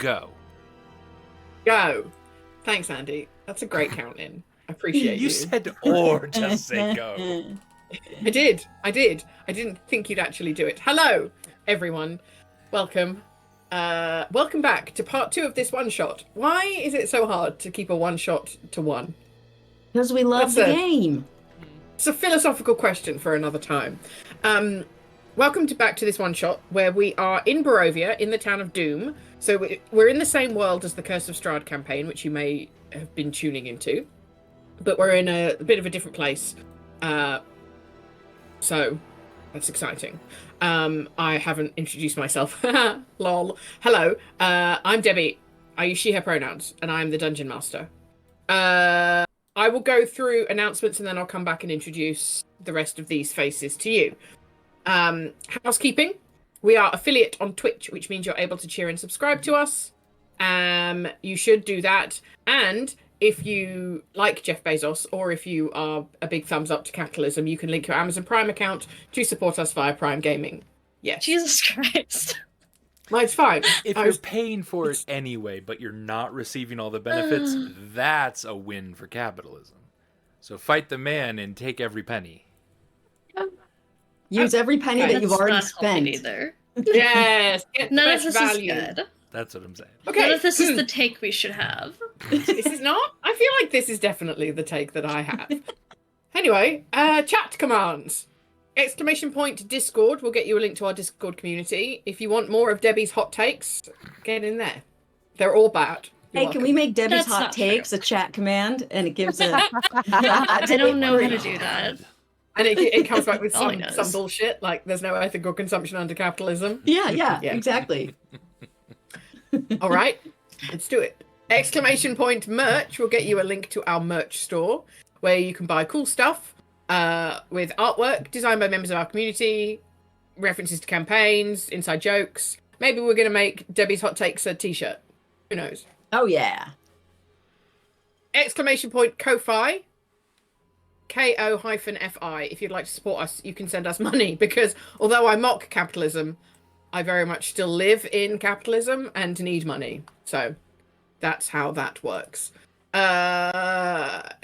go. Go. Thanks, Andy. That's a great count in. I appreciate you. You said or, just say go. I did. I didn't think you'd actually do it. Hello, everyone. Welcome. Welcome back to part 2 of this one-shot. Why is it so hard to keep a one-shot to one? Because we love the game. It's a philosophical question for another time. Welcome back to this one-shot where we are in Barovia, in the town of Doom. So we're in the same world as the Curse of Strahd campaign, which you may have been tuning into. But we're in a bit of a different place. So that's exciting. I haven't introduced myself. Lol. Hello. I'm Debbie. I use she, her pronouns, and I'm the Dungeon Master. I will go through announcements and then I'll come back and introduce the rest of these faces to you. Housekeeping. We are affiliate on Twitch, which means you're able to cheer and subscribe to us. You should do that. And if you like Jeff Bezos, or if you are a big thumbs up to capitalism, you can link your Amazon Prime account to support us via Prime Gaming. Yes. Jesus Christ. Well, it's fine. If you're paying for it anyway, but you're not receiving all the benefits, that's a win for capitalism. So fight the man and take every penny. Use every penny that you've already spent. Either. Yes. None of this value. is good. That's what I'm saying. Okay. None of this is the take we should have. This is not? I feel like this is definitely the take that I have. Anyway, chat commands. !Discord will get you a link to our Discord community. If you want more of Debbie's hot takes, get in there. They're all bad. Hey, can we make Debbie's hot takes a chat command? And it gives a... I don't know how to do that. And it comes back with some bullshit, like there's no ethical consumption under capitalism. Yeah, exactly. All right, let's do it. !Merch will get you a link to our merch store where you can buy cool stuff with artwork designed by members of our community, references to campaigns, inside jokes. Maybe we're going to make Debbie's Hot Takes a t-shirt. Who knows? Oh, yeah. !Ko-Fi. Ko-Fi. If you'd like to support us, you can send us money, because although I mock capitalism, I very much still live in capitalism and need money. So that's how that works. !Donate.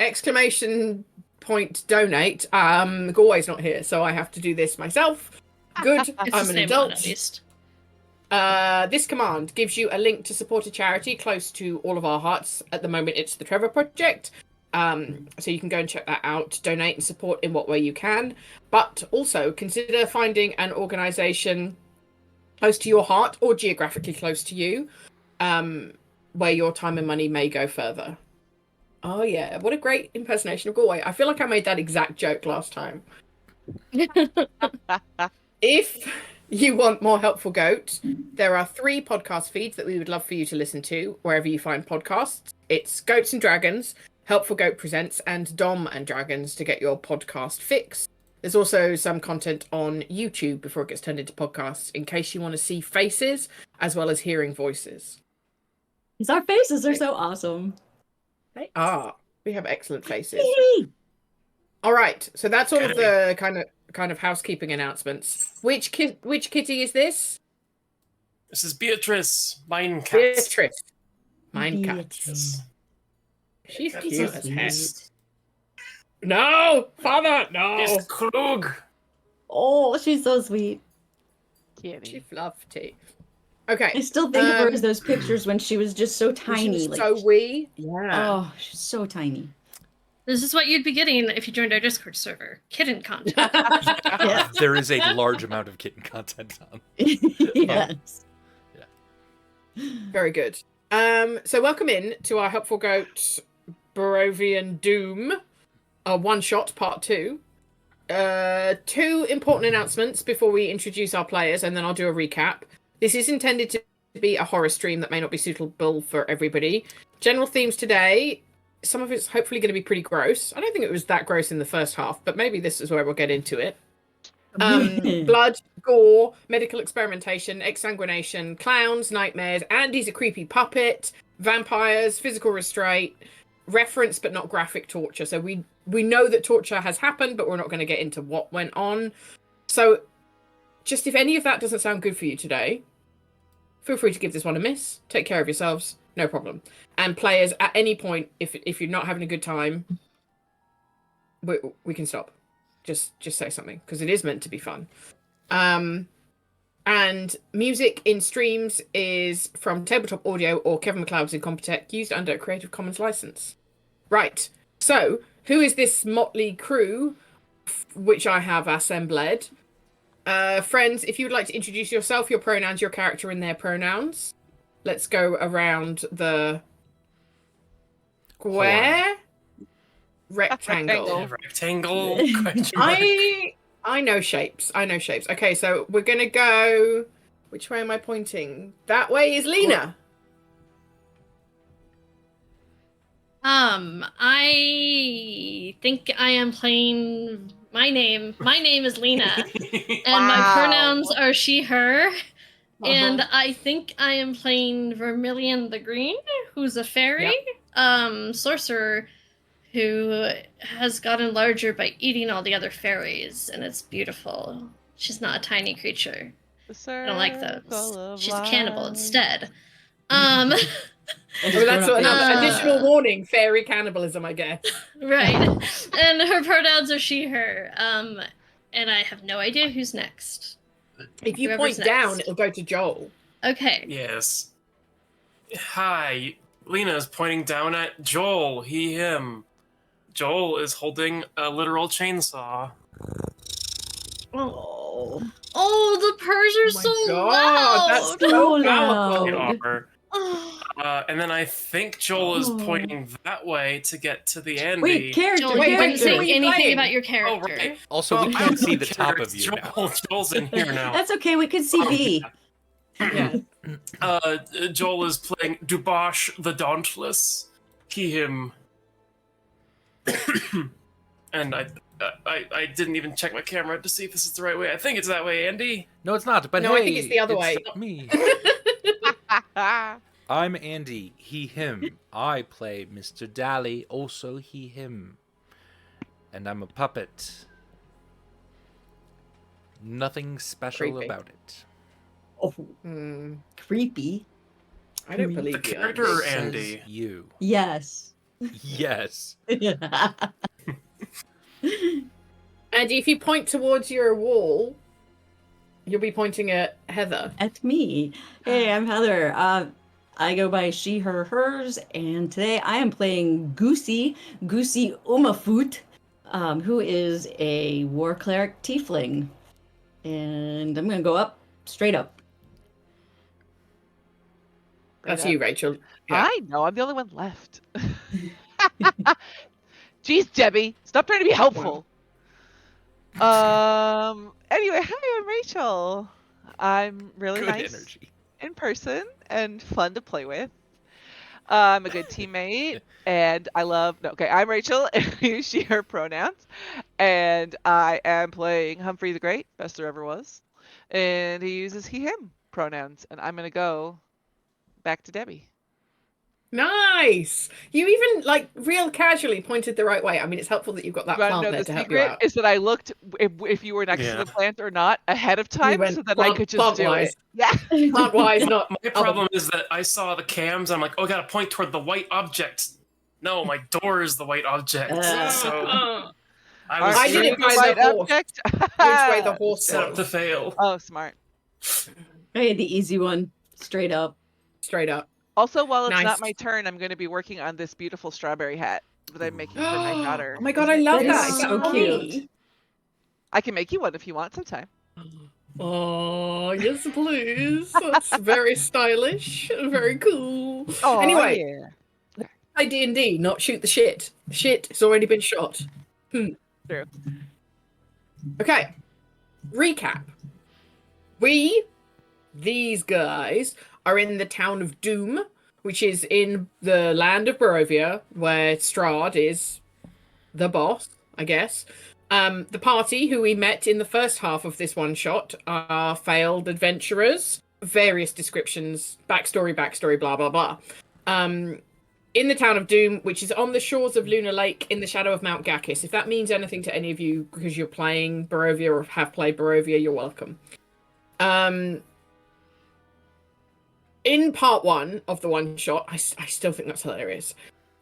Galway's not here, so I have to do this myself. Good. I'm an adult. At least. This command gives you a link to support a charity close to all of our hearts. At the moment, it's the Trevor Project. So you can go and check that out, donate and support in what way you can. But also consider finding an organisation close to your heart or geographically close to you, where your time and money may go further. Oh yeah, what a great impersonation of Galway. I feel like I made that exact joke last time. If you want more Helpful Goat, there are 3 podcast feeds that we would love for you to listen to wherever you find podcasts. It's Goats and Dragons, Helpful Goat Presents, and Dom and Dragons to get your podcast fix. There's also some content on YouTube before it gets turned into podcasts in case you want to see faces as well as hearing voices. Because our faces are so awesome. They are. We have excellent faces. All right, so that's all of the kind of housekeeping announcements. Which kitty is this? This is Beatrice, mine cat. Beatrice, mine cat. Yes. She's cute as heck. No, father, no. It's Krug. Oh, she's so sweet. She's fluffy. Okay. I still think of her as those pictures when she was just so tiny. She was so wee. Yeah. Oh, she's so tiny. This is what you'd be getting if you joined our Discord server. Kitten content. Yeah. There is a large amount of kitten content on. Yes. Very good. So welcome in to our Helpful Goat Barovian Doom, one-shot part 2. 2 important announcements before we introduce our players, and then I'll do a recap. This is intended to be a horror stream that may not be suitable for everybody. General themes today, some of it's hopefully going to be pretty gross. I don't think it was that gross in the first half, but maybe this is where we'll get into it. Blood, gore, medical experimentation, exsanguination, clowns, nightmares, Andy's a creepy puppet, vampires, physical restraint, reference but not graphic torture. So we know that torture has happened, but we're not going to get into what went on. So just if any of that doesn't sound good for you today, feel free to give this one a miss. Take care of yourselves, no problem. And players, at any point, if you're not having a good time, we can stop. Just say something, because it is meant to be fun. And music in streams is from Tabletop Audio or Kevin MacLeod's Incompetech, used under a Creative Commons license. Right. So, who is this motley crew, which I have assembled? Friends, if you would like to introduce yourself, your pronouns, your character, and their pronouns. Let's go around the square. Rectangle. Rectangle. Question mark. I know shapes. Okay, so we're gonna go. Which way am I pointing? That way is Lena. I think I am playing my name. My name is Lena, and my pronouns are she, her. And I think I am playing Vermilion the Green, who's a fairy, sorcerer, who has gotten larger by eating all the other fairies, and it's beautiful. She's not a tiny creature. I don't like those. She's a cannibal instead. That's another additional warning: fairy cannibalism, I guess. Right. And her pronouns are she, her. And I have no idea who's next. If you Whoever's point down, next. it'll go to Joel. Okay. Yes. Hi. Lena is pointing down at Joel. He, him. Joel is holding a literal chainsaw. Oh, the purrs are so God, loud. that's so powerful. They are. And then I think Joel is pointing that way to get to the Andy. Wait, character, Joel, you didn't say Who are you anything playing? about your Oh, character. right. Also, we can't see the top of you now. Joel's in here now. That's okay. We can see B. Yeah. Joel is playing Dubosh the Dauntless. He, him. And I didn't even check my camera to see if this is the right way. I think it's that way, Andy. No, it's not. But No, hey, I think it's the other way. Me. I'm Andy. He, him. I play Mr. Daly. Also, he, him. And I'm a puppet. Nothing special Creepy. about it. Oh, creepy. I don't The believe you. character Says Andy. you. Yes. Yes. Andy, if you point towards your wall, you'll be pointing at Heather. At me. Hey, I'm Heather. I go by she, her, hers, and today I am playing Goosey Umafoot, who is a war cleric tiefling. And I'm gonna go up, straight up. That's you, Rachel. Yeah. I know, I'm the only one left. Jeez, Debbie, stop trying to be helpful. Anyway, hi, I'm Rachel. I'm really Good nice energy. in person and fun to play with. I'm a good teammate, and I love. No, okay, I'm Rachel. She, her pronouns, and I am playing Humphrey the Great, best there ever was, and he uses he/him pronouns, and I'm gonna go back to Debbie. Nice. You even real casually pointed the right way. I mean, it's helpful that you've got that You want to plant know there the to help you secret out. is that I looked if you were next to Yeah. the plant or not ahead of time, went so that I could just do plant-wise. it. Yeah. Plant-wise, not. My problem is that I saw the cams. I'm like, oh, I gotta point toward the white object. No, my door is the white object. So I didn't find White the horse. object. Which way the horse set up to was? fail. Oh, smart. Hey, the easy one, straight up. Straight up. Also, while it's Nice. not my turn, I'm going to be working on this beautiful strawberry hat that I'm making for my daughter. Oh my god, I love That that. is Is so that for cute. me? I can make you one if you want sometime. Oh, yes, please. That's very stylish and very cool. Oh, Anyway, yeah. play D&D, not shoot the shit. Shit has already been shot. True. Okay. Recap. These guys, are in the town of Doom, which is in the land of Barovia, where Strahd is the boss, I guess. The party, who we met in the first half of this one-shot, are failed adventurers. Various descriptions, backstory, blah, blah, blah. In the town of Doom, which is on the shores of Luna Lake in the shadow of Mount Gakis. If that means anything to any of you because you're playing Barovia or have played Barovia, you're welcome. in part 1 of the one shot, I still think that's hilarious.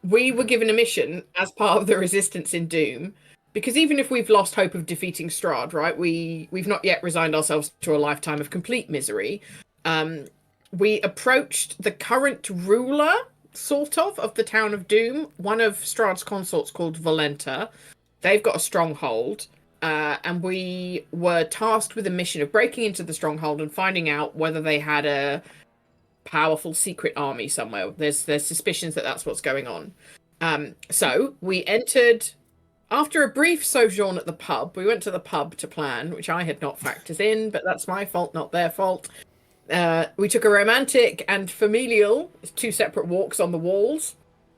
We were given a mission as part of the resistance in Doom, because even if we've lost hope of defeating Strahd, right, we've not yet resigned ourselves to a lifetime of complete misery. We approached the current ruler, sort of the town of Doom, one of Strahd's consorts called Valenta. They've got a stronghold, and we were tasked with a mission of breaking into the stronghold and finding out whether they had a powerful secret army somewhere. There's suspicions that that's what's going on. So we entered after a brief sojourn at the pub. We went to the pub to plan, which I had not factored in, but that's my fault, not their fault. We took a romantic and familial 2 separate walks on the walls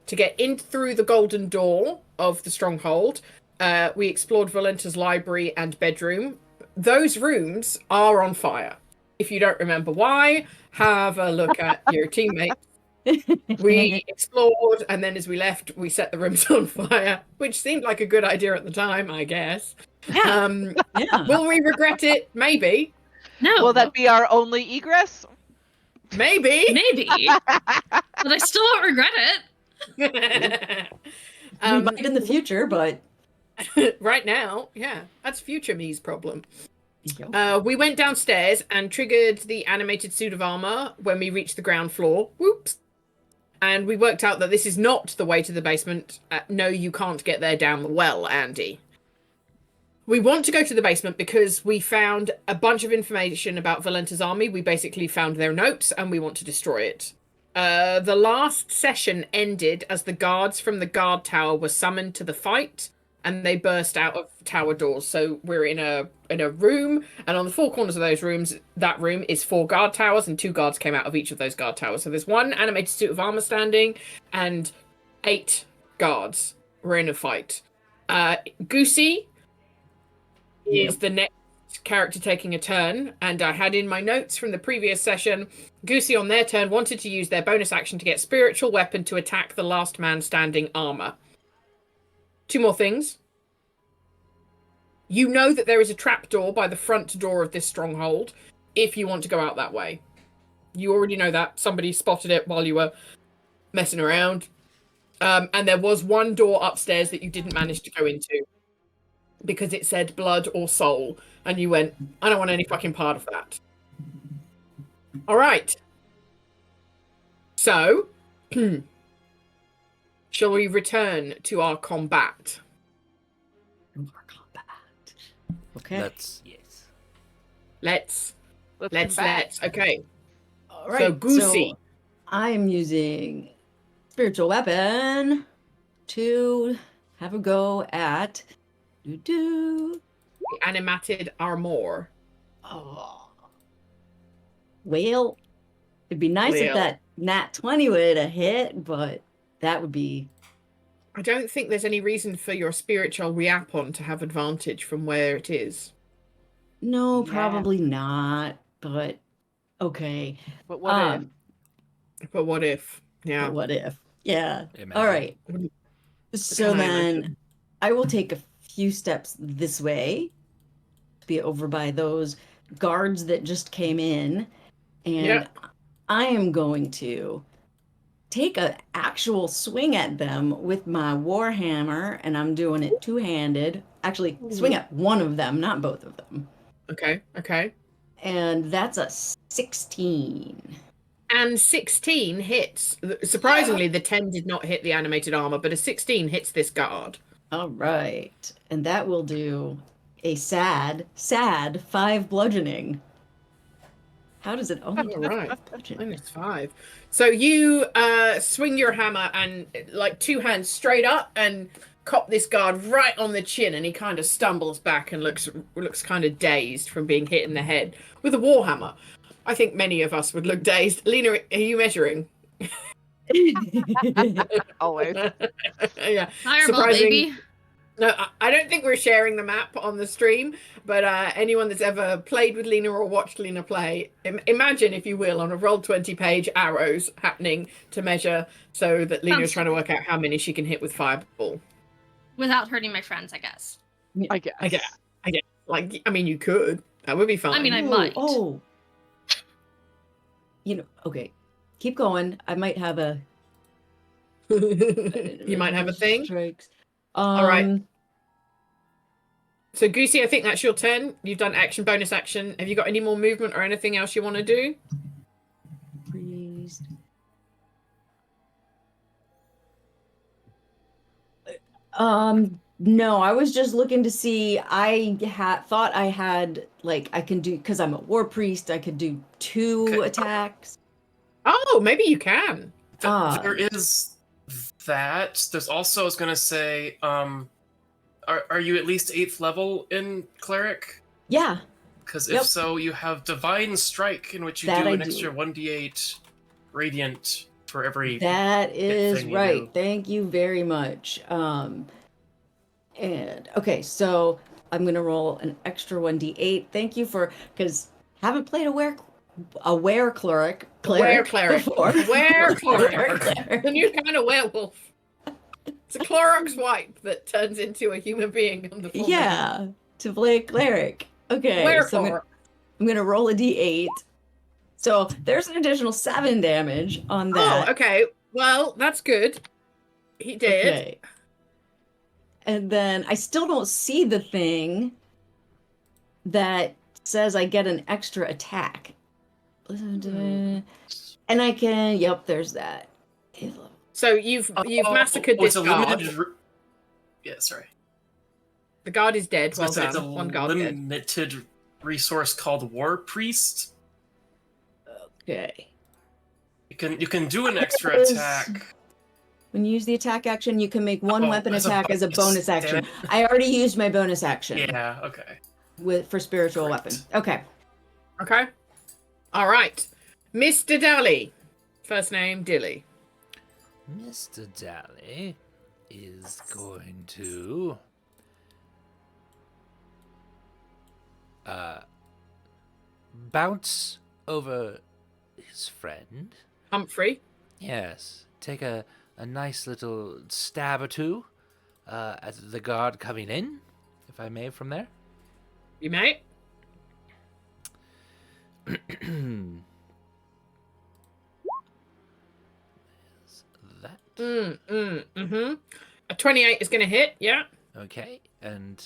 to get in through the golden door of the stronghold. We explored Valenta's library and bedroom. Those rooms are on fire. If you don't remember why, have a look at your teammates. We explored, and then as we left, we set the rooms on fire, which seemed like a good idea at the time, I guess. Yeah. Will we regret it? Maybe. No. Will that be our only egress? Maybe. Maybe. But I still don't regret it. We might in the future, but right now, yeah, that's future me's problem. Yo. We went downstairs and triggered the animated suit of armor when we reached the ground floor. Whoops. And we worked out that this is not the way to the basement. No, you can't get there down the well, Andy. We want to go to the basement because we found a bunch of information about Valenta's army. We basically found their notes and we want to destroy it. The last session ended as the guards from the guard tower were summoned to the fight and they burst out of tower doors. So we're in a room, and on the 4 corners of those rooms, that room is 4 guard towers, and 2 guards came out of each of those guard towers. So there's 1 animated suit of armor standing, and 8 guards. We're in a fight. Goosey is the next character taking a turn, and I had in my notes from the previous session, Goosey on their turn wanted to use their bonus action to get spiritual weapon to attack the last man standing armor. 2 more things. You know that there is a trapdoor by the front door of this stronghold if you want to go out that way. You already know that. Somebody spotted it while you were messing around. And there was 1 door upstairs that you didn't manage to go into because it said blood or soul. And you went, I don't want any fucking part of that. All right. So, shall we return to our combat? Okay. Yes. Let's. Let's. Okay. All right. So, Goosey. So I'm using spiritual weapon to have a go at The animated armor. Oh. Well, it'd be nice if Well. that nat 20 would have hit, but that would be I don't think there's any reason for your spiritual reapon to have advantage from where it is. no, Yeah. probably not. But okay. But what if? But what if? Yeah. But what if? Yeah. Imagine. All right. What So can I then imagine? I will take a few steps this way to be over by those guards that just came in. And Yeah. I am going to take an actual swing at them with my warhammer, and I'm doing it 2-handed. Actually, swing at one of them, not both of them. Okay. And that's a 16. And 16 hits. Surprisingly, the 10 did not hit the animated armor, but a 16 hits this guard. All right. And that will do a sad 5 bludgeoning. How does it only All right. bludgeoning? -5. So you swing your hammer and like 2 hands straight up and cop this guard right on the chin, and he kind of stumbles back and looks kind of dazed from being hit in the head with a warhammer. I think many of us would look dazed. Lena, are you measuring? Always. Yeah. Fireball, Surprising. baby. No, I don't think we're sharing the map on the stream, but anyone that's ever played with Lena or watched Lena play, imagine, if you will, on a Roll20 page, arrows happening to measure so that Lena's trying to work out how many she can hit with Fireball. Without hurting my friends, I guess. I guess. I guess. Like, I mean, you could. That would be fine. I mean, I Ooh, might. Oh. Okay. keep going. I might have a. You might have a thing. Strikes. All right. So Goosey, I think that's your turn. You've done action, bonus action. Have you got any more movement or anything else you want to do? Priest. No, I was just looking to see. I thought I had like I can do because I'm a war priest. I could do 2 Okay. attacks. Oh, maybe you can. There is that. There's also, I was going to say, are you at least 8th level in Cleric? Yeah, Because Yep. if so, you have Divine Strike, in which you That do I an do. extra 1d8 Radiant for every... that is thing you right. do. Thank you very much. And okay, so I'm gonna roll an extra 1d8. Thank you for because haven't played a were cleric Were-cleric. before. Were-cleric. Were-cleric. The new kind of werewolf. It's a Clorox wipe that turns into a human being on the full moon. Yeah, to play a cleric. Okay, so Were-cleric. I'm gonna roll a d8. So there's an additional 7 damage on that. Oh, okay. Well, that's good. He did. Okay. And then I still don't see the thing that says I get an extra attack. And I can, yep, there's that. So you've massacred this it's a guard. limited... Yeah, sorry. The guard is dead. Well It's a done. One guard dead. limited resource called War Priest. Okay. You can do an extra Is- attack. When you use the attack action, you can make one Oh, weapon as a attack as a bonus, bonus damn action. it. I already used my bonus action Yeah, okay. for spiritual Correct. weapon. Okay. Okay. All right. Mr. Daly. First name, Dilly. Mr. Daly is going to bounce over his friend. Humphrey. Yes, take a nice little stab or two at the guard coming in, if I may, from there. You may. That. A 28 is going to hit, yeah. Okay, and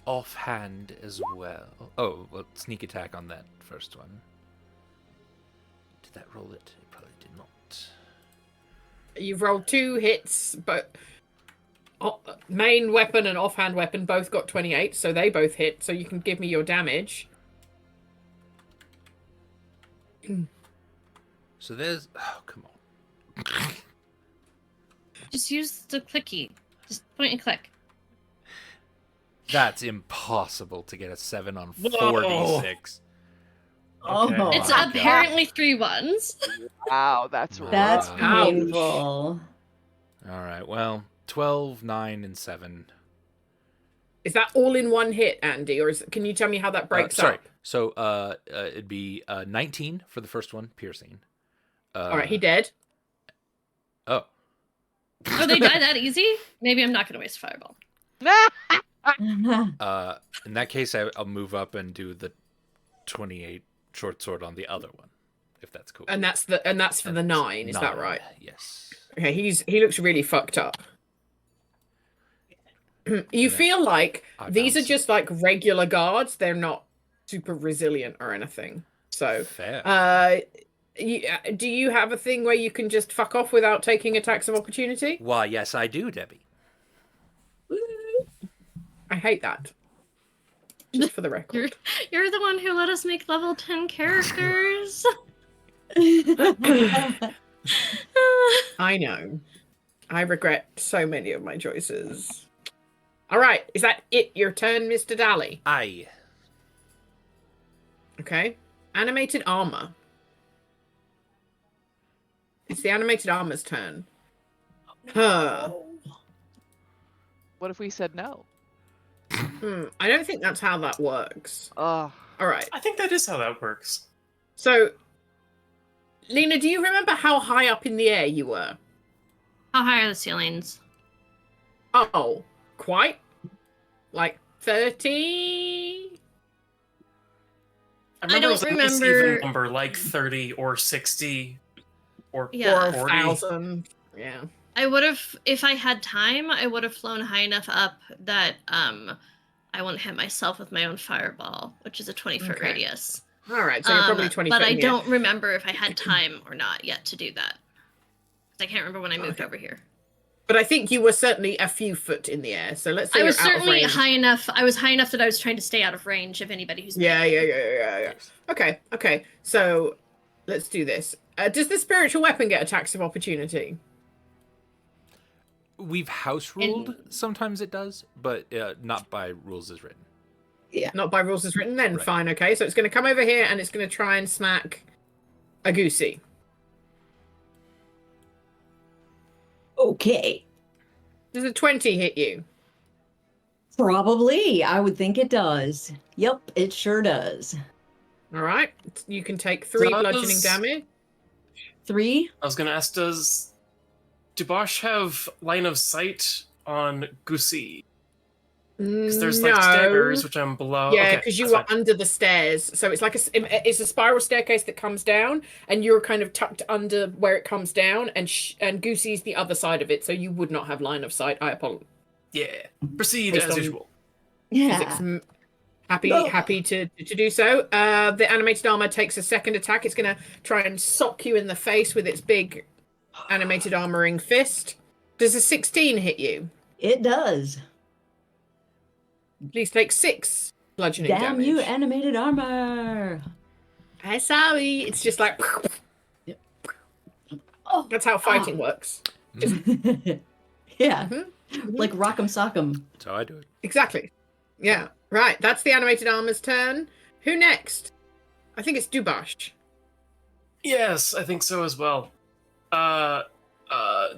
offhand as well. Oh, well, sneak attack on that first one. Did that roll it? It probably did not. You've rolled 2 hits, but main weapon and offhand weapon both got 28, so they both hit, so you can give me your damage. So there's... Oh, come on. Just use the clicky. Just point and click. That's impossible to get a 7 on Whoa. 4d6. Okay. Oh, It's my God. apparently 3 ones. Wow, that's rough. that's Ouch. painful. All right, well, 12, 9, and 7. Is that all in one hit, Andy, or can you tell me how that breaks Sorry. up? So it'd be 19 for the first one, piercing. All right, he dead. Oh. Oh, they die that easy? Maybe I'm not going to waste a fireball. In that case, I'll move up and do the 28 short sword on the other one, if that's cool. And that's for the 9, is that 9, right? Yes. Okay, he looks really fucked up. You feel like I these are bounce. just like regular guards. They're not super resilient or anything. So, Fair. do you have a thing where you can just fuck off without taking attacks of opportunity? Why, yes, I do, Debbie. I hate that. Just for the record. You're the one who let us make level 10 characters. I know. I regret so many of my choices. All right, is that it? Your turn, Mr. Daly. Aye. Okay. Animated armor. It's the animated armor's turn. Huh. What if we said no? I don't think that's how that works. Oh, All right. I think that is how that works. So, Lena, do you remember how high up in the air you were? How high are the ceilings? Oh, quite? Like 30? remember don't it was a nice remember- even number, like 30 or 60 or Yeah. Or 40. 1,000. Yeah. I would have, if I had time, I would have flown high enough up that I wouldn't hit myself with my own fireball, which is a 20-foot Okay. radius. All right, so you're probably 20 But foot I in the air. don't remember if I had time or not yet to do that. I can't remember when I moved over here. But I think you were certainly a few foot in the air. So let's say I was you're out of certainly range. high enough. I was high enough that I was trying to stay out of range of anybody who's. Yeah. Okay. So let's do this. Does the spiritual weapon get attacks of opportunity? We've house ruled. Sometimes it does, but not by rules as written. Not by rules as written, then Right. fine. Okay, so it's going to come over here and it's going to try and smack a goosey. Okay. Does a 20 hit you? Probably. I would think it does. Yep, it sure does. All right, you can take 3 Does- bludgeoning damage. 3? I was gonna ask, does Dubosh have line of sight on Goosey? Because there's like stairs, which I'm below. Yeah, Okay, because you that's were fine. under the stairs, so it's like it's a spiral staircase that comes down, and you're kind of tucked under where it comes down, and Goosey's the other side of it, so you would not have line of sight. I apologize. Yeah. Proceed Based as on- usual. Yeah. Happy to do so. The animated armor takes a second attack. It's going to try and sock you in the face with its big animated armoring fist. Does a 16 hit you? It does. Please take 6 bludgeoning Damn damage. you, animated armor. I'm sorry. It's just like Oh. that's how fighting works. Yeah. Mhm. Like Rock'em Sock'em. That's how I do it. Exactly. Yeah. Right. That's the animated armor's turn. Who next? I think it's Dubash. Yes, I think so as well.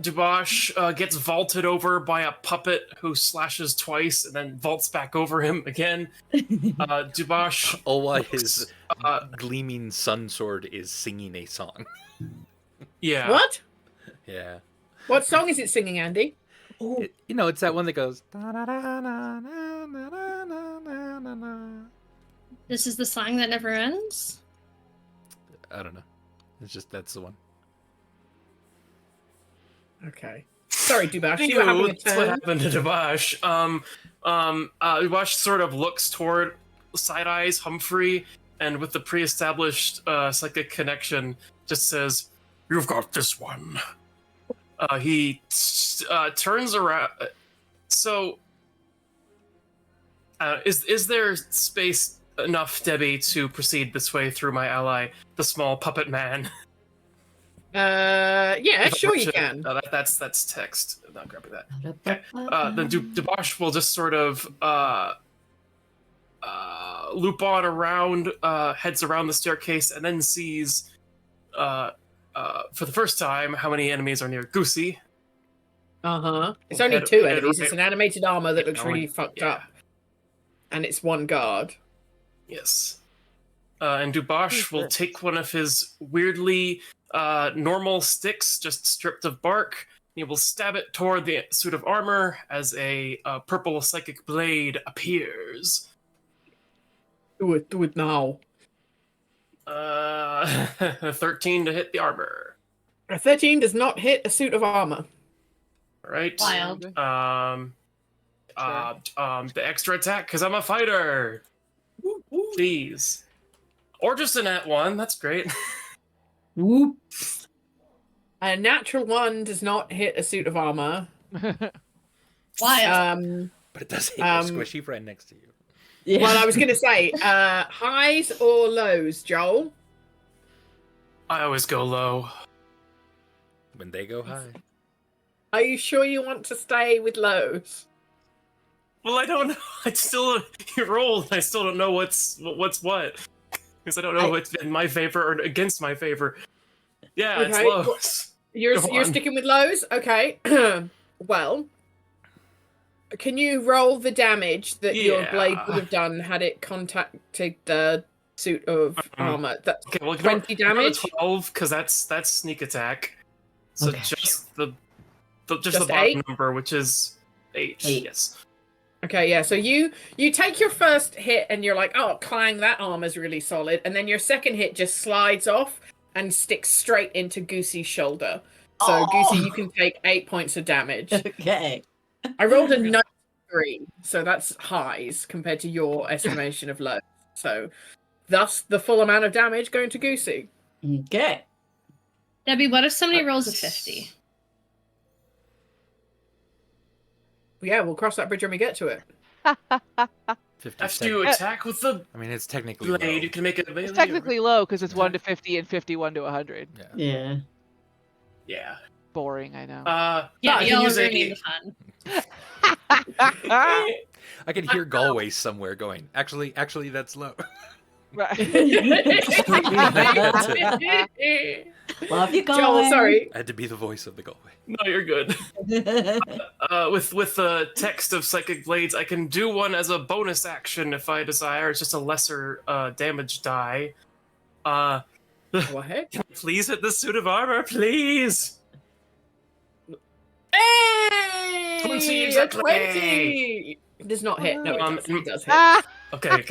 Dubosh gets vaulted over by a puppet who slashes twice and then vaults back over him again. Dubosh, All while his uh, gleaming sun sword is singing a song. yeah. What? Yeah. What song is it singing, Andy? It's that one that goes. "Da-da-da-na-na-na-na-na-na-na-na." This is the song that never ends. I don't know. It's just that's the one. Okay. Sorry, Dubash. You were having a That's what turn. happened to Dubosh. Dubosh sort of looks toward side eyes Humphrey, and with the pre-established psychic connection, just says, "You've got this one." He turns around. So, is there space enough, Debbie, to proceed this way through my ally, the small puppet man? Yeah, If I sure were you to- can. that's text. I'm not grabbing that. Okay. Then Dubosh will just sort of loop on around, heads around the staircase, and then sees, for the first time, how many enemies are near Goosey. It's only Head- 2 head enemies. right- It's an animated armor that Yeah, looks really fucked up, and it's 1 guard. Yes. And Dubosh will take one of his weirdly normal sticks, just stripped of bark. He will stab it toward the suit of armor as a purple psychic blade appears. Do it now. 13 to hit the armor. A 13 does not hit a suit of armor. All right. Wild. The extra attack because I'm a fighter. Please. Or just a nat 1. That's great. Whoop. A natural 1 does not hit a suit of armor. Wild. But it does hit your squishy friend next to you. Yeah. Well, I was going to say, highs or lows, Joel? I always go low. When they go high. Are you sure you want to stay with lows? Well, I don't know. I still you rolled. I still don't know what's what because I don't know what's in my favor or against my favor. Yeah, it's Okay, lows. You're Go you're on. sticking with lows? Okay. Well, can you roll the damage that your blade would have done had it contacted the suit of armor? That's Okay, well, 20 damage? 12 because that's sneak attack. So Okay. just the Just bottom 8? number, which is 8. 8. Yes. Okay, yeah. So you take your first hit and you're like, oh, clang, that armor's really solid. And then your second hit just slides off and sticks straight into Goosey's shoulder. So Goosey, you can take 8 points of damage. Okay. I rolled a 93, so that's highs compared to your estimation of low. So thus the full amount of damage going to Goosey. Okay. Debbie, what if somebody rolls a 50? Yeah, we'll cross that bridge when we get to it. 50 After you attack with the I mean, it's technically blade, low. you can make it. It's technically low because it's 1 to 50 and 51 to 100. Yeah. Yeah. Yeah. Boring, I know. Yeah, I can y'all are use ruining a. the fun. I can hear Galway somewhere going, actually, that's low. Right. Love you, Joel, Galway. sorry. I had to be the voice of the Galway. No, you're good. With the text of Psychic Blades, I can do one as a bonus action if I desire. It's just a lesser damage die. Go ahead. Please hit the suit of armor, please. Hey! 20 A exactly. 20! It does not hit. No, it does. It does hit. Okay.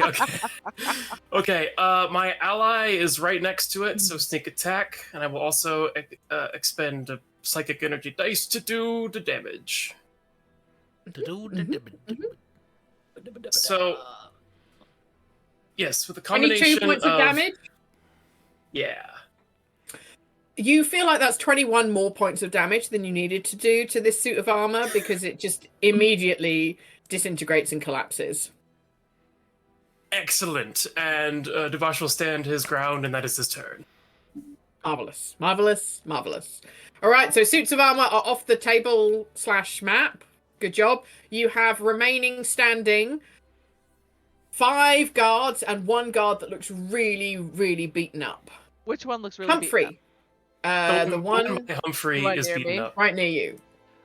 Okay. My ally is right next to it, so sneak attack, and I will also expend a psychic energy dice to do the damage. So, yes, with a 22 combination points of damage. Yeah. You feel like that's 21 more points of damage than you needed to do to this suit of armor because it just immediately disintegrates and collapses. Excellent. And Devash will stand his ground, and that is his turn. Marvelous. Marvelous. Marvelous. All right, so suits of armor are off the table / map. Good job. You have remaining standing 5 guards and 1 guard that looks really, really beaten up. Which one looks really beaten Humphrey. The one Humphrey Right is near beaten me. up. right near you.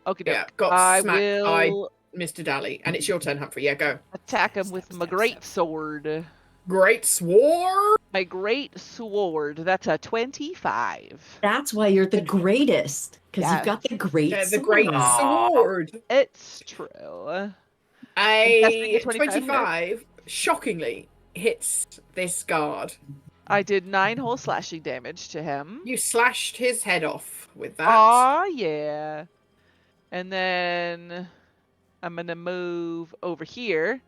up? Okay, Yeah, got I smacked by will Mr. Daly. And it's your turn, Humphrey. Yeah, go. attack him with my great sword. Great sword. My great sword. That's a 25. That's why you're the greatest, because Yes. you've got the great The sword. great Aw. sword. It's true. A Testing a 25 shockingly hits this guard. I did 9 whole slashing damage to him. You slashed his head off with that. Aw, yeah. And then I'm gonna move over here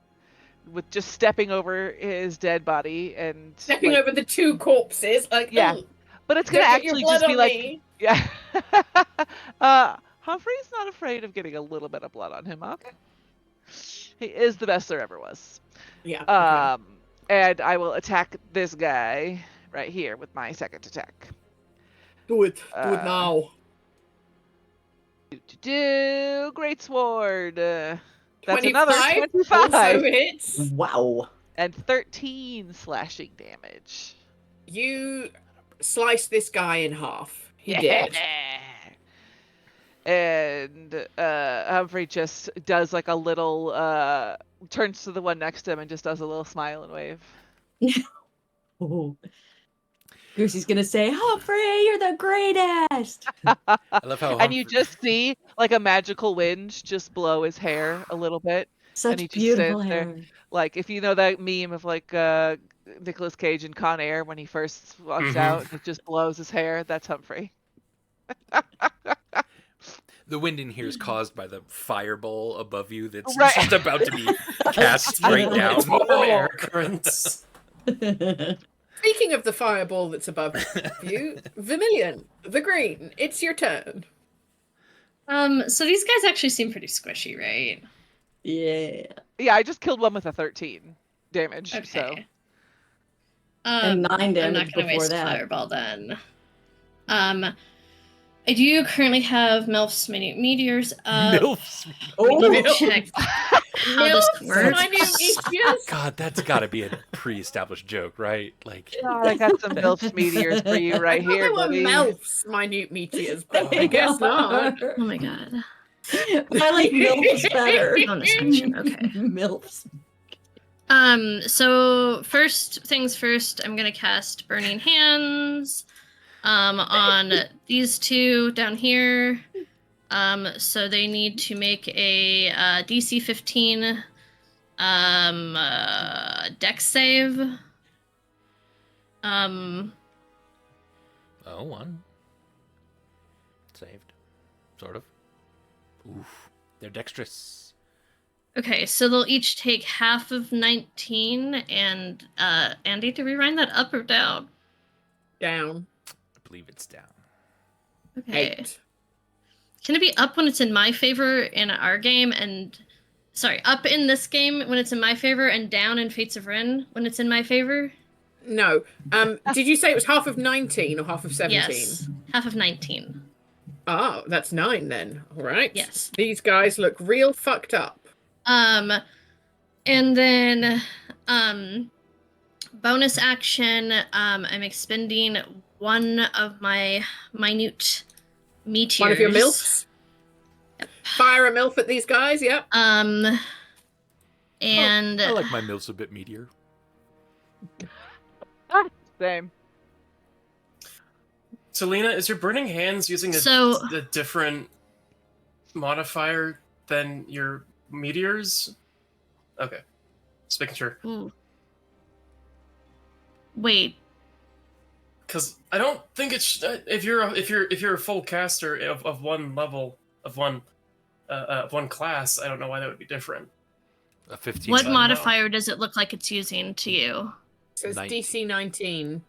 with just stepping over his dead body and Stepping like, over the 2 corpses. Like, Yeah. "Ugh, but it's don't gonna get your actually blood just be on like me." yeah. Humphrey's not afraid of getting a little bit of blood on him, okay? He is the best there ever was. Yeah. Okay. And I will attack this guy right here with my second attack. Do it. Do it now. Great sword. That's another 25 25 also hits. Wow. and 13 slashing damage. You slice this guy in half. He did. And Humphrey just does like a little turns to the one next to him and just does a little smile and wave. Oh. Goosey's gonna say, Humphrey, you're the greatest. I love how And you just see like a magical wind just blow his hair a little bit. Such he just beautiful stands there. hair. Like if you know that meme of like Nicolas Cage in Con Air when he first walks Mhm. out and it just blows his hair, that's Humphrey. The wind in here is caused by the fireball above you that's Right. just about to be cast straight down. It's warm air currents. Speaking of the fireball that's above you, Vermilion, the green, it's your turn. So these guys actually seem pretty squishy, right? Yeah. Yeah, I just killed one with a 13 damage. Okay. So And 9 I'm damage not gonna before waste that. fireball then. I do currently have Melf's minute meteors up. Milfs. Let me Milf. check how this works. My new issues. God, that's got to be a pre-established joke, right? Like, God, I got some Milf meteors for you right here, There were buddy. Melf's minute meteors, but I guess not. Oh my god. I like MILFs better. Bonus action, okay. MILFs. So first things first, I'm gonna cast Burning Hands on these 2 down here. So they need to make a DC 15 Dex save. Oh, one. Saved. Sort of. Oof. They're dexterous. Okay, so they'll each take half of 19, and Andy, to rewind that up or down? Down. I believe it's down. Okay. 8. Can it be up when it's in my favor in our game, and up in this game when it's in my favor, and down in Fates of Ren when it's in my favor? No. Did you say it was half of 19 or half of 17? Yes, half of 19. Oh, that's 9 then. All right. Yes. These guys look real fucked up. And then bonus action, I'm expending one of my minute meteors. One of your milfs? Yep. Fire a milf at these guys, yep. And I like my milfs a bit meatier. Same. So, Lena, is your Burning Hands using a different modifier than your meteors? Okay, just making sure. Ooh. Wait. Because I don't think it should. If you're a full caster of one level of one class, I don't know why that would be different. A 15. What modifier does it look like it's using to you? It says 19. DC 19.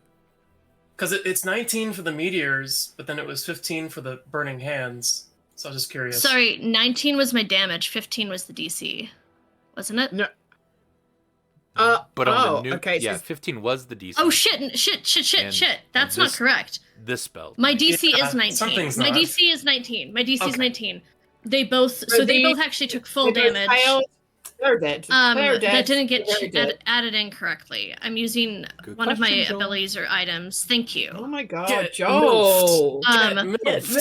Because it's 19 for the meteors, but then it was 15 for the Burning Hands. So I was just curious. Sorry, 19 was my damage, 15 was the DC. Wasn't it? No. But on the new, okay, yeah, so 15 was the DC. Oh shit! That's not this- correct. This spell. My DC Yeah, is 19. something's My not. DC is 19. My DC is Okay. 19. They both So they the- both actually took full With those damage. tails, they're dead. They're dead. That didn't get They're dead. added in correctly. I'm using Good one of my question, Joel. abilities or items. Thank you. Oh my god, Get Joel. Get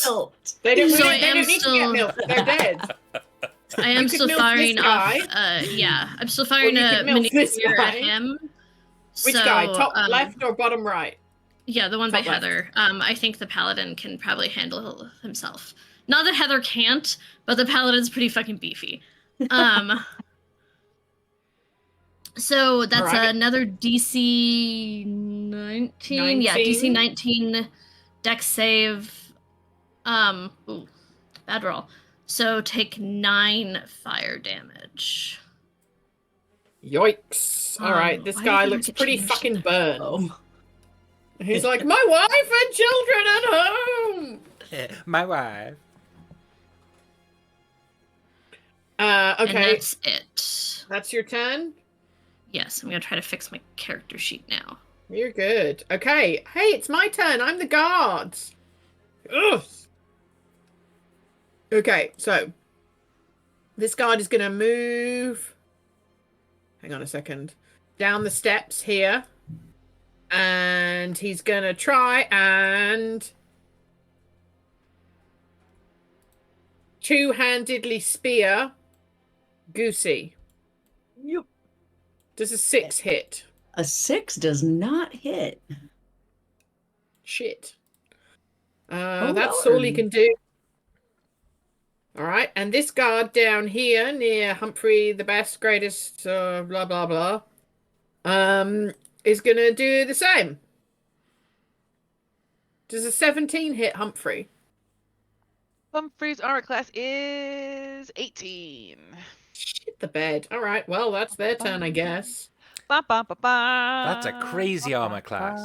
milked. They don't, So they I don't am need to still- get milk. They're dead. I am You could still milk firing this off. guy. I'm still firing you a could milk this maneuver guy. at him. Which So, guy? Top left or bottom right? Yeah, the one by Top left. Heather. I think the paladin can probably handle himself. Not that Heather can't, but the paladin's pretty fucking beefy. So that's Alright. another DC 19. Yeah, 19. DC 19 dex save. Ooh, bad roll. So take 9 fire damage. Yikes. Alright, this why guy did I looks get pretty changed? fucking burned. Oh. He's like, my wife and children at home! My wife. And Okay, that's it. that's your turn? Yes, I'm gonna try to fix my character sheet now. You're good. Okay, hey, it's my turn. I'm the guard. Ugh. Okay, so this guard is going to move. Hang on a second. Down the steps here. And he's going to try and two-handedly spear Goosey. Yep. Does a 6 hit? A 6 does not hit. Shit. Oh, That's Lord. all he can do. All right, and this guard down here near Humphrey, the best, greatest, blah blah blah, is gonna do the same. Does a 17 hit Humphrey? Humphrey's armor class is 18. Shit the bed. All right, well that's their turn, I guess. Ba, ba, ba, ba, That's a crazy armor class.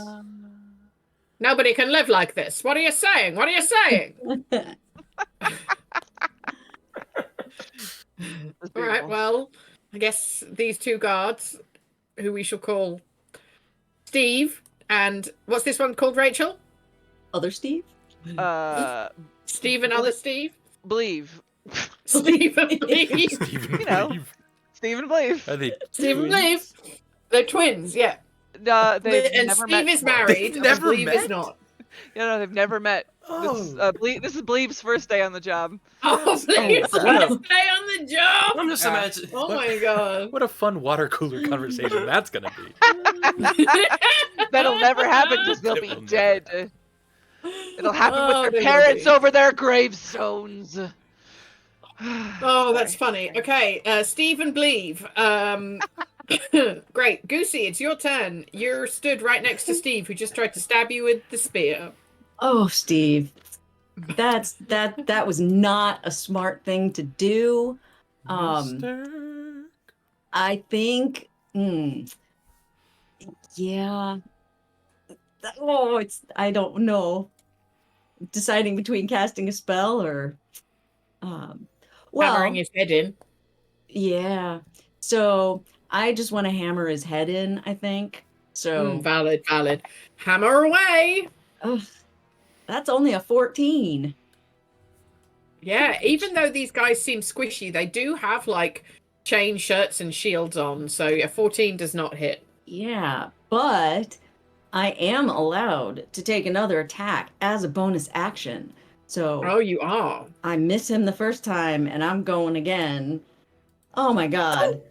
Nobody can live like this. What are you saying? What are you saying? That's All right, beautiful. well, I guess these two guards, who we shall call Steve and what's this one called, Rachel? Other Steve? Steve and other Steve? Believe. Steve and Steve. Stephen You know. Cleve. Steve and Believe. Are they Steve and twins? Steve. They're twins, yeah. They've And never Steve met is before. married. They've never Steve is met? not. No, they've never met. This, Oh. this is Bleeb's first day on the job. Oh, please, Oh, let wow. us stay on the job. I'm just Yeah. imagining. Oh my god. What a fun water cooler conversation that's gonna be. That'll never happen because they'll It be will never dead. It'll happen Oh, with they their will parents be. over their gravestones. Oh, that's Sorry. funny. Okay, Steve and Believe. Great. Goosey, it's your turn. You're stood right next to Steve, who just tried to stab you with the spear. Oh, Steve, that was not a smart thing to do. Mister. I think, yeah. Oh, I don't know. Deciding between casting a spell or, Hammering well, his head in. yeah. So I just want to hammer his head in, I think. So, Valid, valid. Hammer away. ugh, that's only a 14. Yeah, even though these guys seem squishy, they do have like chain shirts and shields on. So a 14 does not hit. Yeah, but I am allowed to take another attack as a bonus action. So Oh, you are. I miss him the first time and I'm going again. Oh my god.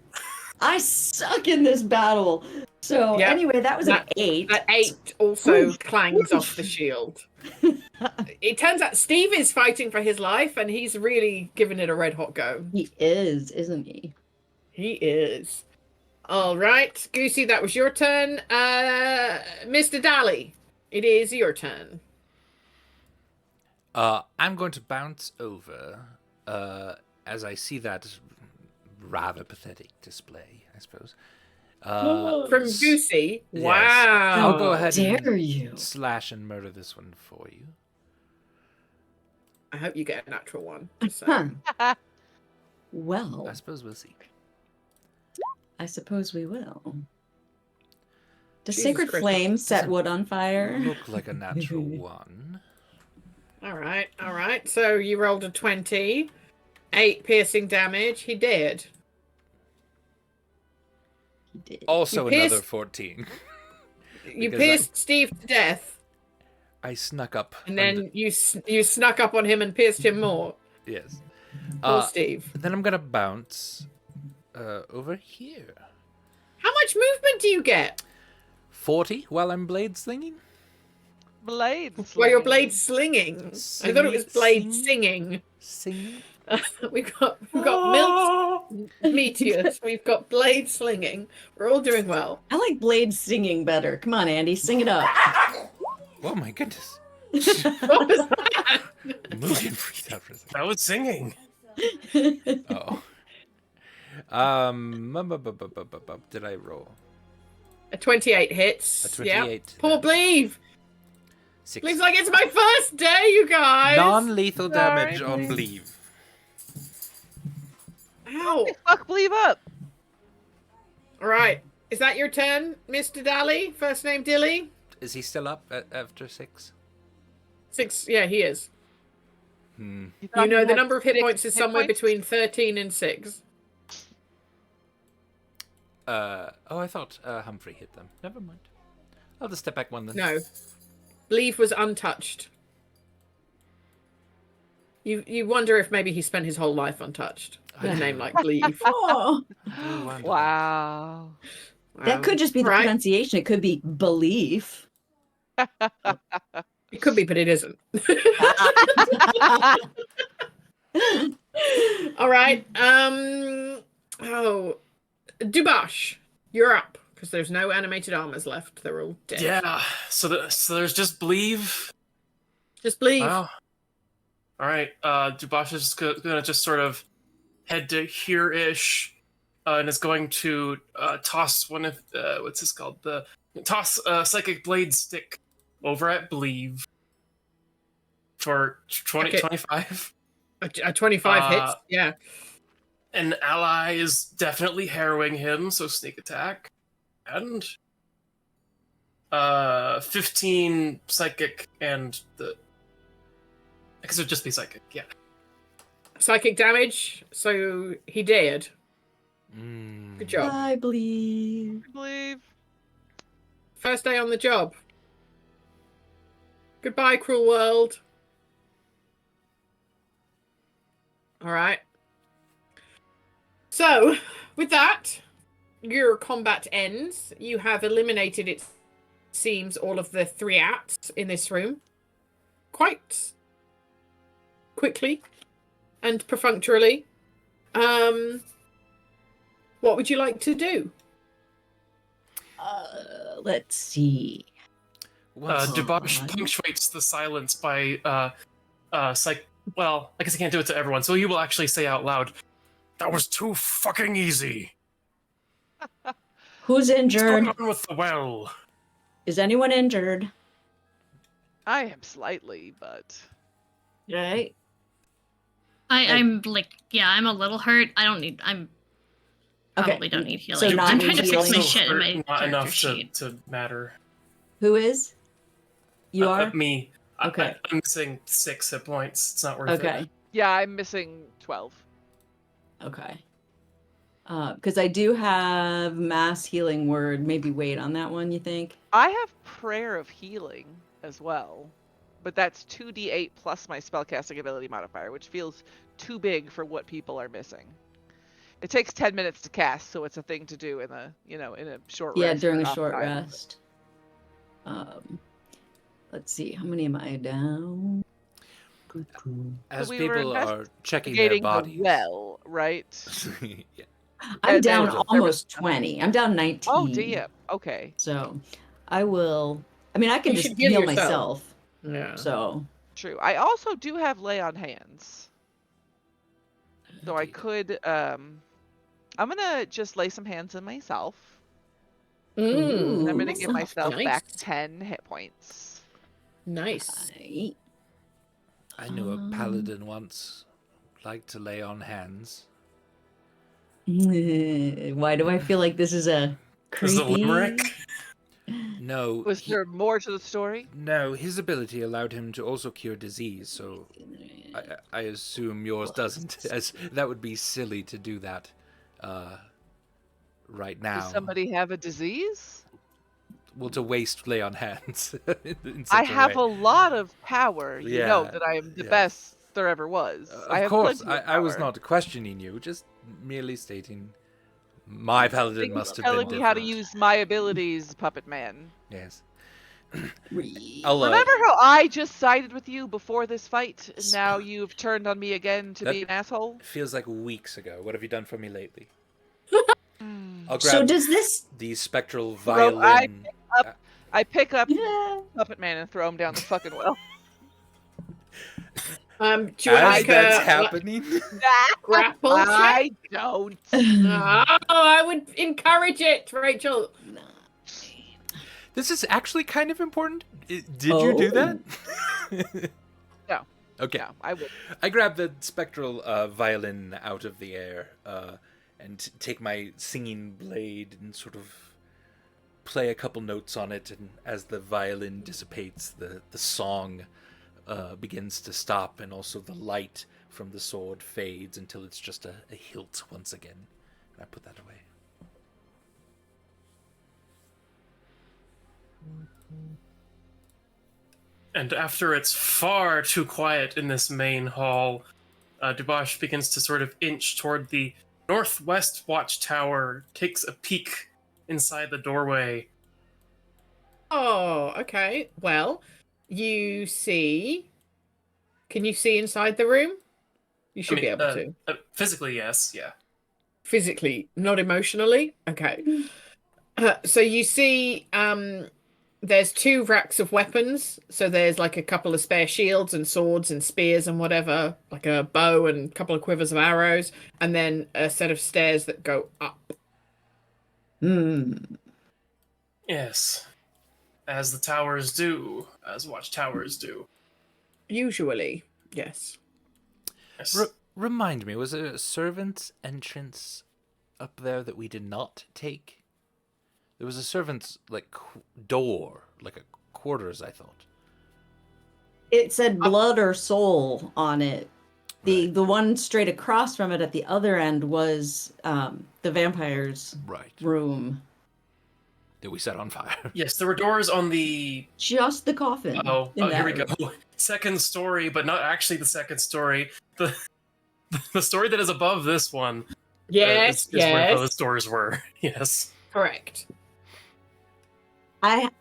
I suck in this battle. So Yep. anyway, that was an 8. That 8 also clangs off the shield. It turns out Steve is fighting for his life and he's really giving it a red hot go. He is, isn't he? He is. All right, Goosey, that was your turn. Mr. Daly, it is your turn. I'm going to bounce over as I see that rather pathetic display, I suppose. From Goosey? Yes. Wow. I'll go ahead Dare and you? slash and murder this one for you. I hope you get a natural one. So. Huh. Well, I suppose we'll see. I suppose we will. Does Jesus Sacred Christ. Flame set wood on fire? Look like a natural one. All right. So you rolled a 20. 8 piercing damage. He did. He did. Also You another pierced- 14. You Because pierced Steve to death, I snuck up. and then you snuck up on him and pierced him more. Yes. Poor Steve. Then I'm gonna bounce over here. How much movement do you get? 40 while I'm blade slinging. Blades. Well, your blade slinging. I thought it was blade singing. Singing. We've got milk meteors. We've got blade slinging. We're all doing well. I like Blade singing better. Come on, Andy, sing it up. Oh my goodness. What was that? Mugen freaked out for a second. That was singing. Oh. Did I roll? A 28 hits. A 28. Yep. Poor Believe. 6. Believe's like, it's my first day, you guys. Non-lethal damage Sorry, on Believe. Believe. Ow. Fuck, believe up. All right. Is that your turn, Mr. Daly? First name Dilly? Is he still up after 6? 6. Yeah, he is. Hmm. You know, the number of hit points is somewhere between 13 and 6. Oh, I thought Humphrey hit them. Never mind. I'll just step back one then. No. Believe was untouched. You wonder if maybe he spent his whole life untouched with a name like Believe. Oh, I do wonder. Wow. that could just be the Right. pronunciation. It could be belief. It could be, but it isn't. All right. Oh, Dubash, you're up because there's no animated armors left. They're all dead. Yeah. So there's just Believe. Just Believe. Wow. All right. Dubash is gonna just sort of head to here-ish, and is going to toss one of what's this called? Toss a psychic blade stick over at Believe for 20, Okay. 25. A 25 hits. Yeah. An ally is definitely harrowing him, so sneak attack. And 15 psychic and I guess it would just be psychic, yeah. Psychic damage. So he dared. Mm. Good job. I believe. Believe. First day on the job. Goodbye, cruel world. All right. So, with that, your combat ends. You have eliminated, it seems, all of the 3 acts in this room quite quickly. and perfunctorily. What would you like to do? Let's see. Dubosh punctuates the silence by well, I guess I can't do it to everyone, so he will actually say out loud, "That was too fucking easy. Who's What's injured? going on with the well?" Is anyone injured? I am slightly, but Right. I'm like, yeah, I'm a little hurt. I'm Okay. probably don't need healing. So not I'm trying need to fix my healing. shit in my Not character enough sheet. to matter. Who is? You are? Me. Okay. I'm missing 6 hit points. It's not worth it. Okay. yeah, I'm missing 12. Okay. Because I do have mass healing word. Maybe wait on that one, you think? I have Prayer of Healing as well, but that's 2d8 plus my spellcasting ability modifier, which feels too big for what people are missing. It takes 10 minutes to cast, so it's a thing to do in a in a short Yeah, rest. during a off short time. rest. Let's see. How many am I down? As we were people are checking their Investigating the bodies. well, right? Yeah. I'm And down there was- almost 20. I'm down 19. Oh, damn. Okay. So I will. I mean, I can You just should heal heal yourself. myself. Yeah. So True. I also do have Lay on Hands. So I Indeed. could, I'm gonna just lay some hands on myself. Mm, And I'm gonna Ooh. give myself back Nice. 10 hit points. nice. right. I knew a paladin once liked to lay on hands. Why do I feel like this is a Is creepy? it limerick? No, Was there more to the story? no, his ability allowed him to also cure disease, so I assume yours doesn't, as that would be silly to do that right now. Does somebody have a disease? Well, to waste lay on hands. In I such have way. a lot of power. You know Yeah, that I am the yeah. best there ever was. I Of have course, plenty of I was power. not questioning you, just merely stating my paladin Thank you must for have been telling me how to different. use my abilities, Puppet Man. Yes. I'll, Remember how I just sided with you before this fight, and now you've turned on me again to be an asshole? Feels like weeks ago. What have you done for me lately? I'll grab So does this? the spectral Bro, I violin. pick up Yeah. Puppet Man and throw him down the fucking well. Do you want to As make that's a happening, grapple check? I don't. Oh, I would encourage it, Rachel. this is actually kind of important. Did you do that? No. Okay. No, I would. I grab the spectral violin out of the air and take my singing blade and sort of play a couple notes on it. And as the violin dissipates, the song begins to stop, and also the light from the sword fades until it's just a hilt once again. And I put that away. And after it's far too quiet in this main hall, Dubosh begins to sort of inch toward the northwest watchtower, takes a peek inside the doorway. Oh, okay. Well, you see. Can you see inside the room? You should be able to. Physically, yes, yeah. Physically, not emotionally. Okay. So you see, there's 2 racks of weapons. So there's like a couple of spare shields and swords and spears and whatever, like a bow and a couple of quivers of arrows, and then a set of stairs that go up. Yes. As the towers do, as watchtowers do. Usually, yes. Yes. Remind me, was there a servant's entrance up there that we did not take? There was a servant's door, like a quarters, I thought. It said blood or soul on it. The one straight across from it at the other end was the vampire's room. That we set on fire. Yes, there were doors on the... Just the coffin. Oh, in here we that go. Second story, but not actually the second story. The story that is above this one Yes, is where yes. those doors were. Yes. Correct.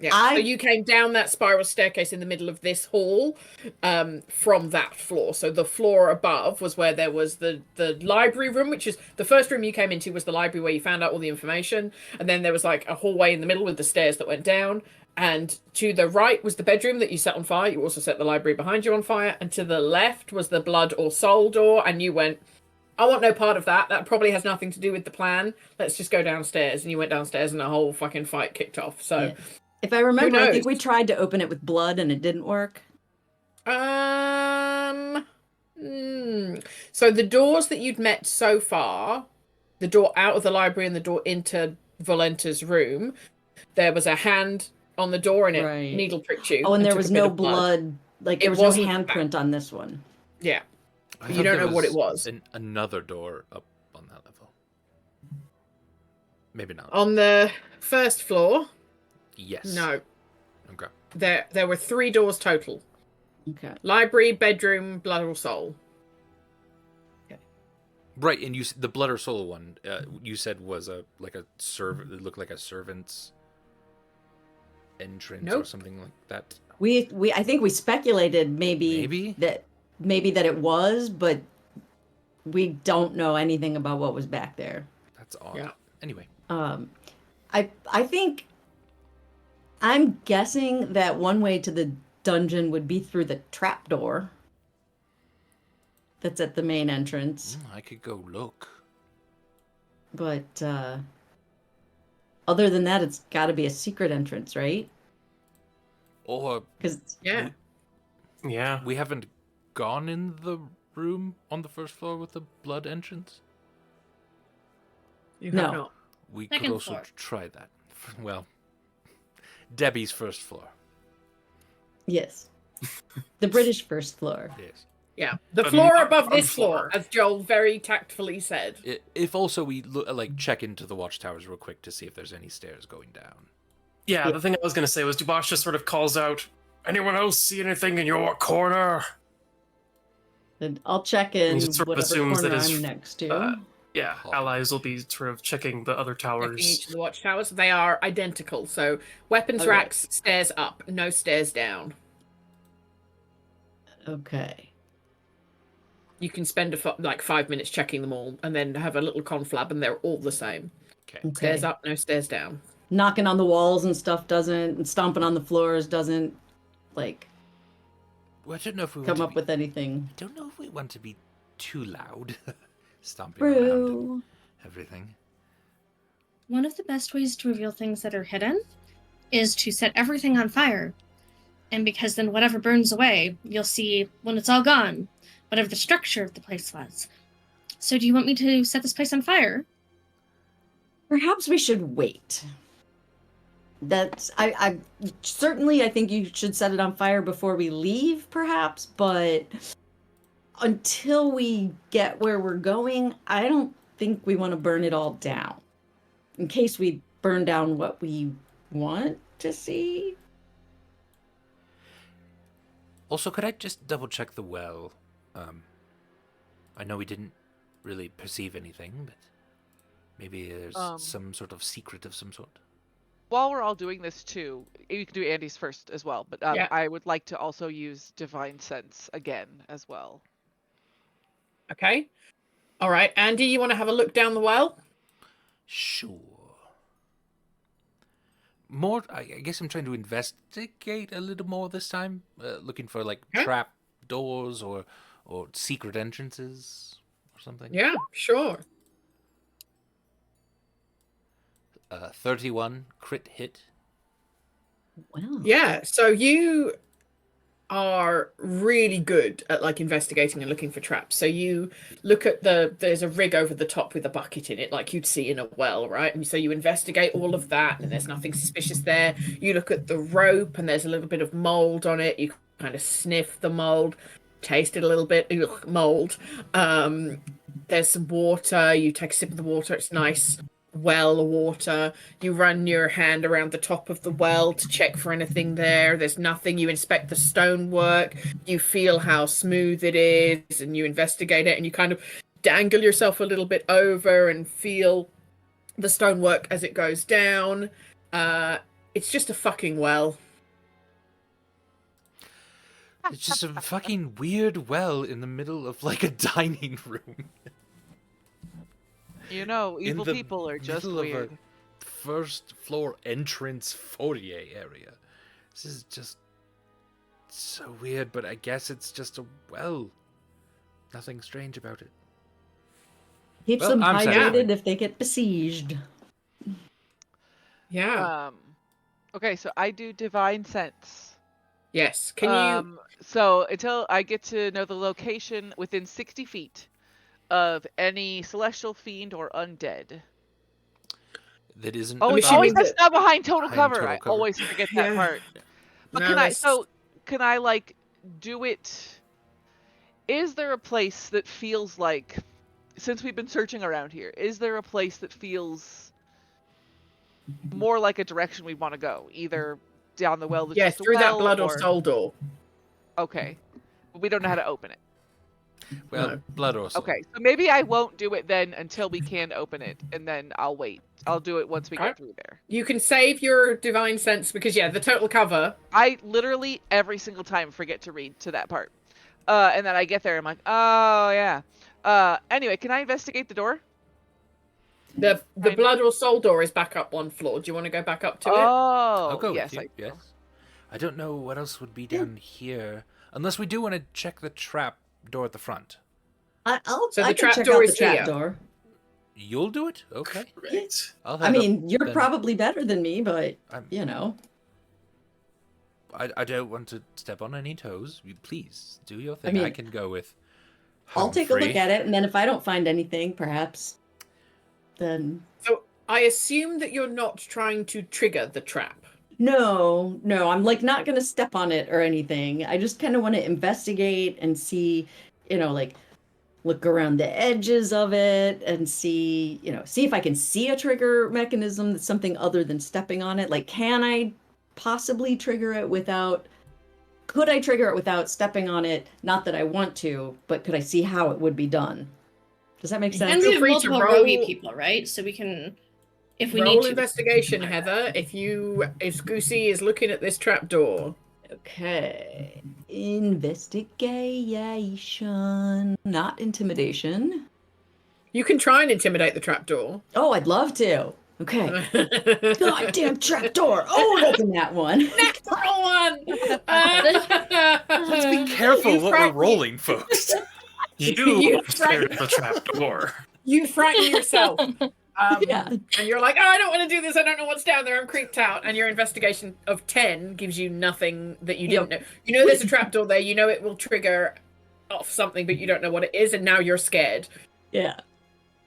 So you came down that spiral staircase in the middle of this hall, from that floor. So the floor above was where there was the library room, which is the first room you came into was the library where you found out all the information, and then there was like a hallway in the middle with the stairs that went down. And to the right was the bedroom that you set on fire. You also set the library behind you on fire, and to the left was the blood or soul door. And you went, I want no part of that. That probably has nothing to do with the plan. Let's just go downstairs. And you went downstairs and a whole fucking fight kicked off. So, Yeah. If I remember, I think knows? we tried to open it with blood and it didn't work. So the doors that you'd met so far, the door out of the library and the door into Volenta's room, there was a hand on the door and it Right. needle pricked you. Oh, and there took was a bit no of blood. Like, there It was no wasn't handprint on this one. Yeah. I You thought don't there know what it was. Another door up on that level. Maybe not. On the first floor, Yes. no. Okay. There were 3 doors total. Okay. Library, bedroom, blood or soul. Right, and the blood or soul one you said was it looked like a servant's entrance or Nope. something like that. I think we speculated maybe that it was, but we don't know anything about what was back there. That's odd. Yeah. Anyway. I think I'm guessing that one way to the dungeon would be through the trapdoor that's at the main entrance. I could go look. But other than that, it's got to be a secret entrance, right? Or Because Yeah. Yeah. we haven't gone in the room on the first floor with the blood entrance. You No. have not. We Second could also floor. try that. Well, Debbie's first floor. yes, the British first floor. Yes. Yeah. The But floor not above on this floor. floor, as Joel very tactfully said. If also we check into the watchtowers real quick to see if there's any stairs going down. Yeah, the thing I was going to say was Dubois just sort of calls out, anyone else see anything in your corner? And I'll check in He just sort of whatever assumes that corner his, I'm next to. Yeah, Oh. allies will be sort of checking the other Checking towers. each of the watchtowers. They are identical. So weapons Okay. racks, stairs up, no stairs down. Okay. You can spend 5 minutes checking them all, and then have a little conflab, and they're all the same. Okay. Okay. Stairs up, no stairs down. Knocking on the walls and stuff doesn't, and stomping on the floors doesn't, like, Well, I don't know if we come want up to with anything. I don't know if we want to be too loud, stomping around and True. everything. One of the best ways to reveal things that are hidden is to set everything on fire. And because then whatever burns away, you'll see when it's all gone, whatever the structure of the place was. So do you want me to set this place on fire? Perhaps we should wait. That's I certainly I think you should set it on fire before we leave, perhaps, but until we get where we're going, I don't think we want to burn it all down. In case we burn down what we want to see. Also, could I just double check the well? I know we didn't really perceive anything, but maybe there's some sort of secret of some sort. While we're all doing this too, you can do Andy's first as well, but Yeah. I would like to also use Divine Sense again as well. Okay. All right, Andy, you want to have a look down the well? Sure. More, I guess I'm trying to investigate a little more this time, looking for trap doors or secret entrances or something. Yeah, sure. 31 crit hit. Wow. Yeah, so you are really good at investigating and looking for traps. So you look at there's a rig over the top with a bucket in it, like you'd see in a well, right? And so you investigate all of that, and there's nothing suspicious there. You look at the rope, and there's a little bit of mold on it. You kind of sniff the mold, taste it a little bit. Ugh, mold. There's some water. You take a sip of the water. It's nice. Well water. You run your hand around the top of the well to check for anything there. There's nothing. You inspect the stonework. You feel how smooth it is, and you investigate it, and you kind of dangle yourself a little bit over and feel the stonework as it goes down. It's just a fucking well. It's just a fucking weird well in the middle of like a dining room. You know, In evil the people are just middle of a weird. first floor entrance foyer area. This is just so weird, but I guess it's just a well. Nothing strange about it. Keeps Well, them I'm hydrated satisfied. if they get besieged. Yeah. Okay, so I do divine sense. Yes. Can you? So until I get to know the location within 60 feet of any celestial fiend or undead. That isn't. I'm Always assuming that's that- not behind total Behind cover. total I cover. always forget that Yeah. part. But No, can I? that's- So can I like do it? Is there a place that feels like, since we've been searching around here, is there a place that feels more like a direction we want to go? Either down the well that's Yes, just a through that well, blood or soul door. Okay, but we don't know how to open it. Well, No. blood or soul. Okay, so maybe I won't do it then until we can open it, and then I'll wait. I'll do it once we Alright. get through there. You can save your divine sense because the total cover. I literally every single time forget to read to that part. And then I get there, I'm like, oh yeah. Anyway, can I investigate the door? The Fine. blood or soul door is back up one floor. Do you want to go back up to it? Oh, I'll go yes, with you. I Yes. I don't know what else would be down here, unless we do want to check the trap door at the front. I'll So I the can check trapdoor out the is here. trapdoor. You'll do it, okay? Great. I'll I head mean, up you're then. probably better than me, but I'm- you know. I don't want to step on any toes. You please do your thing. I mean, can go with. I'll take a look Humphrey. at it, and then if I don't find anything, perhaps, then So I assume that you're not trying to trigger the trap. no, I'm like not gonna step on it or anything. I just kind of want to investigate and see, like look around the edges of it and see if I can see a trigger mechanism that's something other than stepping on it. Like, can I possibly trigger it without? Could I trigger it without stepping on it? Not that I want to, but could I see how it would be done? Does that make And sense? And we feel have free to multiple roll- roguey people, right? So we can, if we Roll need to. investigation, Heather. If Goosey is looking at this trap door. Okay. Investigation, not intimidation. You can try and intimidate the trap door. Oh, I'd love to. Okay. Goddamn trapdoor. Oh, open that one. Natural one. Let's be careful You what we're frighten- rolling, folks. You frighten- scared the trap door. You frighten yourself. Yeah. And you're like, oh, I don't want to do this. I don't know what's down there. I'm creeped out. And your investigation of 10 gives you nothing that you didn't know. You know there's a trapdoor there. You know it will trigger off something, but you don't know what it is. And now you're scared. Yeah.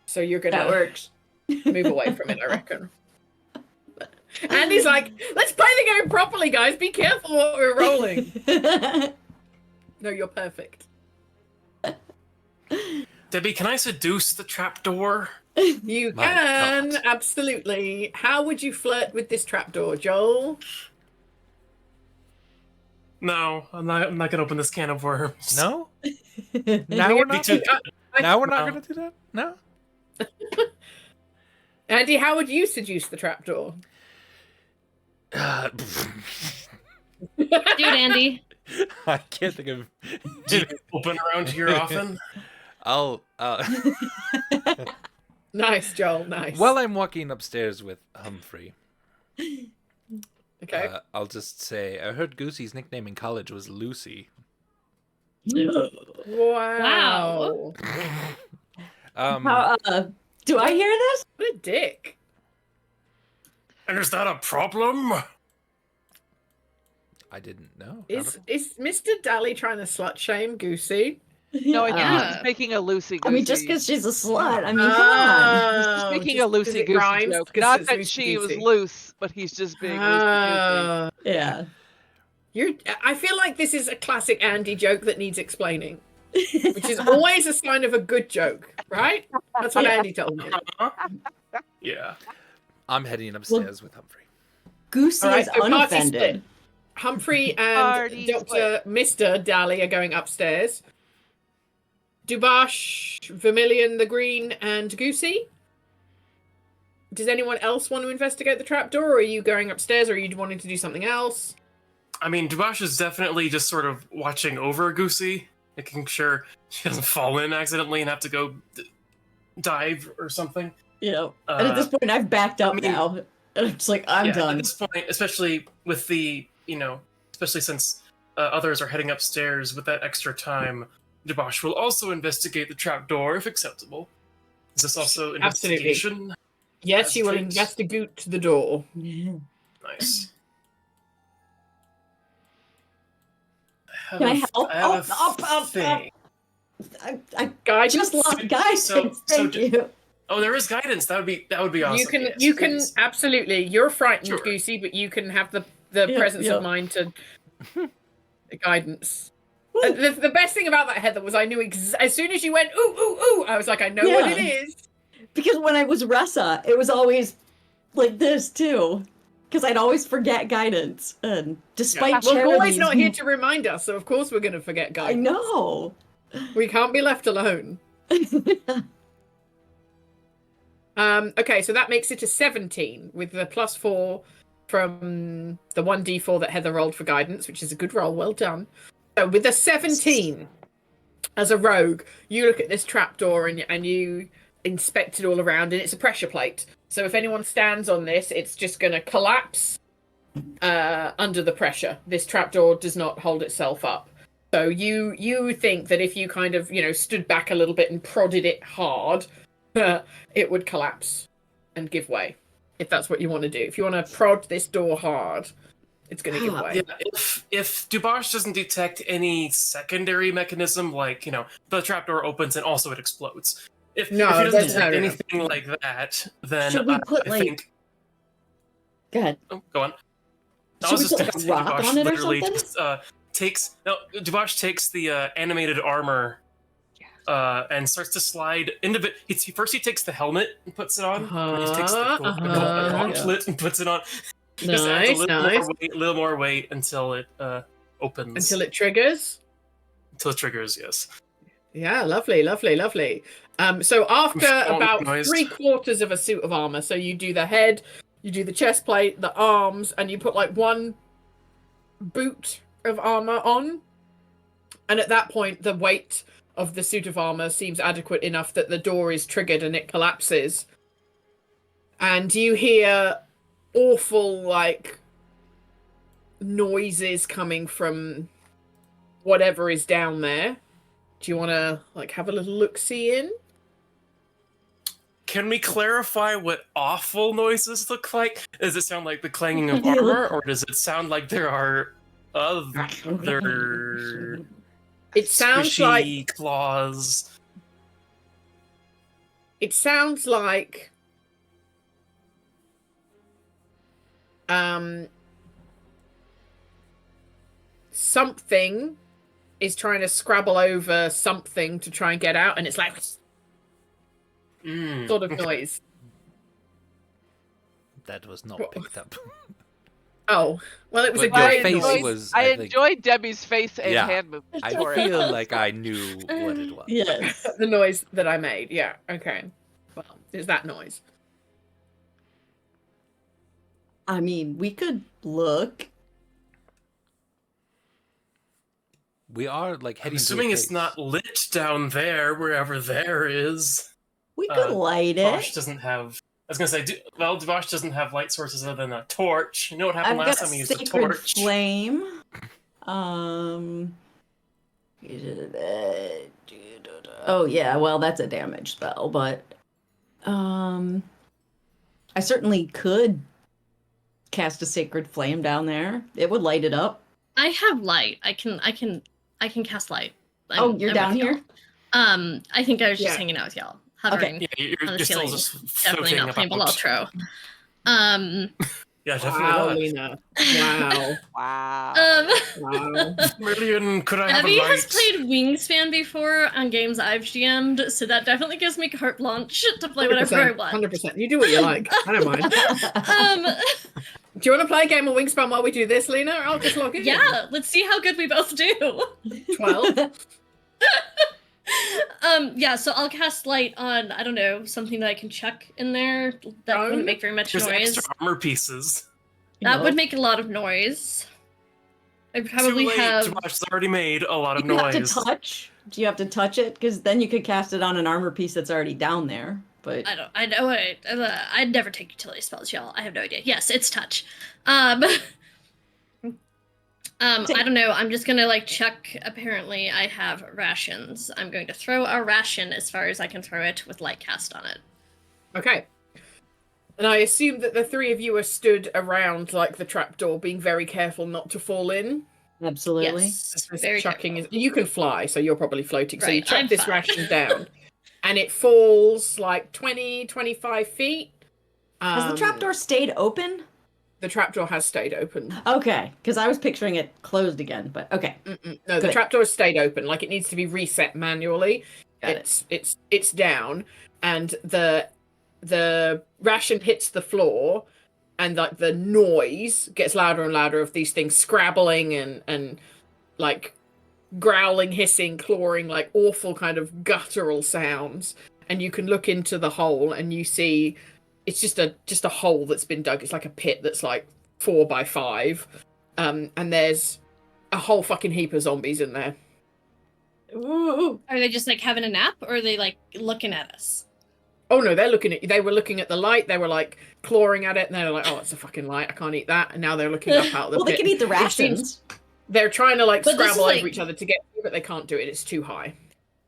So you're going That to works. move away from it, I reckon. And he's like, let's play the game properly, guys. Be careful what we're rolling. No, you're perfect. Debbie, can I seduce the trap door? You My can, God. absolutely. How would you flirt with this trapdoor, Joel? No, I'm not gonna open this can of worms. No? Now we're not. too- Now we're not No. going to do that. No. Andy, how would you seduce the trapdoor? Uh, Do it, Andy. I can't think of. Do you open around here often? I'll. Nice, Joel, nice. While I'm walking upstairs with Humphrey, okay. I'll just say I heard Goosey's nickname in college was Lucy. Wow. How, do I hear this? What a dick. And is that a problem? I didn't know. Is Mr. Daly trying to slut shame Goosey? No, I think Yeah. he's just making a loosey I mean, just goosey. because she's a slut. I mean, come on. He's just making a just 'cause loosey it goosey rhymes, joke. 'cause Not it's that loosey she was goosey. loose, but he's just being loosey goosey. Yeah. I feel like this is a classic Andy joke that needs explaining, which is always a sign of a good joke, right? That's what Andy told me. Yeah. I'm heading upstairs with Humphrey. Goosey All right, is so party unoffended. split. Humphrey and Party Dr. Mr. Daly are going upstairs. Dubash, Vermilion, the Green, and Goosey. does anyone else want to investigate the trapdoor, or are you going upstairs, or are you wanting to do something else? I mean, Dubash is definitely just sort of watching over Goosey, making sure she doesn't fall in accidentally and have to go dive or something. You know, and at this point, I've backed up now. And I'm just like, I'm done. At this point, especially with the, especially since others are heading upstairs with that extra time, Dubash will also investigate the trapdoor if acceptable. Is this also investigation? Absolutely. Yes, you will investigate the door. Nice. Can I help? Up. I Guidance? just lost guidance. Thank you. Oh, there is guidance. That would be awesome. You can absolutely. You're frightened, Goosey, but you can have the presence of mind to guidance. The best thing about that, Heather, was I knew as soon as you went ooh ooh ooh, I was like, I know what it is. Because when I was Ressa, it was always like this too. Because I'd always forget guidance, and despite Well, Goy's not here to remind us, so of course we're going to forget guidance. I know. We can't be left alone. Okay, so that makes it a 17 with the +4 from the 1d4 that Heather rolled for guidance, which is a good roll. Well done. So with a 17 as a rogue, you look at this trapdoor and you inspect it all around, and it's a pressure plate. So if anyone stands on this, it's just going to collapse under the pressure. This trapdoor does not hold itself up. So you think that if you kind of, stood back a little bit and prodded it hard, it would collapse and give way. If that's what you want to do. If you want to prod this door hard, it's going to give way. Yeah, if Dubash doesn't detect any secondary mechanism, like, the trapdoor opens and also it explodes. If he doesn't detect anything like that, then should we put, I think... Go ahead. Oh, go on. Should we put, a rock on it or something? Dubash takes the animated armor and starts to slide into it. First he takes the helmet and puts it on. And he takes the gauntlet and puts it on. Just adds a little more weight until it opens. Until it triggers? Until it triggers, yes. Yeah, lovely. So after about 3/4 of a suit of armor, so you do the head, you do the chest plate, the arms, and you put like one boot of armor on. And at that point, the weight of the suit of armor seems adequate enough that the door is triggered and it collapses. And you hear awful, noises coming from whatever is down there. Do you want to, have a little look-see in? Can we clarify what awful noises look like? Does it sound like the clanging of armor, or does it sound like there are other... It sounds like claws. It sounds like something is trying to scrabble over something to try and get out, and it's like sort of noise. That was not picked up. Oh, well, it was a great great noise. Was, I enjoyed Debbie's face and hand movement. I feel like I knew what it was. Yes. The noise that I made. Yeah. Okay. Well, there's that noise. I mean, we could look. We are heading. Assuming it's not lit down there, wherever there is. We could light it. Dubash doesn't have. I was gonna say, Dubash doesn't have light sources other than a torch. You know what happened last time he used a torch? Flame. Oh yeah, well that's a damage spell, but I certainly could cast a sacred flame down there. It would light it up. I have light. I can cast light. You're down here? I think I was just hanging out with y'all. Hovering okay. Yeah, you're still just definitely not playing Belaltro. Yeah, definitely not. Wow. Wow. Million, could I have Abby a light? has played Wingspan before on games I've GM'd, so that definitely gives me carte blanche to play whatever I want. 100%. You do what you like. I don't mind. Do you want to play a game of Wingspan while we do this, Lena? I'll just log in. Yeah, let's see how good we both do. 12. Yeah, so I'll cast light on, I don't know, something that I can chuck in there that wouldn't make very much There's noise. extra armor pieces. That would make a lot of noise. I probably Too late. have. It's already made a lot of Do you have noise. to touch? Do you have to touch it? Because then you could cast it on an armor piece that's already down there. But I know. I'd never take utility spells, y'all. I have no idea. Yes, it's touch. I don't know. I'm just gonna like chuck. Apparently, I have rations. I'm going to throw a ration as far as I can throw it with light cast on it. Okay. And I assume that the three of you are stood around like the trapdoor, being very careful not to fall in. absolutely. Yes, This very chucking careful. is. You can fly, so you're probably floating. So you Right, chuck I'm this fine. ration down, and it falls like 20, 25 feet. Has the trapdoor stayed open? The trapdoor has stayed open. Okay, because I was picturing it closed again, but okay. No, the Good. trapdoor has stayed open. Like it needs to be reset manually. Got It's down, and the ration hits the floor, and like the noise gets louder and louder of these things scrabbling and like growling, hissing, clawing, like awful kind of guttural sounds. And you can look into the hole and you see it's just a hole that's been dug. It's like a pit that's like 4 by 5. And there's a whole fucking heap of zombies in there. Ooh. Are they just like having a nap, or are they like looking at us? Oh no, they were looking at the light, they were like clawing at it, and they're like, oh, it's a fucking light, I can't eat that. And now they're looking up out of the Well, pit. they can eat the It seems rations. they're trying to like But this is, scrabble over like- each other to get through, but they can't do it. It's too high.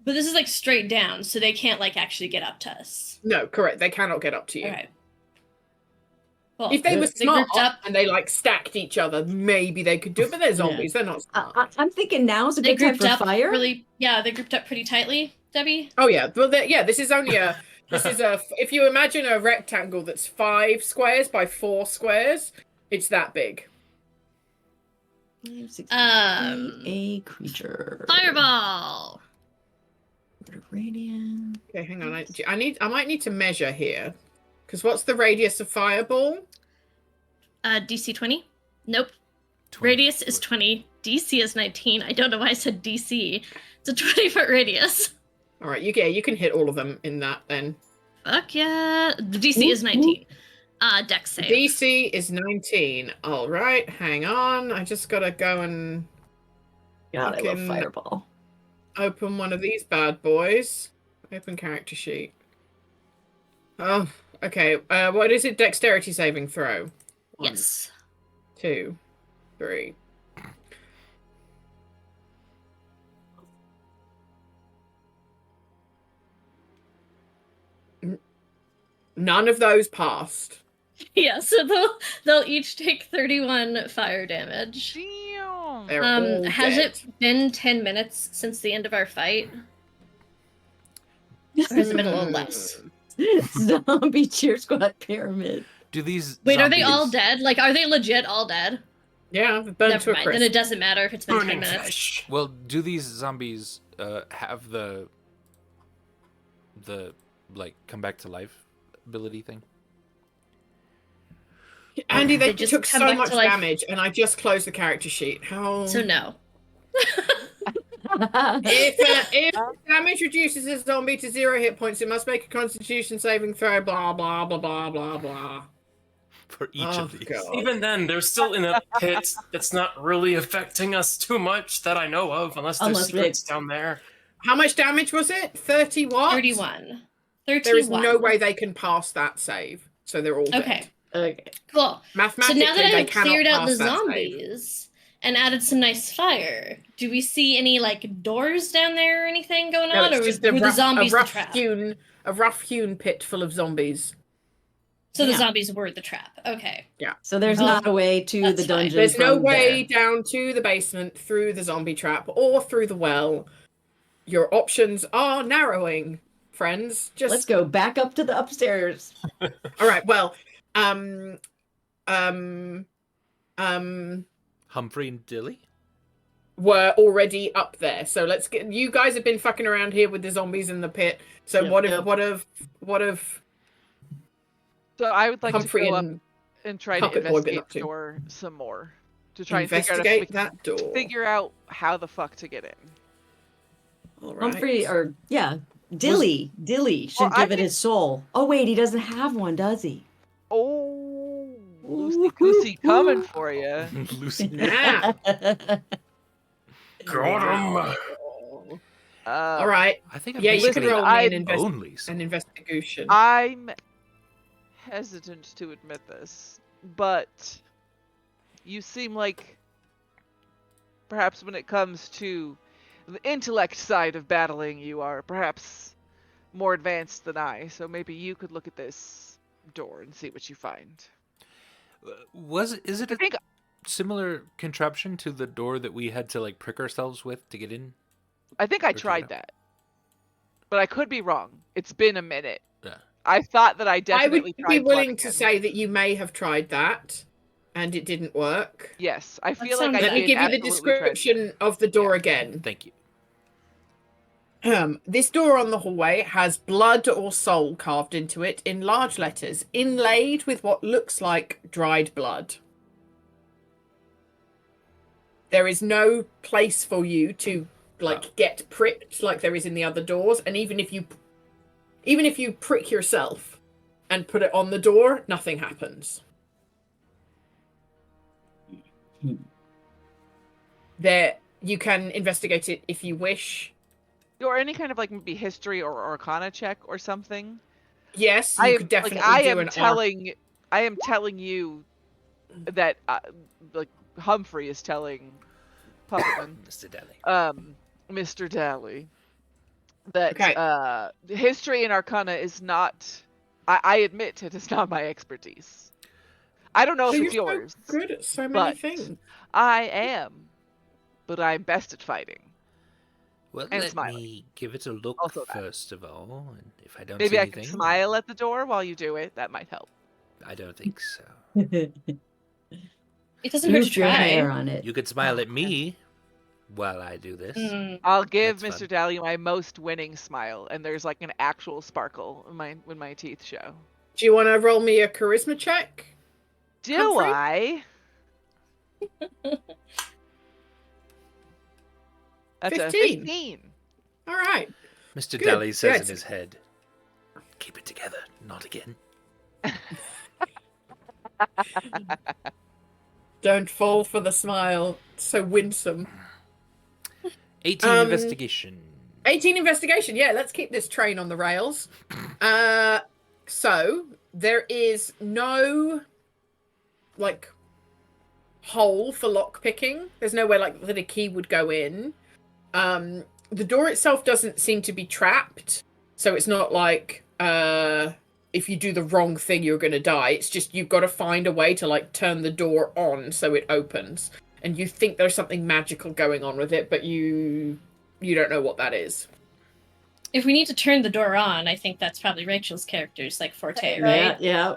But this is like straight down, so they can't like actually get up to us. No, correct. They cannot get up to you. Okay. Well, If they were they smart grouped up. and they like stacked each other, maybe they could do it. But they're zombies. They're not smart. I'm thinking now's a They good time grouped for up fire. really. Yeah, they grouped up pretty tightly. Debbie. Oh yeah. Well, yeah. This is only a. This is a. If you imagine a rectangle that's 5 squares by 4 squares, it's that big. A creature. Fireball. Radiant. Okay, hang on. I might need to measure here, because what's the radius of fireball? DC 20. Nope. Radius is 20. DC is 19. I don't know why I said DC. It's a 20-foot radius. All right, you can hit all of them in that then. Fuck yeah. The DC is 19. Dex save. DC is 19. All right, hang on. I just gotta go and God, I love Fucking- fireball. open one of these bad boys. Open character sheet. Oh, okay. What is it? Dexterity saving throw. 1, Yes. 2, 3. None of those passed. Yeah, so they'll each take 31 fire damage. Damn. They're all Has dead. it been 10 minutes since the end of our fight? Or has it been a little less? Zombie cheer squad pyramid. Do these Wait, are they all zombies- dead? Like, are they legit all dead? Yeah, they've burned to Never a mind. crisp. Then it doesn't matter if it's been 10 Burning minutes. flesh. Well, do these zombies have the like come back to life ability thing? Andy, they They just took come so back much to life. damage, and I just closed the character sheet. How? So no. If damage reduces a zombie to 0 hit points, it must make a Constitution saving throw. Blah blah blah blah blah blah. For each Oh, of these. God. Even then, they're still in a pit that's not really affecting us too much that I know of, unless there's Unless secrets down there. How much damage was it? 30 what? 31. 31. There is no way they can pass that save, so they're all dead. Okay, Okay. cool. So Mathematically, now that they I've cannot cleared out the pass that save. zombies and added some nice fire, do we see any like doors down there or anything going No, on, it's or just were the zombies a the trap? rough hewn pit full of zombies. So the Yeah. zombies were the trap. Okay. So there's Oh, not a way to that's the fine. dungeon. There's no from way there. down to the basement through the zombie trap or through the well. Your options are narrowing, friends. Just Let's go back up to the upstairs. all right. Well, Humphrey and Dilly? were already up there. So let's get. You guys have been fucking around here with the zombies in the pit. So Yep, what yep. if So I would like Humphrey to go up and and try to Puppet Boy been investigate up the to? door some more to try and investigate figure out, that door? figure out how the fuck to get in. All right. Humphrey, or yeah, Dilly should Well, I give it can- his soul. Oh wait, he doesn't have one, does he? Oh, Ooh, Loosey Goosey coming ooh. for you. Lucy. Now. Got him. All right. I think I'm Yeah, you can basically roll me only. an investigation. I'm hesitant to admit this, but you seem like perhaps when it comes to the intellect side of battling, you are perhaps more advanced than I. So maybe you could look at this door and see what you find. Is it I a think similar contraption to the door that we had to like prick ourselves with to get in? I Or to tried get that, but I could be wrong. It's been a minute. Yeah. I thought that I I would definitely tried be willing blood to again. say that you may have tried that, and it didn't work. Yes, I That feel like I sounds Let me did give you the absolutely try. description of the door again. Thank you. This door on the hallway has blood or soul carved into it in large letters, inlaid with what looks like dried blood. There is no place for you to get pricked like there is in the other doors, and even if you prick yourself and put it on the door, nothing happens. There, you can investigate it if you wish. Or any kind of like maybe history or arcana check or something. Yes, I you am could definitely I do am an I am telling you that like Humphrey is telling Puppetman, Mr. Daly. Mr. Daly, that Okay. history and arcana is not. I admit it is not my expertise. I don't know So if it's you're yours. so good at so many but things. I am, but I'm best at fighting. Well, and let smiling. me give it a look Also that. first of all, and if I don't Maybe see I anything, could smile at the door while you do it. That might help. I don't think so. It doesn't hurt to Roof your try. hair on it. You could smile at me while I do this. Mm. I'll give That's Mr. fun. Daly my most winning smile, and there's like an actual sparkle when my teeth show. Do you want to roll me a charisma check? Do Humphrey? I? That's 15. a 15. All right. Mr. Good, Daly says good. in his head, "Keep it together, not again." Don't fall for the smile. It's so winsome. 18 investigation. 18 investigation. Yeah, let's keep this train on the rails. So there is no hole for lock picking. There's nowhere that a key would go in. The door itself doesn't seem to be trapped, so it's not like if you do the wrong thing you're going to die. It's just you've got to find a way to turn the door on so it opens, and you think there's something magical going on with it, but you don't know what that is. If we need to turn the door on, I think that's probably Rachel's character's forte, right? Yeah.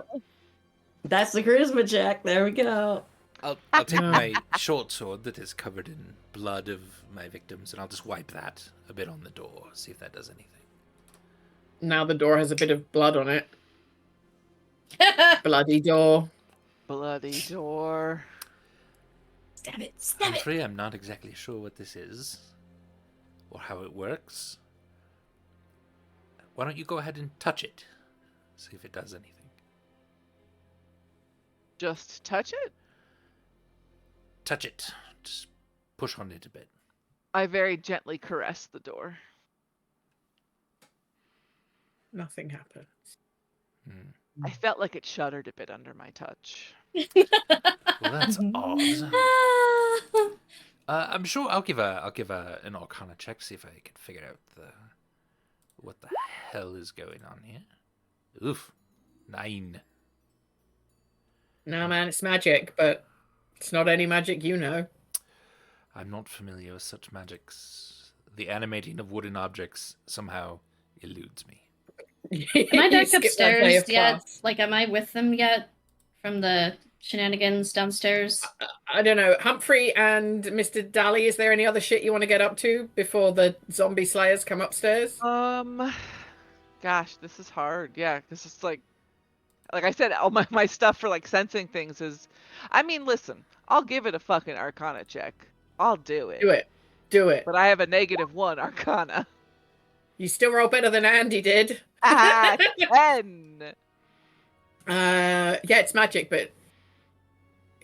That's the charisma check. There we go. I'll take my short sword that is covered in blood of my victims, and I'll just wipe that a bit on the door, see if that does anything. Now the door has a bit of blood on it. Bloody door. Bloody door. Stab it, stab it. Humphrey, I'm not exactly sure what this is, or how it works. Why don't you go ahead and touch it? See if it does anything. Just touch it? Touch it. Just push on it a bit. I very gently caress the door. Nothing happens. I felt like it shuddered a bit under my touch. Well, that's odd. I'm sure I'll give an Arcana check, see if I can figure out what the hell is going on here. Oof, 9. No, man, it's magic, but it's not any magic you know. I'm not familiar with such magics. The animating of wooden objects somehow eludes me. Am I You back skipped that day upstairs of yet? class. Am I with them yet from the shenanigans downstairs? I don't know. Humphrey and Mr. Daly, is there any other shit you want to get up to before the zombie slayers come upstairs? Gosh, this is hard. Yeah, because it's like I said, all my stuff for sensing things is, I mean, listen, I'll give it a fucking Arcana check. I'll do it. Do it. But I have a -1 Arcana. You still roll better than Andy did. 10. Yeah, it's magic, but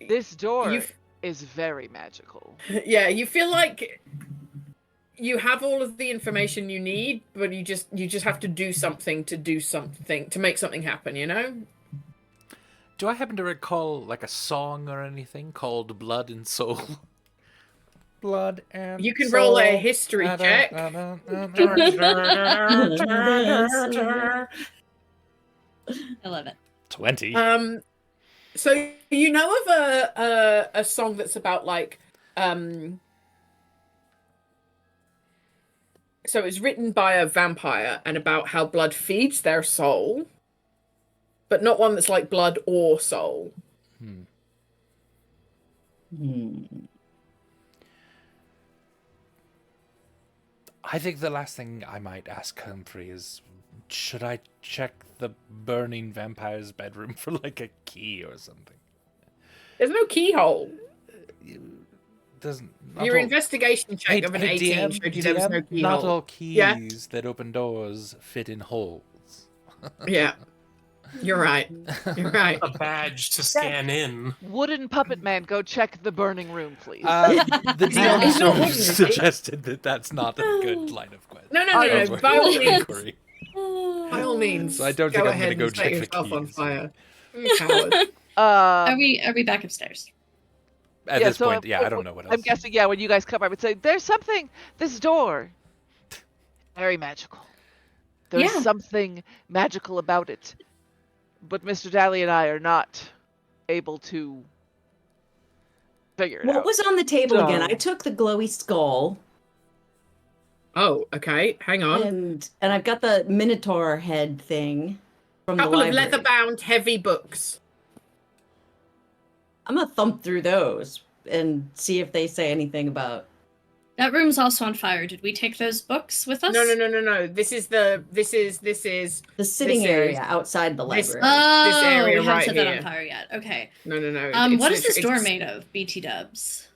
This door You've- is very magical. yeah, you feel like you have all of the information you need, but you just have to do something to make something happen, you know? Do I happen to recall like a song or anything called Blood and Soul? Blood and You can soul. roll a history check. 11. 20. So you know of a song that's about like so it's written by a vampire and about how blood feeds their soul, but not one that's like blood or soul. I think the last thing I might ask Humphrey is, should I check the burning vampire's bedroom for like a key or something? There's no keyhole. Doesn't Your investigation check of an 18 showed you there was no keyhole. Not all keys that open doors fit in holes. Yeah. You're right. You're right. A badge to scan in. Wooden puppet man, go check the burning room, please. The DM He's not sort of wooden, is he? suggested that that's not a good line of question. No. By all means. Inquiry. By all means. So I don't think go I'm gonna ahead go and set check the yourself on keys. fire. You coward. Are we back upstairs? At Yeah, this so point, yeah, I don't know what else. I'm guessing, yeah, when you guys come, I would say, there's something, this door, very magical. There's Yeah. something magical about it. But Mr. Daly and I are not able to figure it What out. was on the table again? So- I took the glowy skull, Oh, okay. Hang on. and I've got the Minotaur head thing from the Couple of library. leather-bound heavy books. I'm gonna thump through those and see if they say anything about. That room's also on fire. Did we take those books with us? No. This is The sitting This area is- outside the this- library. Oh, area we haven't right set that on here. fire yet. Okay. no. What is this it's- door made of, BT dubs?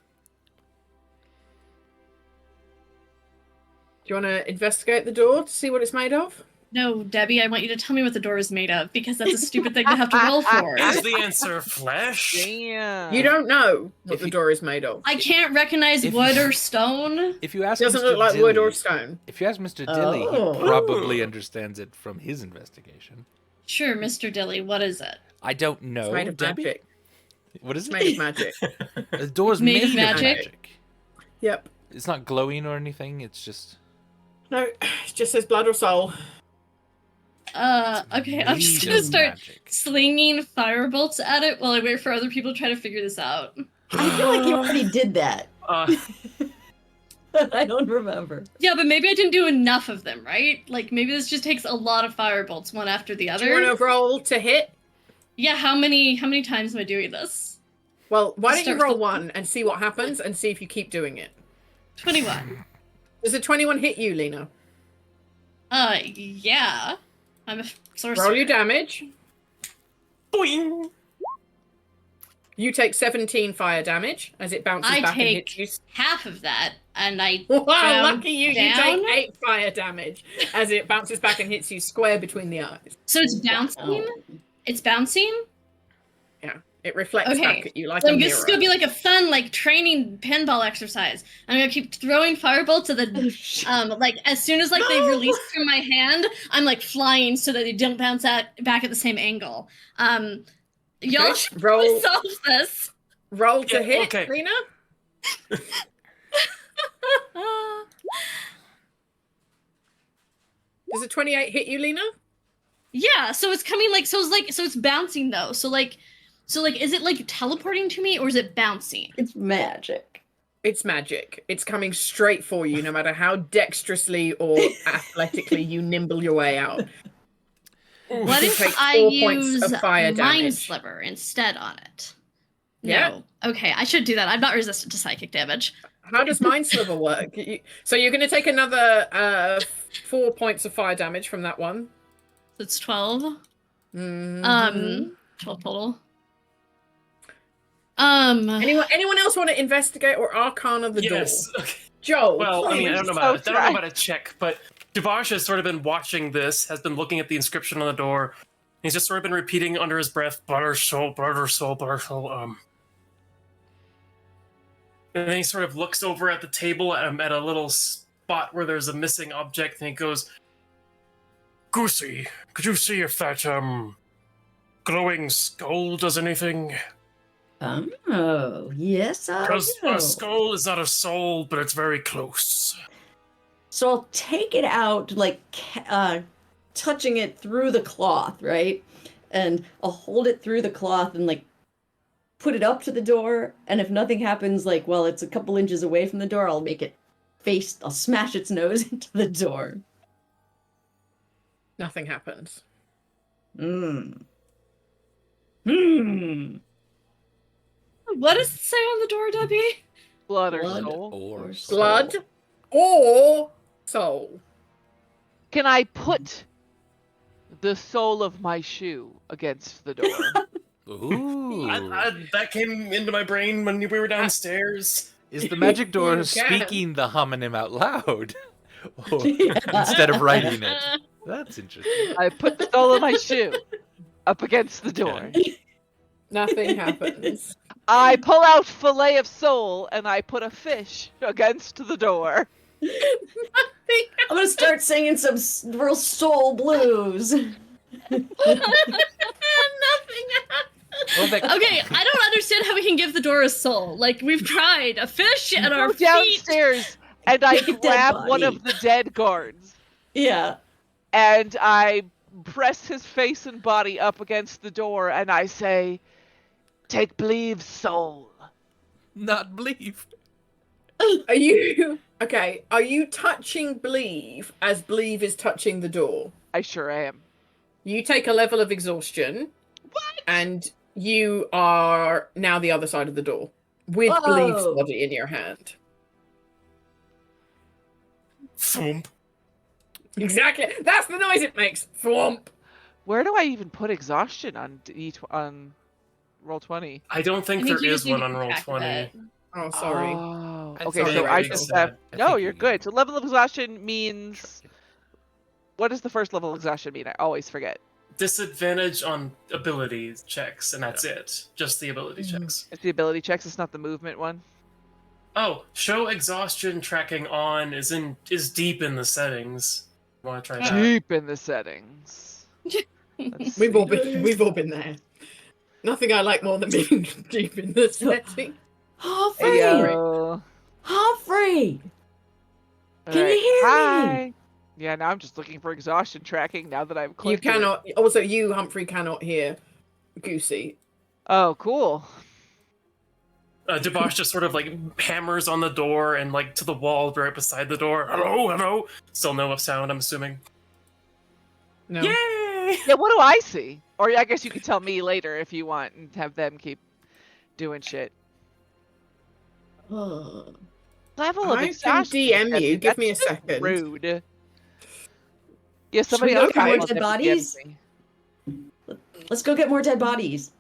Do you want to investigate the door to see what it's made of? No, Debbie, I want you to tell me what the door is made of, because that's a stupid thing to have to roll for. Is the answer flesh? Damn. You don't know what If the you- door is made of. I can't recognize If wood you- or stone. If you ask It doesn't Mr. look like Dilly, wood or stone. If you ask Mr. Dilly, Oh. he probably understands it from his investigation. Sure, Mr. Dilly, what is it? I don't know. It's made of Debbie? magic. What is It's it? made of magic. The door's Made made of of magic? magic. Yep. It's not glowing or anything. It's just. No, it just says blood or soul. Okay, I'm just made gonna of start magic. slinging firebolts at it while I wait for other people to try to figure this out. I feel like you already did that. I don't remember. Yeah, but maybe I didn't do enough of them, right? Like, maybe this just takes a lot of firebolts, one after the Do other. you want to roll to hit? Yeah, how many times am I doing this? Well, why don't you Start roll with- one and see what happens and see if you keep doing it. 21. Does a 21 hit you, Lena? Yeah. I'm a sorcerer. Roll your damage. Boing! You take 17 fire damage as it bounces I back and take hits you. half of that, and I Wow, down, lucky you! You down. take 8 fire damage as it bounces back and hits you square between the eyes. So it's bouncing? It's bouncing? Yeah, it reflects Okay, back at you like So a this is mirror. gonna be like a fun, like, training pinball exercise. I'm gonna keep throwing firebolts at the like as soon as like they release from my hand, I'm like flying so that they don't bounce back at the same angle. Y'all Okay, should roll- probably solve this. Roll to Yeah, hit, okay. Lena. Does a 28 hit you, Lena? Yeah, so it's coming like so it's bouncing though. So is it like teleporting to me or is it bouncing? It's magic. It's magic. It's coming straight for you, no matter how dexterously or athletically you nimble your way out. What You if take I 4 points use of fire Mind damage. Sliver instead on it? Yeah. No. Okay, I should do that. I'm not resistant to psychic damage. How does Mind Sliver work? So you're going to take another 4 points of fire damage from that one. It's 12. Mhm. 12 total. Anyone else want to investigate or Arcana the Yes. door? Okay. Joel, Well, I mean, I don't know please. about So I don't know about a check, but Dubash has sort of been watching this, has been looking at the inscription on the door. He's just sort of been repeating under his breath, butter soul, butter soul, butter soul. And then he sort of looks over at the table at a little spot where there's a missing object, and he goes, Goosey, could you see if that glowing skull does anything? Oh, yes, I Because will. a skull is not a soul, but it's very close. So I'll take it out, like, touching it through the cloth, right? And I'll hold it through the cloth and, like, put it up to the door. And if nothing happens, like, while it's a couple inches away from the door, I'll make it I'll smash its nose into the door. Nothing happens. Hmm. What does it say on the door, Debbie? Blood or Blood soul? Or Blood or soul. Can I put the sole of my shoe against the door? Ooh. That came into my brain when we were downstairs. Is the magic door You can. speaking the homonym out loud? Or, instead of writing it? That's interesting. I put the sole of my shoe up against the door. Nothing happens. I pull out fillet of sole and I put a fish against the door. Nothing. I'm gonna start singing some real soul blues. Nothing happens. Well, that- Okay, I don't understand how we can give the door a soul. Like, we've tried a fish and our Go feet. downstairs and I Dead grab one body. of the dead guards Yeah. and I press his face and body up against the door and I say, "Take Bleave's soul." Not believe. Are you okay? Are you touching Believe as Believe is touching the door? I sure am. You take a level of exhaustion, and you are now the other side of the door with Whoa. Believe's body in your hand. Thump. Exactly. That's the noise it makes. Thwomp. Where do I even put exhaustion on on roll 20? I don't think I there think you is just need one to on keep roll track of 20. it. Oh, sorry. Oh, I'm okay, sorry, so I Rachel. just I have. think No, you you're need- good. So level of exhaustion means. What does the first level of exhaustion mean? I always forget. Disadvantage on ability checks, and that's it. Just the ability Mhm. checks. It's the ability checks. It's not the movement one. Oh, show exhaustion tracking on is deep in the settings. Want to try that? Deep in the settings. Let's We've all see. been there. Nothing I like more than being deep in the setting. Humphrey! Ayo. Humphrey! Can you Alright, hear me? Hi. Yeah, now I'm just looking for exhaustion tracking now that I've You clicked it. cannot. Also, you Humphrey cannot hear Goosey. Oh, cool. Debosh just sort of like hammers on the door and like to the wall right beside the door. Hello, hello. Still no sound, I'm assuming. No. Yay! Yeah, what do I see? Or I guess you could tell me later if you want and have them keep doing shit. Oh. Level of I can exhaustion. DM Debbie, you. Give me a that's so second. Rude. Yeah, somebody we else look at might more want dead them to DM bodies? me. Let's go get more dead bodies.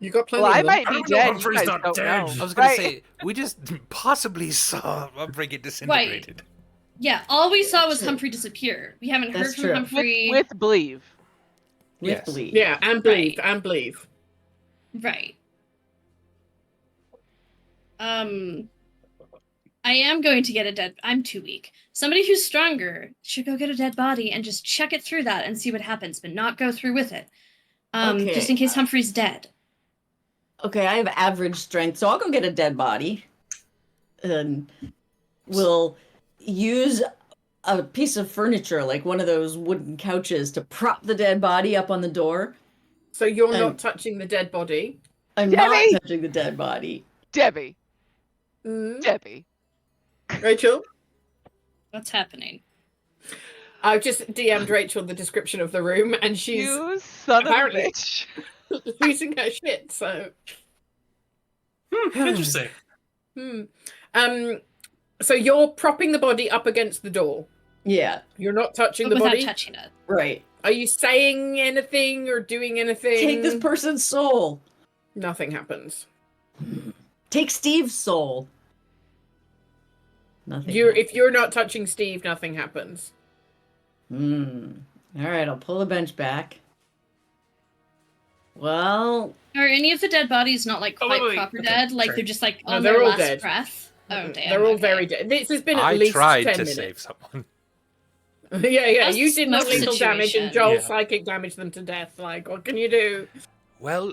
You got plenty Well, I of them. might be don't know, dead. You Humphrey's guys not don't dead. know. I was gonna Right. say we just possibly saw Humphrey get disintegrated. Yeah, all we saw was True. Humphrey disappear. We haven't heard That's from true. Humphrey. With Believe. With Yes. bleed. Yeah, and Believe. Right. And Believe. Right. I am going to get a dead. I'm too weak. Somebody who's stronger should go get a dead body and just check it through that and see what happens, but not go through with it. Okay. Just in case Humphrey's dead. Okay, I have average strength, so I'll go get a dead body. And we'll use a piece of furniture, like one of those wooden couches, to prop the dead body up on the door. So you're not And- touching the dead body. I'm Debbie! not touching the dead body. Debbie. Mm. Debbie. Rachel? What's happening? I've just DM'd Rachel the description of the room, and she's You son of a apparently- bitch. losing her shit. So, Interesting. so you're propping the body up against the door. Yeah, You're not touching But the without body. touching it. right. Are you saying anything or doing anything? Take this person's soul. Nothing happens. Take Steve's soul. Nothing. If you're not touching Steve, nothing happens. All right, I'll pull the bench back. Well, Are any of the dead bodies not like Oh, quite wait, proper okay, dead? Like sorry. they're just like No, on they're their all last dead. breath? Oh damn. They're all okay. very dead. This has been at I least tried 10 to minutes. save someone. Yeah. How's You the did not smoke lethal damage, and Joel Yeah. psychic damaged them to death. Like, what can you do? Well,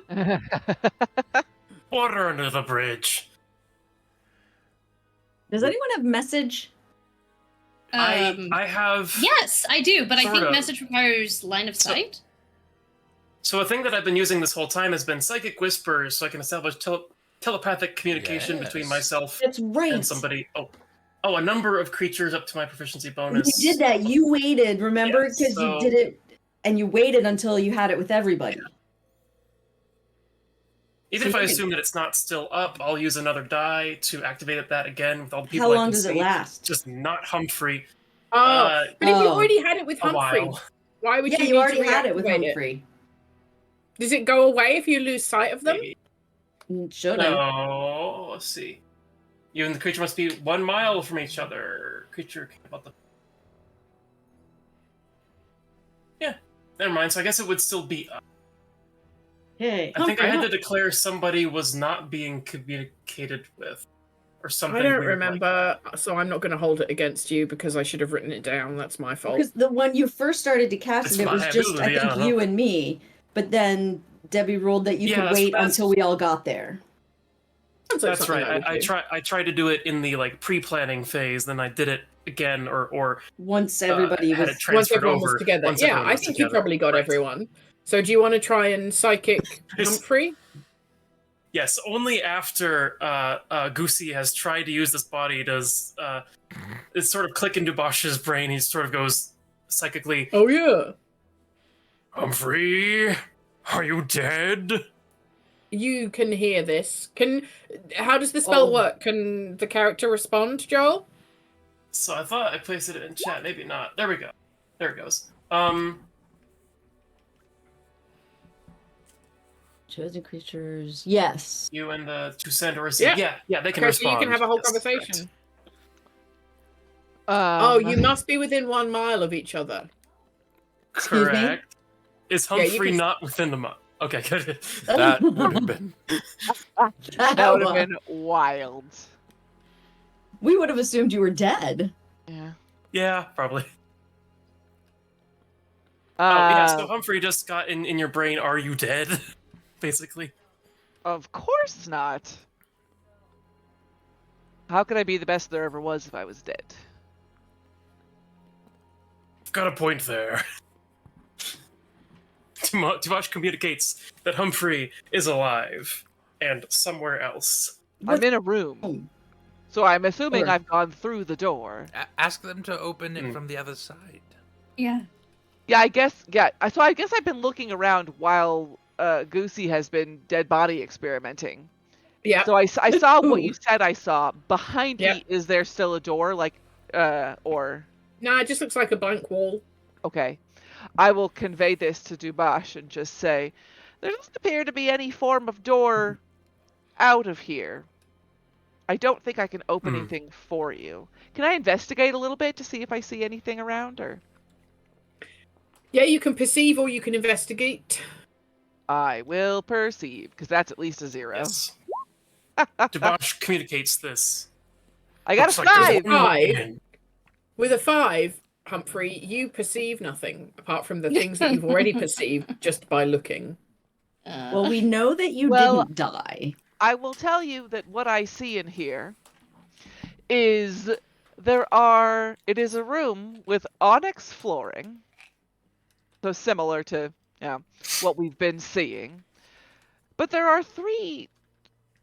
Water under the bridge. does anyone have message? I have. Yes, I do, but I Sort think of. message requires line of sight. So a thing that I've been using this whole time has been psychic whispers, so I can establish telepathic communication between Yes. myself That's right. and somebody. Oh, a number of creatures up to my proficiency bonus. You did that. You waited, remember? Yes, Because so- you did it, and you waited until you had it with everybody. Even if I assume that it's not still up, I'll use another die to activate that again with all the people How I long can does it see. last? Just not Humphrey. Oh, but if you Oh. already had it with A Humphrey, while. why would Yeah, you you need already to had it with reactivate Humphrey. Does it go away if you lose sight of them? Maybe. Should have. No, let's see. You and the creature must be 1 mile from each other. Creature care about the. Yeah, never mind. So I guess it would still be up. Hey, I think I had Humphrey. to declare somebody was not being communicated with, or something. I don't weird like remember, so I'm not going to hold it against you because I should have written it down. That's my fault. because when you first started to cast It's it, it was my just, ability, I I think, don't know. you and me. But then Debbie ruled that you Yeah, could that's- wait that's- until we all got there. Sounds like That's something right. would I do. tried to do it in the pre-planning phase, then I did it again, or Once everybody had was. it transferred Once everyone over. was together. once Yeah, everyone I was think you together. probably got Right. everyone. So do you want to try and psychic Humphrey? Yes, only after Goosey has tried to use this body does it sort of click into Bosch's brain. He sort of goes psychically, Oh yeah. Humphrey, are you dead? You can hear this. How does the spell Oh. work? Can the character respond, Joel? So I thought I placed it in chat, maybe not. There we go. There it goes. Chosen creatures. Yes. You and the two centaurs. Yeah. Yeah, they can Okay, so respond. you can have a whole Yes, conversation. correct. Oh, you must be within 1 mile of each other. Excuse me? Correct. Is Yeah, you Humphrey can- not within the month? Okay, good. that would have been. That would have been wild. We would have assumed you were dead. Yeah. Yeah, probably. Yeah, so Uh, Humphrey just got in your brain, are you dead? Basically. of course not. How could I be the best there ever was if I was dead? Got a point there. Tuvash communicates that Humphrey is alive and somewhere else. I'm in a room, so I'm assuming Or- I've gone through the door. Ask them to open it Hmm. from the other side. Yeah. Yeah, I guess. Yeah, so I guess I've been looking around while Goosey has been dead body experimenting. Yeah. So I saw what Ooh. you said I saw. Behind Yep. me, is there still a door? Or No, it just looks like a blank wall. okay. I will convey this to Dubash and just say, there doesn't appear to be any form of door out of here. I don't think I can open Hmm. anything for you. Can I investigate a little bit to see if I see anything around, or Yeah, you can perceive or you can investigate. I will perceive, because that's at least a 0. Yes. Tuvash communicates this. I got Looks a like there's 5. one more Five. in. With a 5, Humphrey, you perceive nothing apart from the things that you've already perceived just by looking. Well, we know that you Well- didn't die. I will tell you that what I see in here is it is a room with onyx flooring. So similar to what we've been seeing. But there are 3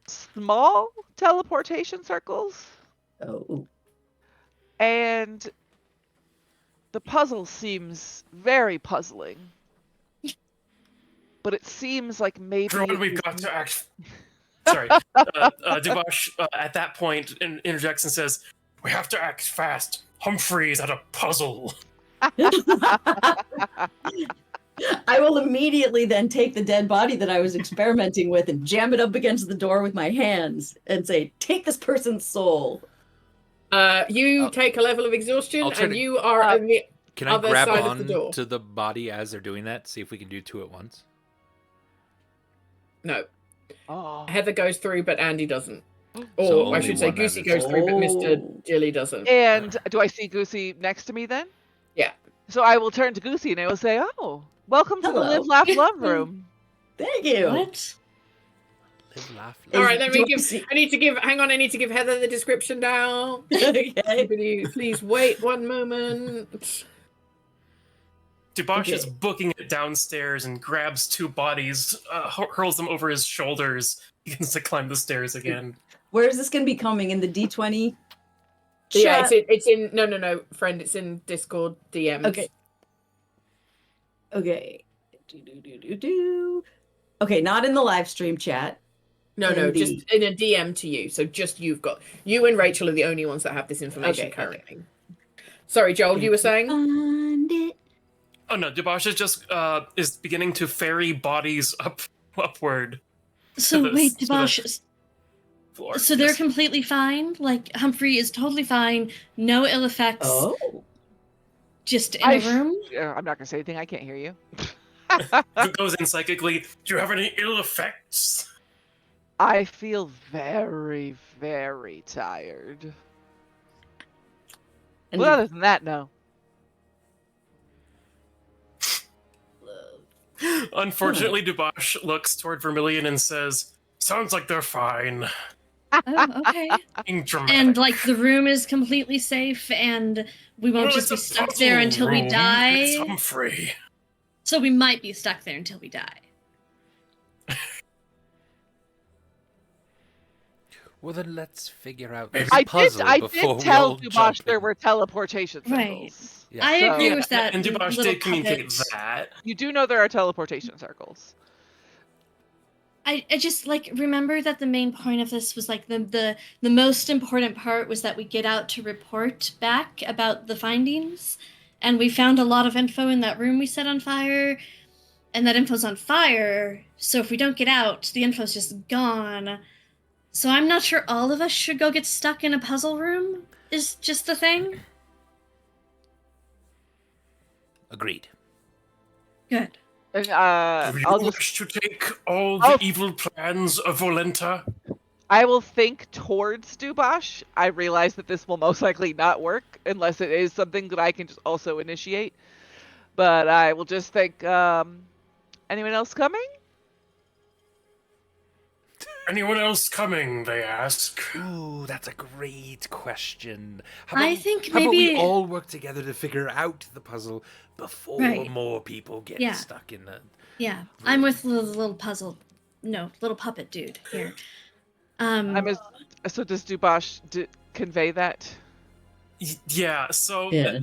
small teleportation circles, Oh. and the puzzle seems very puzzling. But it seems like maybe Everyone, we've got to act. Sorry. Dubash, at that point, interjects and says, we have to act fast. Humphrey's at a puzzle. I will immediately then take the dead body that I was experimenting with and jam it up against the door with my hands and say, take this person's soul. You I'll- take a level of exhaustion, I'll try and to- you are on the Can I other grab side of the door. on to the body as they're doing that? See if we can do two at once. No, Oh. Heather goes through, but Andy doesn't. So Or I only should say, one at Goosey a goes time. through, but Mr. Oh. Jilly doesn't. And do I see Goosey next to me then? Yeah. So I will turn to Goosey and I will say, "Oh, welcome to the Hello. Live, Laugh, Love room." Thank you. What? Live, laugh, All love. right, let do me I give. see- I need to give. Hang on, I need to give Heather the description now. Okay. Everybody, please wait one moment. Dubosh is Okay. booking it downstairs and grabs two bodies, hurls them over his shoulders, begins to climb the stairs again. Where is this going to be coming? In the D20? Yeah, chat? it's in. No, friend. It's in Discord DMs. Okay. Okay. Do. Okay, not in the live stream chat. No, Indeed. just in a DM to you. So just you and Rachel are the only ones that have this information Okay, currently. Sorry, Joel, you were saying? Find it. Oh no, Dubosh is just is beginning to ferry bodies upward So the- wait, to the Dibosh. floor. So they're Yes. completely fine. Like Humphrey is totally fine. No ill effects. Oh. Just in I a sh- room. I'm not gonna say anything. I can't hear you. It goes in psychically. Do you have any ill effects? I feel very, very tired. And Well, other than that, no. Unfortunately, Dubosh looks toward Vermilion and says, "Sounds like they're fine." Oh, okay. Being dramatic. And like the room is completely safe, and we won't Well, just be it's a stuck there puzzle until we room. die. It's Humphrey. So we might be stuck there until we die. Well, then let's figure out Maybe- this I puzzle did before we tell all Dubosh jump there in. were teleportation Right. circles. Yeah. I So- agree Yeah, with that. and Dubosh little did communicate puppet. that. You do know there are teleportation circles. I just like remember that the main point of this was like the most important part was that we get out to report back about the findings, and we found a lot of info in that room we set on fire, and that info's on fire. So if we don't get out, the info's just gone. So I'm not sure all of us should go get stuck in a puzzle room. Is just the thing. Agreed. Good. And Do you I'll just wish to take all Oh. the evil plans of Volenta? I will think towards Dubosh. I realize that this will most likely not work unless it is something that I can just also initiate. But I will just think, anyone else coming? Anyone else coming, they ask. Ooh, that's a great question. I think how about we maybe- all work together to figure out the puzzle before Right. more people get Yeah. stuck in the... Yeah, I'm with the little puzzle. No, little puppet dude here. So does Dubosh convey that? Yeah, so Yeah.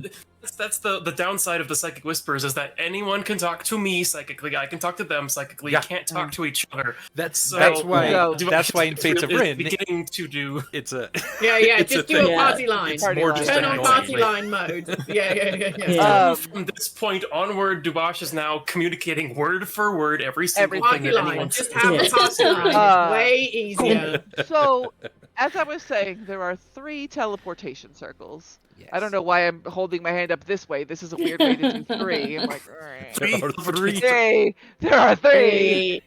that's the downside of the psychic whispers is that anyone can talk to me psychically. I can talk to them psychically. Yeah. Can't talk to each other. That's So- why So- that's why in Fates of is Rin beginning to do. it's a Yeah, it's just a do a thing. party line. It's Party more line. just Turn on annoying. party line mode. Yeah. Yeah. From this point onward, Dubosh is now communicating word for word every single Everything. thing Party that line. anyone Just says. have a Yeah. party line. It's way easier. So, as I was saying, there are 3 teleportation circles. I don't know why I'm holding my hand up this way. This is a weird way to do 3. I'm like, all right. There are 3. Yay, there are 3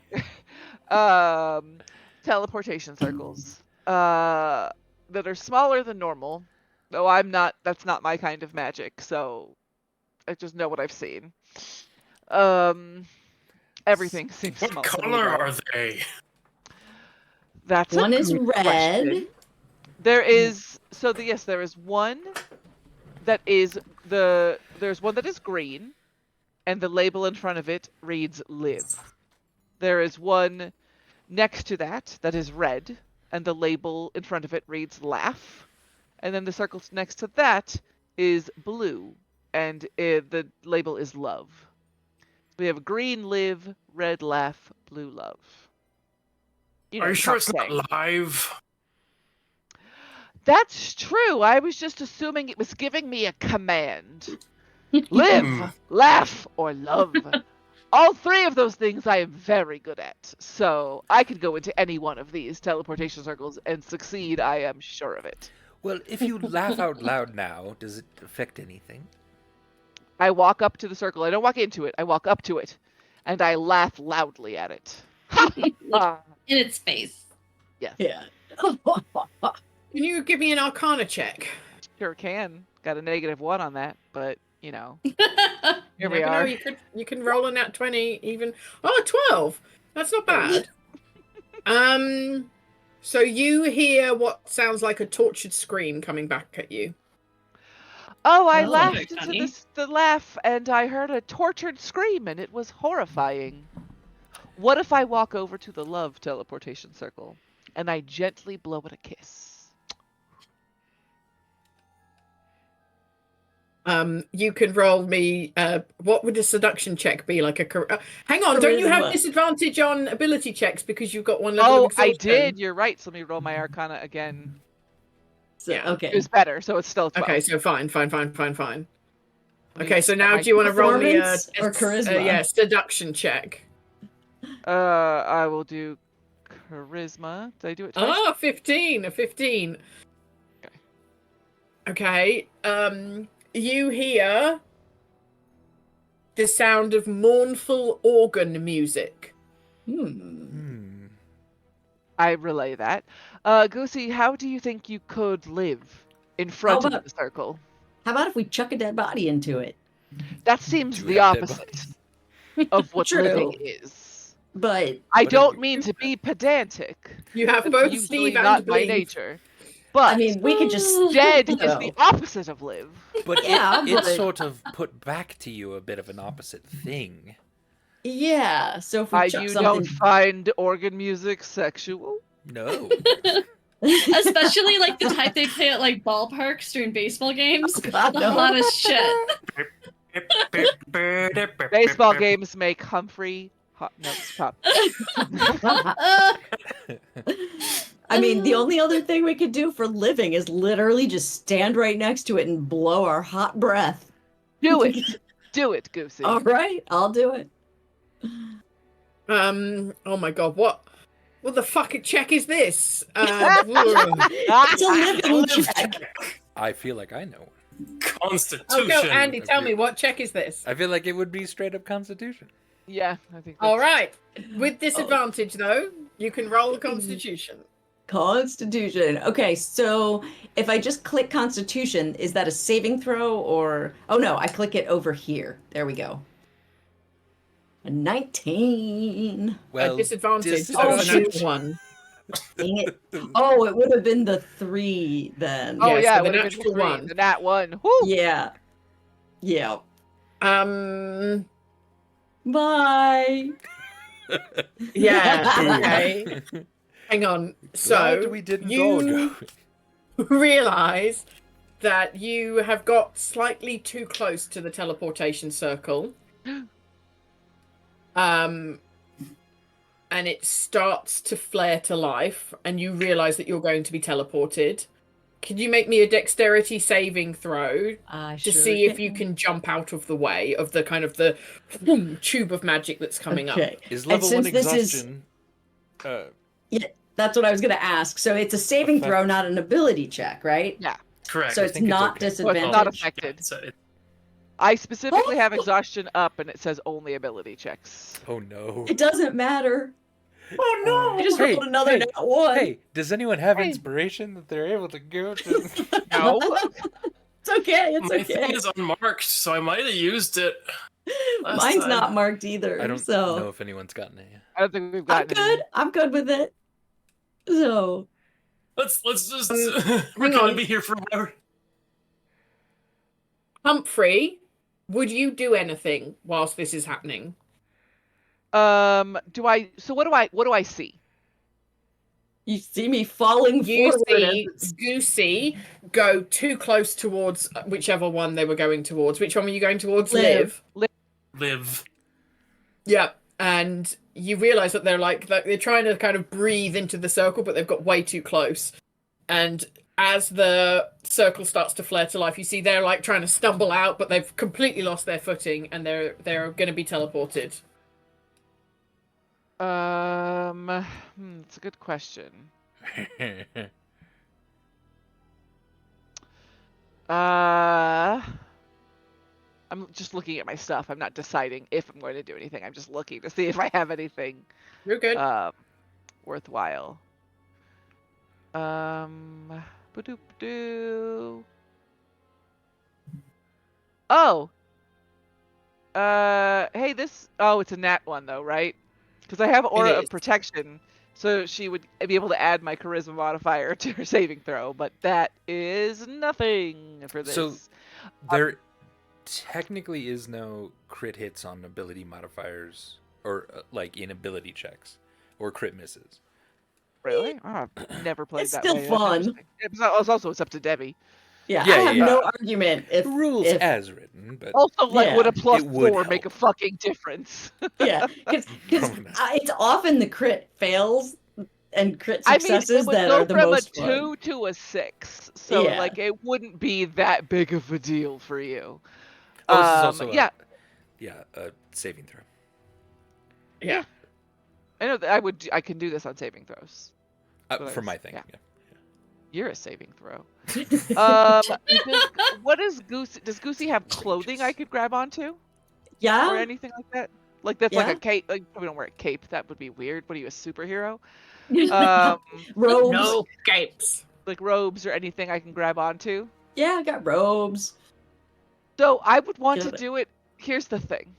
teleportation circles that are smaller than normal. Though that's not my kind of magic, so I just know what I've seen. Everything seems What small to me, color though. are they? That's One a is good red. question. There is there is one that is there's one that is green, and the label in front of it reads "Live." There is one next to that is red, and the label in front of it reads "Laugh," and then the circle next to that is blue, and the label is "Love." We have green "Live," red "Laugh," blue "Love." Are you sure it's top not live? That's true. I was just assuming it was giving me a command. Live, laugh, or love. All 3 of those things I am very good at. So I could go into any one of these teleportation circles and succeed, I am sure of it. Well, if you laugh out loud now, does it affect anything? I walk up to the circle. I don't walk into it. I walk up to it, and I laugh loudly at it. Like, Ah, in its face. yes, Yeah. Can you give me an Arcana check? sure can. Got a -1 on that, but you know, here You we never are. know, you can roll a nat 20 even. Oh, 12. That's not bad. So you hear what sounds like a tortured scream coming back at you. Oh, I Oh. laughed into Funny. the laugh, and I heard a tortured scream, and it was horrifying. What if I walk over to the love teleportation circle, and I gently blow it a kiss? You can roll me. What would a seduction check be? Like a. Hang on, don't you have Charisma. disadvantage on ability checks because you've got one level of Oh, exhaustion? I did. You're right. So let me roll my Arcana again. So, Yeah. okay. It was better, so it's still 12. Okay, so fine. Let me Okay, so set now my- do you want to roll me a Performance or charisma? yeah, seduction check? I will do charisma. Did I do it twice? Ah, 15, a 15. Okay. You hear the sound of mournful organ music. I relay that. Goosey, how do you think you could live in front about- of the circle? How about if we chuck a dead body into it? That seems Do the we have dead opposite of what True. living is. But I But don't it- mean to be pedantic. You have It's both usually Steve not and my Bleed. nature. But I mean, we could just dead you is the know. opposite of live. But Yeah, it but- sort of put back to you a bit of an opposite thing. Yeah. So if we I chuck you something, don't find organ music sexual? No. Especially like the type they play at like ballparks during baseball games. God, The no. hottest shit. Baseball games make Humphrey hot. No, stop. I mean, the only other thing we could do for living is literally just stand right next to it and blow our hot breath. Do it. Do it, Goosey. All right, I'll do it. Oh my god, what the fuck check is this? It's a living check. I feel like I know. Constitution. Oh no, Andy, tell me, what check is this? I feel like it would be straight up Constitution. Yeah, I think. All that's- right. With disadvantage, though, you can roll a Constitution. Constitution. Okay, so if I just click Constitution, is that a saving throw or? Oh no, I click it over here. There we go. A 19. Well, A disadvantage. So Oh, it's a shoot. natural one. Dang it. Oh, it would have been the 3 then. Oh Yeah, yeah, so it the would have been natural three. one. The nat one. Woo! Yeah. Yeah. Bye. Yeah. Okay. Hang on. So Glad we didn't all you go. realize that you have got slightly too close to the teleportation circle. And it starts to flare to life, and you realize that you're going to be teleported. Can you make me a dexterity saving throw to see if you can jump out of the way of the kind of the tube of magic that's coming up? Okay. Is And level 1 since this is- exhaustion? Yeah, that's what I was going to ask. So it's a saving throw, not an ability check, right? Yeah. Correct. So it's think it's not okay. So it's disadvantage. not Yeah, affected. so it- I specifically have exhaustion up, and it says only ability checks. Oh no. It doesn't matter. Oh no! I just Hey, rolled another hey, nat 1. Hey, does anyone have Hey. inspiration that they're able to go to? No. It's okay. It's My okay. thing is unmarked, so I might have used it. last Mine's time. not marked either. I don't so know if anyone's gotten it yet. I don't think we've I'm gotten good. I'm good with it. So Let's just. hang we're gonna on. be here forever. Humphrey, would you do anything whilst this is happening? Do I? So what do I see? you see me falling You forward. see Goosey go too close towards whichever one they were going towards. Which one were you going towards? Liv. Live. Yeah, and you realise that they're trying to kind of breathe into the circle, but they've got way too close. And as the circle starts to flare to life, you see they're like trying to stumble out, but they've completely lost their footing, and they're going to be teleported. It's a good question. I'm just looking at my stuff. I'm not deciding if I'm going to do anything. I'm just looking to see if I have anything You're good. worthwhile. Ba-doop-doo. Oh. Hey, this. Oh, it's a nat one though, right? Because I have Aura It of is. Protection, so she would be able to add my Charisma modifier to her saving throw. But that is nothing for this. So there technically is no crit hits on ability modifiers or like in ability checks or crit misses. Really? Oh, I've never played It's that still way. That's fun. interesting. It's up to Debbie. Yeah, Yeah, I have yeah. no argument if Rules if as written, but Also, like, would a Yeah. plus It would 4 make a help. fucking difference? yeah, because Probably not. it's often the crit fails and crit I mean, it successes would that go are the from a most 2 fun. to a 6, so Yeah. like it wouldn't be that big of a deal for you. Oh, this is also Yeah, a saving throw. Yeah. I know that I can do this on saving throws. But For my thing. yeah. Yeah. You're a saving throw. What is Goosey? Does Goosey have clothing I could grab onto or Yeah, anything like that? Like that's like Yeah. a cape. Like we don't wear a cape. That would be weird. What are you, a superhero? Um, robes. No capes. like robes or anything I can grab onto. Yeah, I got robes. So I would want Get to it. do it. Here's the thing.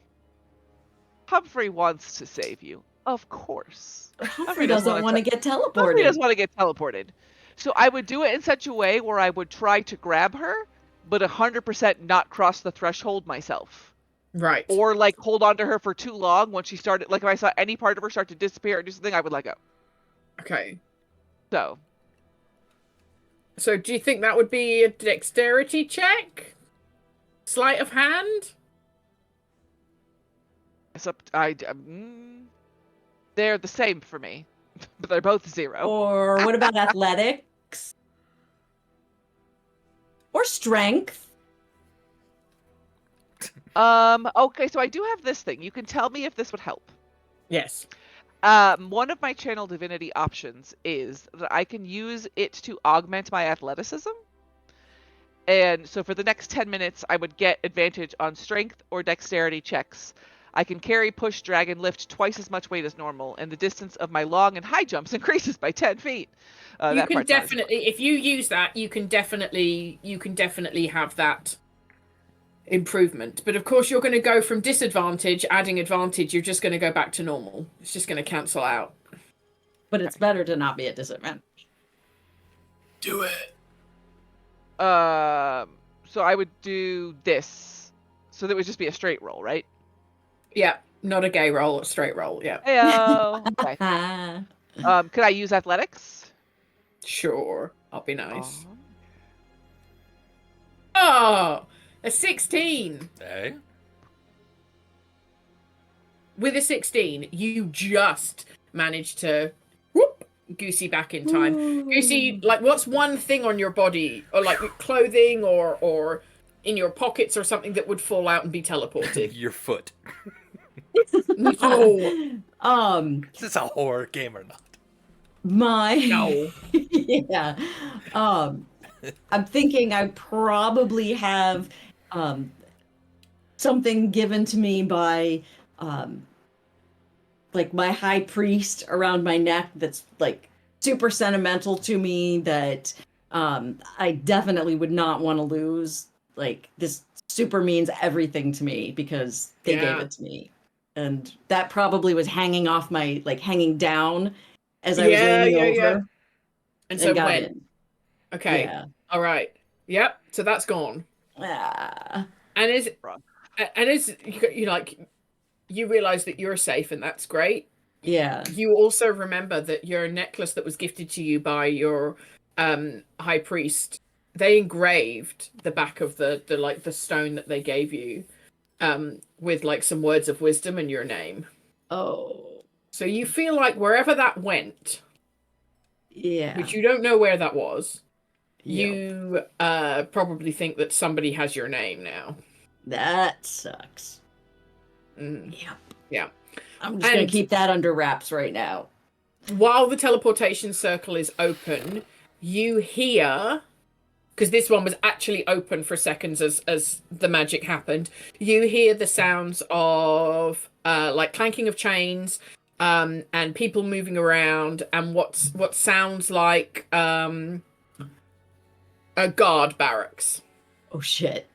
Humphrey wants to save you, of course. Humphrey doesn't want to get Humphrey teleported. doesn't want to get teleported. So I would do it in such a way where I would try to grab her, but 100% not cross the threshold myself. Right. Or like hold on to her for too long when she started. Like if I saw any part of her start to disappear or do something, I would let go. Okay. So So do you think that would be a dexterity check? Sleight of hand? it's up. They're the same for me, but they're both 0. Or what about athletics? Or strength? Okay, so I do have this thing. You can tell me if this would help. Yes. One of my channel divinity options is that I can use it to augment my athleticism. And so for the next 10 minutes, I would get advantage on strength or dexterity checks. I can carry, push, drag, and lift twice as much weight as normal, and the distance of my long and high jumps increases by 10 feet. You That can part's not as definitely, if you use that, you can definitely have that improvement. But of course, you're going to go from disadvantage, adding advantage. You're just going to go back to normal. It's just going to cancel out. But it's better to not be at disadvantage. Do it. So I would do this. So that would just be a straight roll, right? Yeah, not a gay roll, a straight roll. Yeah, Heyo. Okay. Ah. Could I use athletics? sure. I'll be nice. Uh-huh. Oh, a 16. Hey. With a 16, you just managed to whoop Goosey back in time. Goosey, like, what's one thing on your body, or like clothing, or in your pockets, or something that would fall out and be teleported? Your foot. No, Is this a horror game or not? My no. yeah. I'm thinking I probably have something given to me by like my high priest around my neck that's like super sentimental to me that I definitely would not want to lose. Like this super means everything to me because they gave Yeah. it to me. And that probably was hanging off my like hanging down as I was Yeah, leaning yeah, over yeah. And so got when? in. Okay, Yeah. all right. Yep. So that's gone. Ah. And is Wrong. you like you realize that you're safe, and that's great. Yeah. You also remember that your necklace that was gifted to you by your high priest, they engraved the back of the like the stone that they gave you with like some words of wisdom and your name. Oh. So you feel like wherever that went, Yeah. which you don't know where that was, Yep. you probably think that somebody has your name now. That sucks. Mm. Yep. Yeah. I'm just gonna And- keep that under wraps right now. While the teleportation circle is open, you hear because this one was actually open for seconds as the magic happened. You hear the sounds of like clanking of chains, and people moving around, and what sounds like a guard barracks. Oh shit.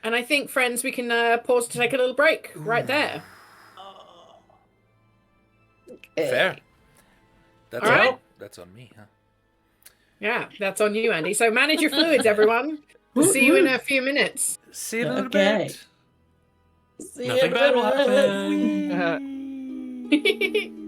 And I think, friends, we can pause to take a little break right there. Fair. That's All right. That's on me, huh? Yeah, that's on you, Andy. So manage your fluids, everyone. We'll see you in a few minutes. See you in a little Okay. bit. See Nothing you bad will in a happen.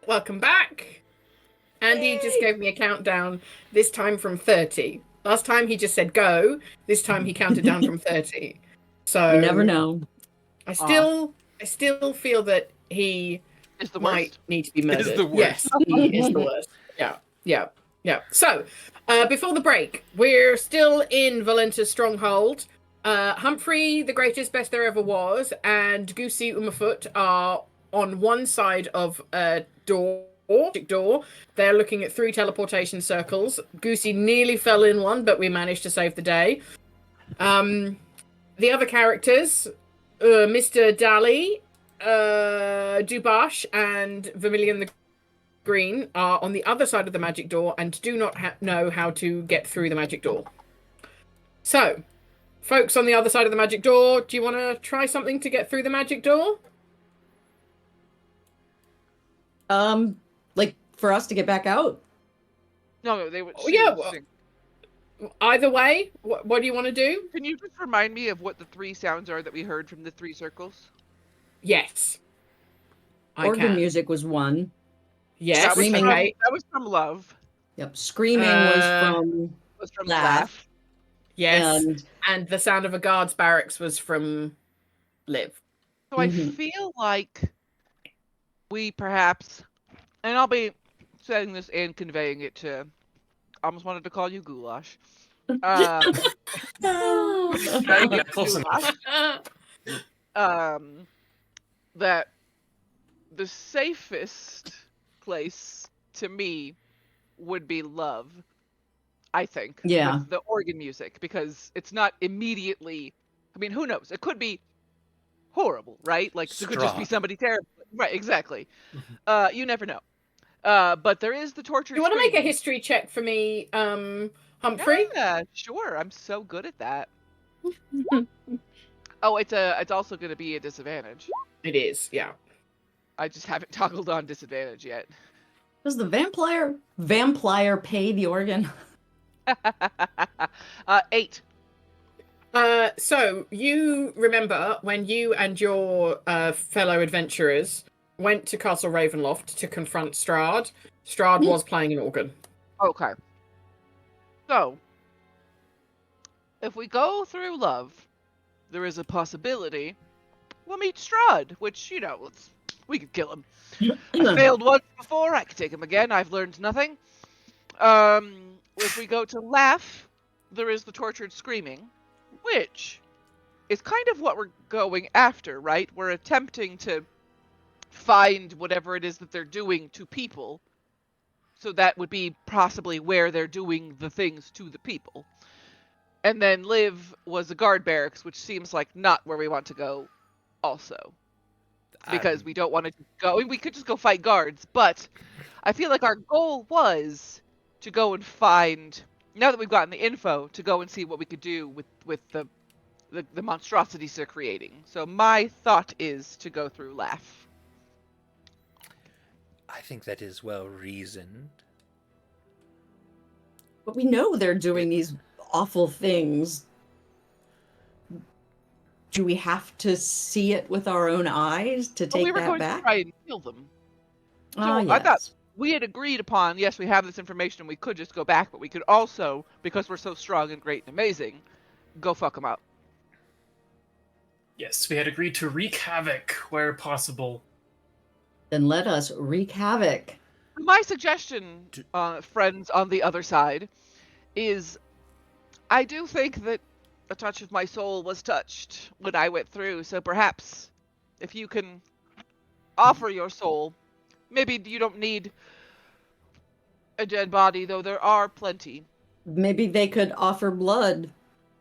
welcome back. Andy just gave me a countdown, this time from 30. Last time he just said go, this time he counted down from 30. So You never know. I still feel that he Is the might worst. need to be murdered. the worst. Yes, he is the worst. Yeah. So, before the break, we're still in Valenta's stronghold. Humphrey, the greatest, best there ever was, and Goosey Umafoot are on one side of a magic door. They're looking at 3 teleportation circles. Goosey nearly fell in one, but we managed to save the day. The other characters, Mr. Daly, Dubash, and Vermilion the Green are on the other side of the magic door and do not know how to get through the magic door. So, folks on the other side of the magic door, do you want to try something to get through the magic door? Like for us to get back out? No, they would. Oh, yeah. Either way, what do you want to do? Can you just remind me of what the 3 sounds are that we heard from the 3 circles? Yes. I Organ can. music was one. Yes. That was, Screaming. that was from Love. Yep. Screaming Was from Laugh. Yes. And the sound of a guard's barracks was from Liv. So I feel like we perhaps, and I'll be saying this and conveying it to, I almost wanted to call you Goulash. Yeah, close enough. That the safest place to me would be Love, I think. Yeah. With the organ music, because it's not immediately, I mean, who knows? It could be horrible, right? Like, it could just be somebody terrible. Right, exactly. You never know. But there is the torture. You want to make a history check for me, Humphrey? Yeah, sure. I'm so good at that. Oh, it's also going to be a disadvantage. It is, yeah. I just haven't toggled on disadvantage yet. Does the vampire pay the organ? 8. So you remember when you and your fellow adventurers went to Castle Ravenloft to confront Strahd. Strahd was playing an organ. Okay. So, if we go through Love, there is a possibility we'll meet Strahd, which, you know, we could kill him. I failed once before, I could take him again, I've learned nothing. If we go to Laugh, there is the tortured screaming, which is kind of what we're going after, right? We're attempting to find whatever it is that they're doing to people. So that would be possibly where they're doing the things to the people. And then Liv was a guard barracks, which seems like not where we want to go also. Because we don't want to go, we could just go fight guards, but I feel like our goal was to go and find, now that we've gotten the info, to go and see what we could do with the monstrosities they're creating. So my thought is to go through Laugh. I think that is well reasoned. But we know they're doing these awful things. Do we have to see it with our own eyes to take we were that going back? to try and kill them. So Yes. I thought we had agreed upon, yes, we have this information and we could just go back, but we could also, because we're so strong and great and amazing, go fuck them up. Yes, we had agreed to wreak havoc where possible. Then let us wreak havoc. My suggestion, friends on the other side, is I do think that a touch of my soul was touched when I went through, so perhaps if you can offer your soul, maybe you don't need a dead body, though there are plenty. Maybe they could offer blood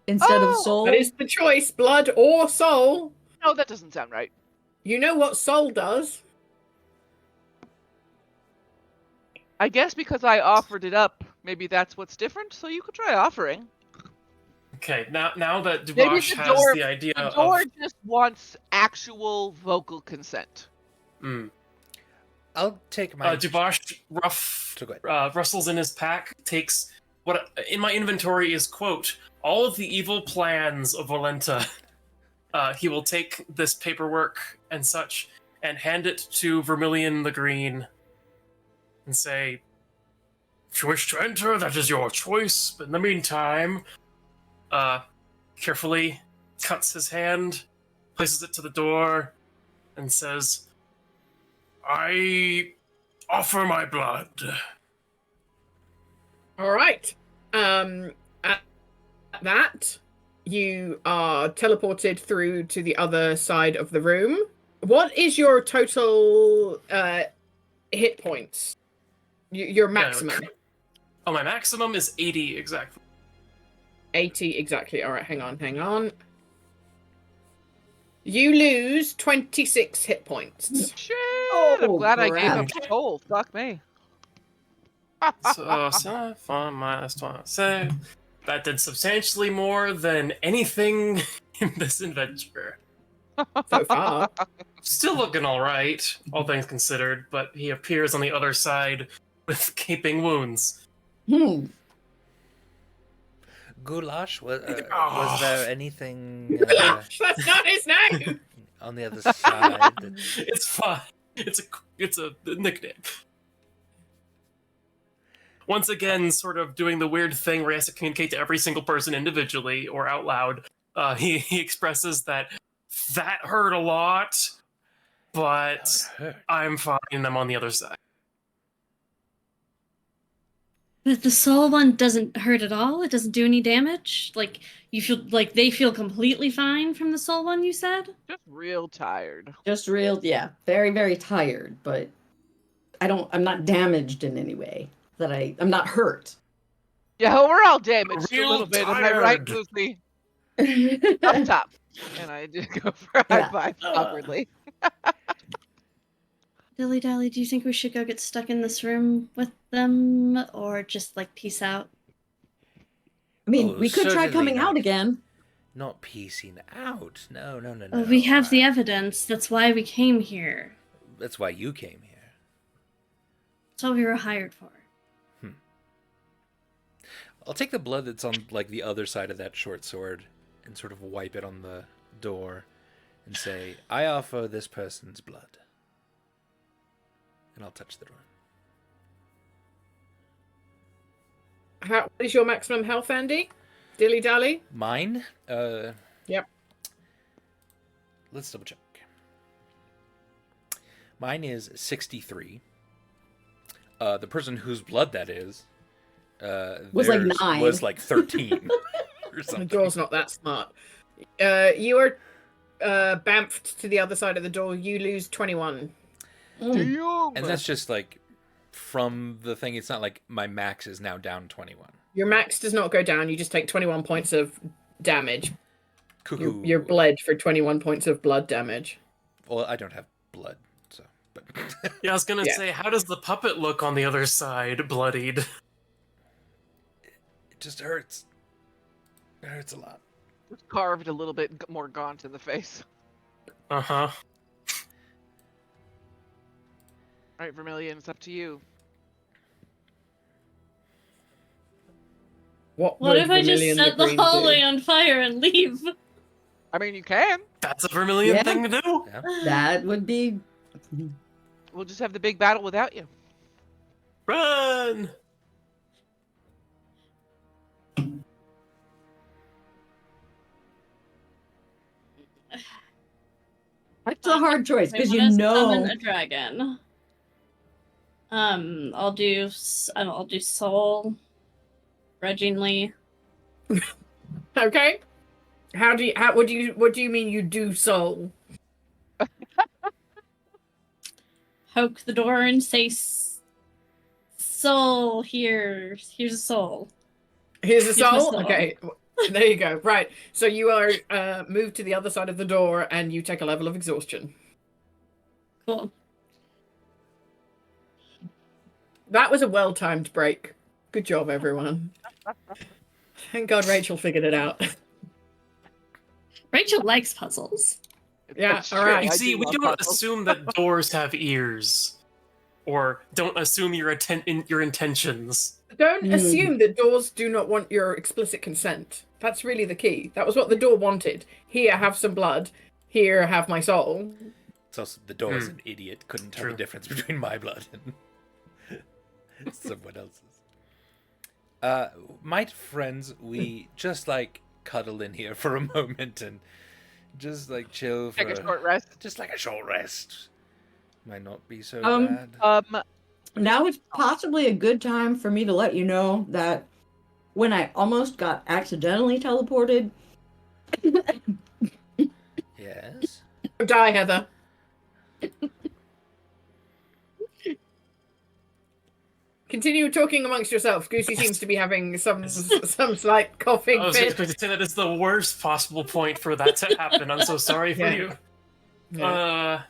instead of soul. That is the choice, blood or soul. No, that doesn't sound right. You know what soul does? I guess because I offered it up, maybe that's what's different, so you could try offering. Okay, now that Maybe Dubosh the has door- the idea The door of... just wants actual vocal consent. I'll take my... Dubosh So go ahead. rustles in his pack, takes what in my inventory is, quote, all of the evil plans of Valenta. He will take this paperwork and such and hand it to Vermilion the Green and say, "If you wish to enter, that is your choice. But in the meantime," carefully cuts his hand, places it to the door, and says, "I offer my blood." All right. At that, you are teleported through to the other side of the room. What is your total hit points? Your maximum? Oh, my maximum is 80 exactly. 80 exactly. All right, hang on. You lose 26 hit points. Shit! Oh, I'm glad I gave crap. up soul. Fuck me. So, 5 minus 26. That did substantially more than anything in this adventure. So far. Still looking alright, all things considered, but he appears on the other side with gaping wounds. Goulash, was there anything Goulash, that's not his name! on the other side? It's fine. It's a nickname. Once again, sort of doing the weird thing where he has to communicate to every single person individually or out loud. He expresses that hurt a lot, but I'm fine. I'm on the other side. But the soul one doesn't hurt at all? It doesn't do any damage? Like, you feel like they feel completely fine from the soul one, you said? Just real tired. Just real, yeah. Very, very tired, but I'm not damaged in any way. I'm not hurt. Yeah, we're all damaged a Real little bit. Am I right, tired. Lucy? Up top. And I did go for a high five awkwardly. Dilly Dally, do you think we should go get stuck in this room with them, or just, like, peace out? I mean, Oh, we could try certainly coming not. out again. Not piecing out. No. Well, we have the evidence. That's why we came here. That's why you came here. That's what we were hired for. I'll take the blood that's on like the other side of that short sword and sort of wipe it on the door and say, "I offer this person's blood." And I'll touch the door. What is your maximum health, Andy? Dilly Dally? Mine? Yep. Let's double check. Mine is 63. The person whose blood that is Was like theirs 9. was like 13 or The something. door's not that smart. You are bamfed to the other side of the door. You lose 21. Damn. And that's just like from the thing. It's not like my max is now down 21. Your max does not go down. You just take 21 points of damage. Cuckoo. You're bled for 21 points of blood damage. Well, I don't have blood, so. But Yeah, I was gonna Yeah. say, how does the puppet look on the other side, bloodied? it just hurts. It hurts a lot. Just carved a little bit more gaunt in the face. Uh-huh. All right, Vermilion, it's up to you. What What would if I just Vermilion set the Green do? hallway on fire and leave? I mean, you can. That's a Vermilion Yeah. thing to do. Yeah. That would be... We'll just have the big battle without you. Run! That's a hard choice, because I you wanna know... summon a dragon. I'll do soul. Grudgingly. Okay. What do you mean you do soul? Poke the door and say, "Soul here. Here's a soul." Here's a Here's my soul? soul. Okay. There you go. Right. So you are moved to the other side of the door and you take a level of exhaustion. Cool. That was a well-timed break. Good job, everyone. Thank God Rachel figured it out. Rachel likes puzzles. Yeah, That's all true. right. You I see, do we love don't puzzles. assume that doors have ears. Or don't assume your intentions. Don't Hmm. assume that doors do not want your explicit consent. That's really the key. That was what the door wanted. Here, have some blood. Here, have my soul. It's also the door is an idiot. Couldn't tell True. the difference between my blood and Someone else's. My friends, we just like cuddle in here for a moment and just like chill for Take a short rest. just like a short rest. Might not be so Um, bad. Now is possibly a good time for me to let you know that when I almost got accidentally teleported, Yes. Die, Heather. Continue talking amongst yourselves. Goosey seems to be having some slight coughing I was fit. expecting to say that is the worst possible point for that to happen. I'm so sorry for Yeah. you. Yeah.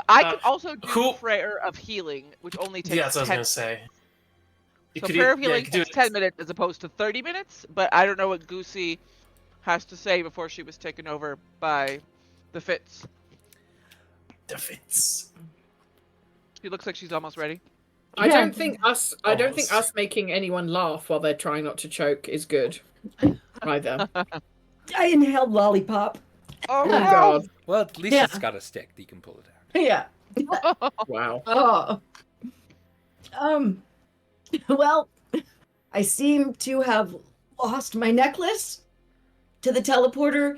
I can also do who- prayer of healing, which only takes Yeah, that's what I was 10. gonna say. You So could prayer e- of yeah, you healing could do takes it. 10 minutes as opposed to 30 minutes, but I don't know what Goosey has to say before she was taken over by the Fits. The Fits. She looks like she's almost ready. I Yeah. don't think Almost. us making anyone laugh while they're trying not to choke is good. Either. I inhaled lollipop. Oh, Oh no! god. Well, at least Yeah. it's got a stick that you can pull it out. Yeah. Wow. Oh. Well, I seem to have lost my necklace to the teleporter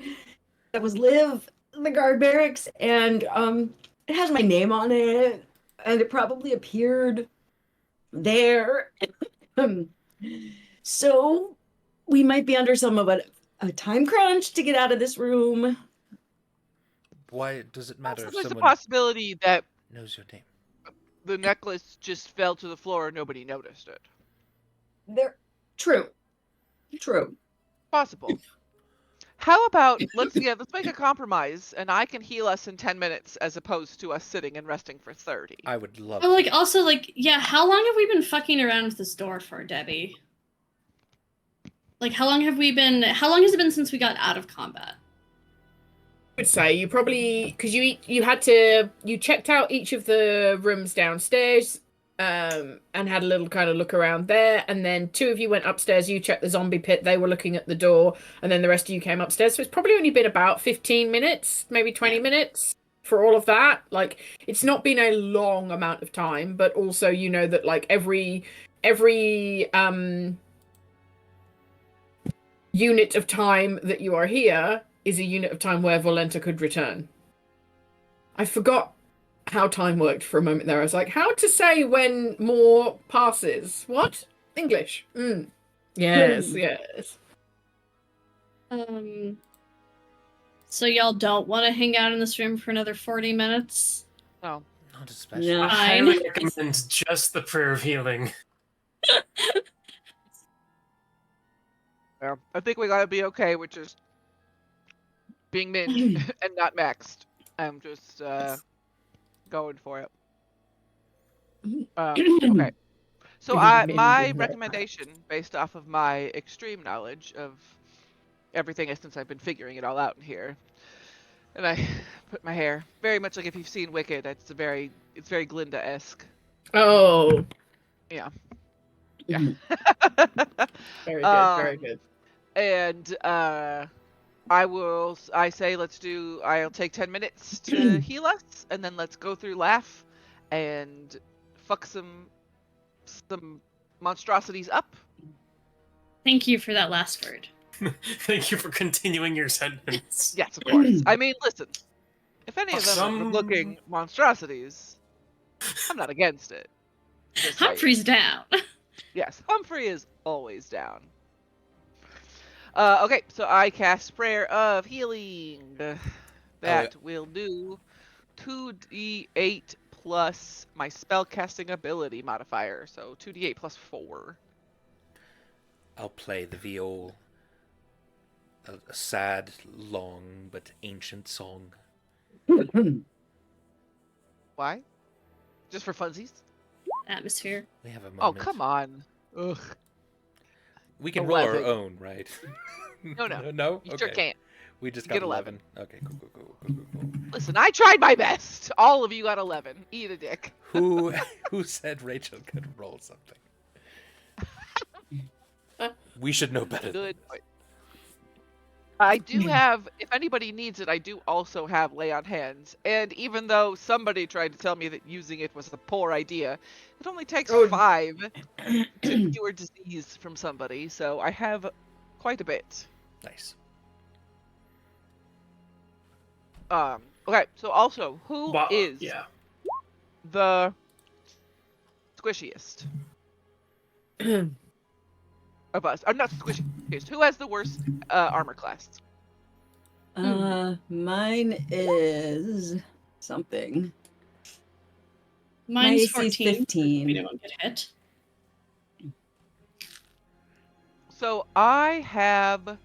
that was Liv in the guard barracks, and it has my name on it, and it probably appeared there. So we might be under some of a time crunch to get out of this room. Why does it matter Also, if there's a someone possibility that knows your name? the necklace just fell to the floor and nobody noticed it. There, true. Possible. How about let's make a compromise, and I can heal us in 10 minutes as opposed to us sitting and resting for 30. I would love But like, also, like, yeah, how long have we been fucking around with this door for, Debbie? Like, how long has it been since we got out of combat? I would say you probably, because you checked out each of the rooms downstairs, and had a little kind of look around there, and then two of you went upstairs. You checked the zombie pit. They were looking at the door, and then the rest of you came upstairs. So it's probably only been about 15 minutes, maybe 20 minutes for all of that. Like, it's not been a long amount of time, but also you know that like every unit of time that you are here is a unit of time where Volenta could return. I forgot how time worked for a moment there. I was like, how to say when more passes? What? English. Yes, yes. So y'all don't want to hang out in this room for another 40 minutes? No. not especially. No. I highly recommend just the prayer of healing. Yeah, I think we gotta be okay with just being min and not maxed. I'm just going for it. Okay. So Being min my and not recommendation, based off of my extreme knowledge of everything since I've been figuring it all out in here, and I put my hair very much like if you've seen Wicked. It's very Glinda-esque. Oh, Yeah. Mhm. very good, very good. And I'll take 10 minutes to heal us, and then let's go through Laugh and fuck some monstrosities up. Thank you for that last word. Thank you for continuing your sentence. Yes, of course. I mean, listen, if any of them are Some- looking monstrosities, I'm not against it. Just saying. Humphrey's down. Yes, Humphrey is always down. Okay, so I cast Prayer of Healing. That will do 2d8 plus my spellcasting ability modifier, so 2d8 plus 4. I'll play the viol. A sad, long, but ancient song. Why? Just for funsies? Atmosphere. We have a moment. Oh, come on. Ugh. We can roll our 11. own, right? No. No? You Okay. sure can't. We just You got get 11. Okay, cool. Listen, I tried my best. All of you got 11. Eat a dick. Who said Rachel could roll something? We should know better. Good point. I do have, if anybody needs it, I do also have lay on hands. And even though somebody tried to tell me that using it was a poor idea, it only takes Oh. 5 to cure disease from somebody, so I have quite a bit. Nice. Okay, so also, who is Yeah. the squishiest of us? I'm not squishiest. Who has the worst armor class? Mine is something. My Mine's AC is 14. We 15. don't get hit. So I have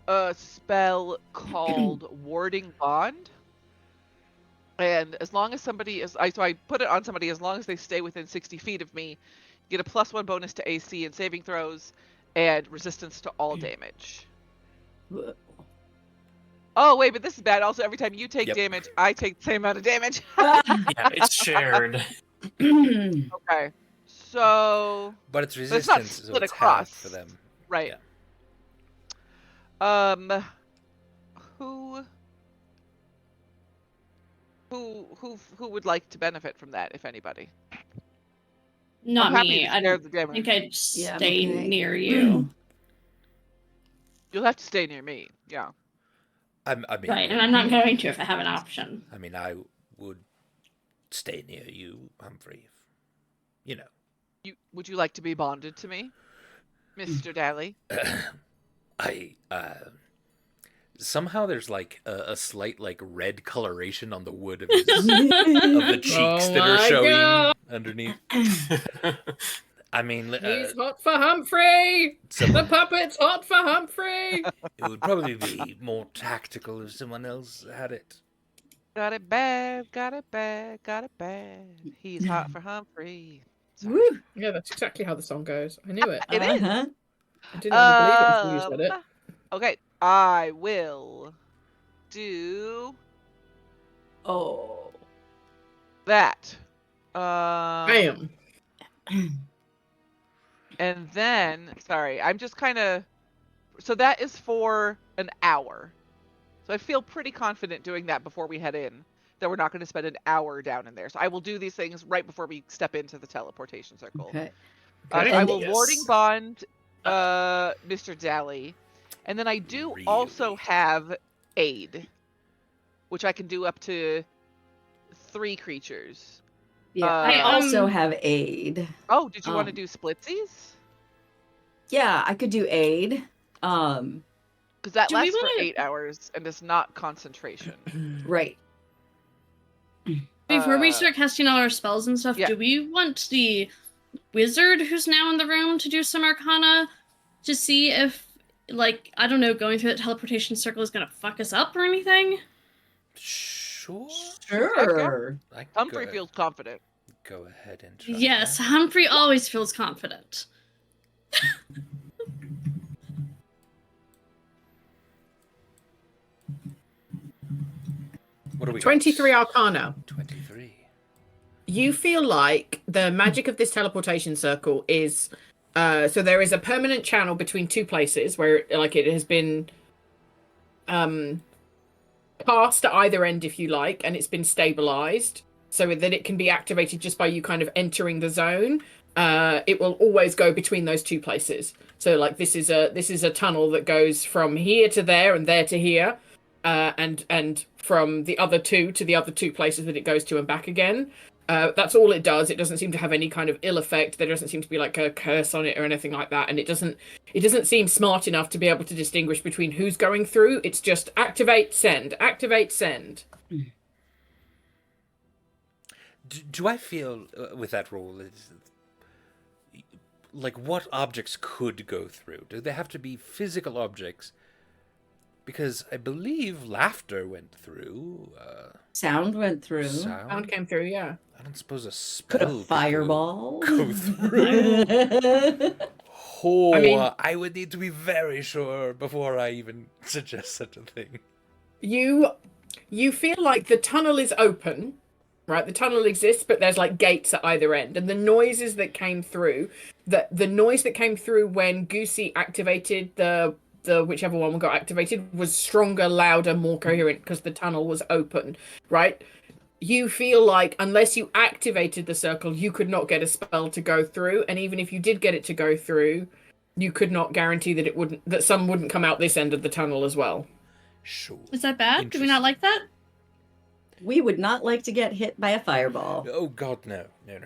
a spell called Warding Bond. And as long as somebody is, so I put it on somebody as long as they stay within 60 feet of me, get a +1 bonus to AC and saving throws, and resistance to all damage. Oh wait, but this is bad. Also, every time you take Yep. damage, I take the same amount of damage. Yeah, it's shared. Okay, so But it's it's resistance, not so split it's across. half for them. Right. Yeah. Who would like to benefit from that, if anybody? Not I'm happy me. to I share don't the damage. think I'd Yeah, I'm stay okay. near you. You'll have to stay near me. Yeah. I mean, Right, and I'm not going to if I have an option. I mean, I would stay near you, Humphrey. You know. Would you like to be bonded to me, Mr. Daly? I somehow there's like a slight like red coloration on the wood of his of the cheeks Oh that are my showing God. underneath. I mean, He's hot for Humphrey. The someone, puppet's hot for Humphrey. it would probably be more tactical if someone else had it. Got it bad, got it bad, got it bad. He's hot for Humphrey. Sorry. Woo. Yeah, that's exactly how the song goes. I knew it. It is. Uh-huh. I didn't want to believe it until you said it. Okay, I will do Oh. that. Bam. And then, sorry, I'm just kind of. So that is for an hour. So I feel pretty confident doing that before we head in, that we're not going to spend an hour down in there. So I will do these things right before we step into the teleportation circle. Okay. So I And- will Yes. warding bond Mr. Daly. And then I do also Really? have aid, which I can do up to 3 creatures. Yeah, Uh, I also um, have aid. Oh, did you want to Um, do splitsies? Yeah, I could do aid. Because that Do we lasts for wanna- 8 hours and is not concentration. Right. Before we Uh, start casting all our spells and stuff, yeah. do we want the wizard who's now in the room to do some arcana to see if, like, I don't know, going through that teleportation circle is gonna fuck us up or anything? Sure. Sure. I can Humphrey feels confident. go ahead and try. Yes, that. Humphrey always feels confident. What do we got? 23 Arcana. 23. You feel like the magic of this teleportation circle is so there is a permanent channel between 2 places where like it has been cast at either end if you like, and it's been stabilized so that it can be activated just by you kind of entering the zone. It will always go between those 2 places. So like this is a tunnel that goes from here to there and there to here, and from the other 2 to the other 2 places that it goes to and back again. That's all it does. It doesn't seem to have any kind of ill effect. There doesn't seem to be like a curse on it or anything like that. And it doesn't seem smart enough to be able to distinguish between who's going through. It's just activate, send, activate, send. Do I feel with that roll like what objects could go through? Do they have to be physical objects? Because I believe laughter went through. Sound went through. Sound came through, yeah. I don't suppose a Could spell a fireball go through. Oh, I mean- I would need to be very sure before I even suggest such a thing. You feel like the tunnel is open, right? The tunnel exists, but there's like gates at either end, and the noises that came through, the noise that came through when Goosey activated the the whichever one got activated was stronger, louder, more coherent because the tunnel was open, right? You feel like unless you activated the circle, you could not get a spell to go through, and even if you did get it to go through, you could not guarantee that some wouldn't come out this end of the tunnel as well. Sure. Is that bad? Do we not like that? We would not like to get hit by a fireball. Oh God, no. No.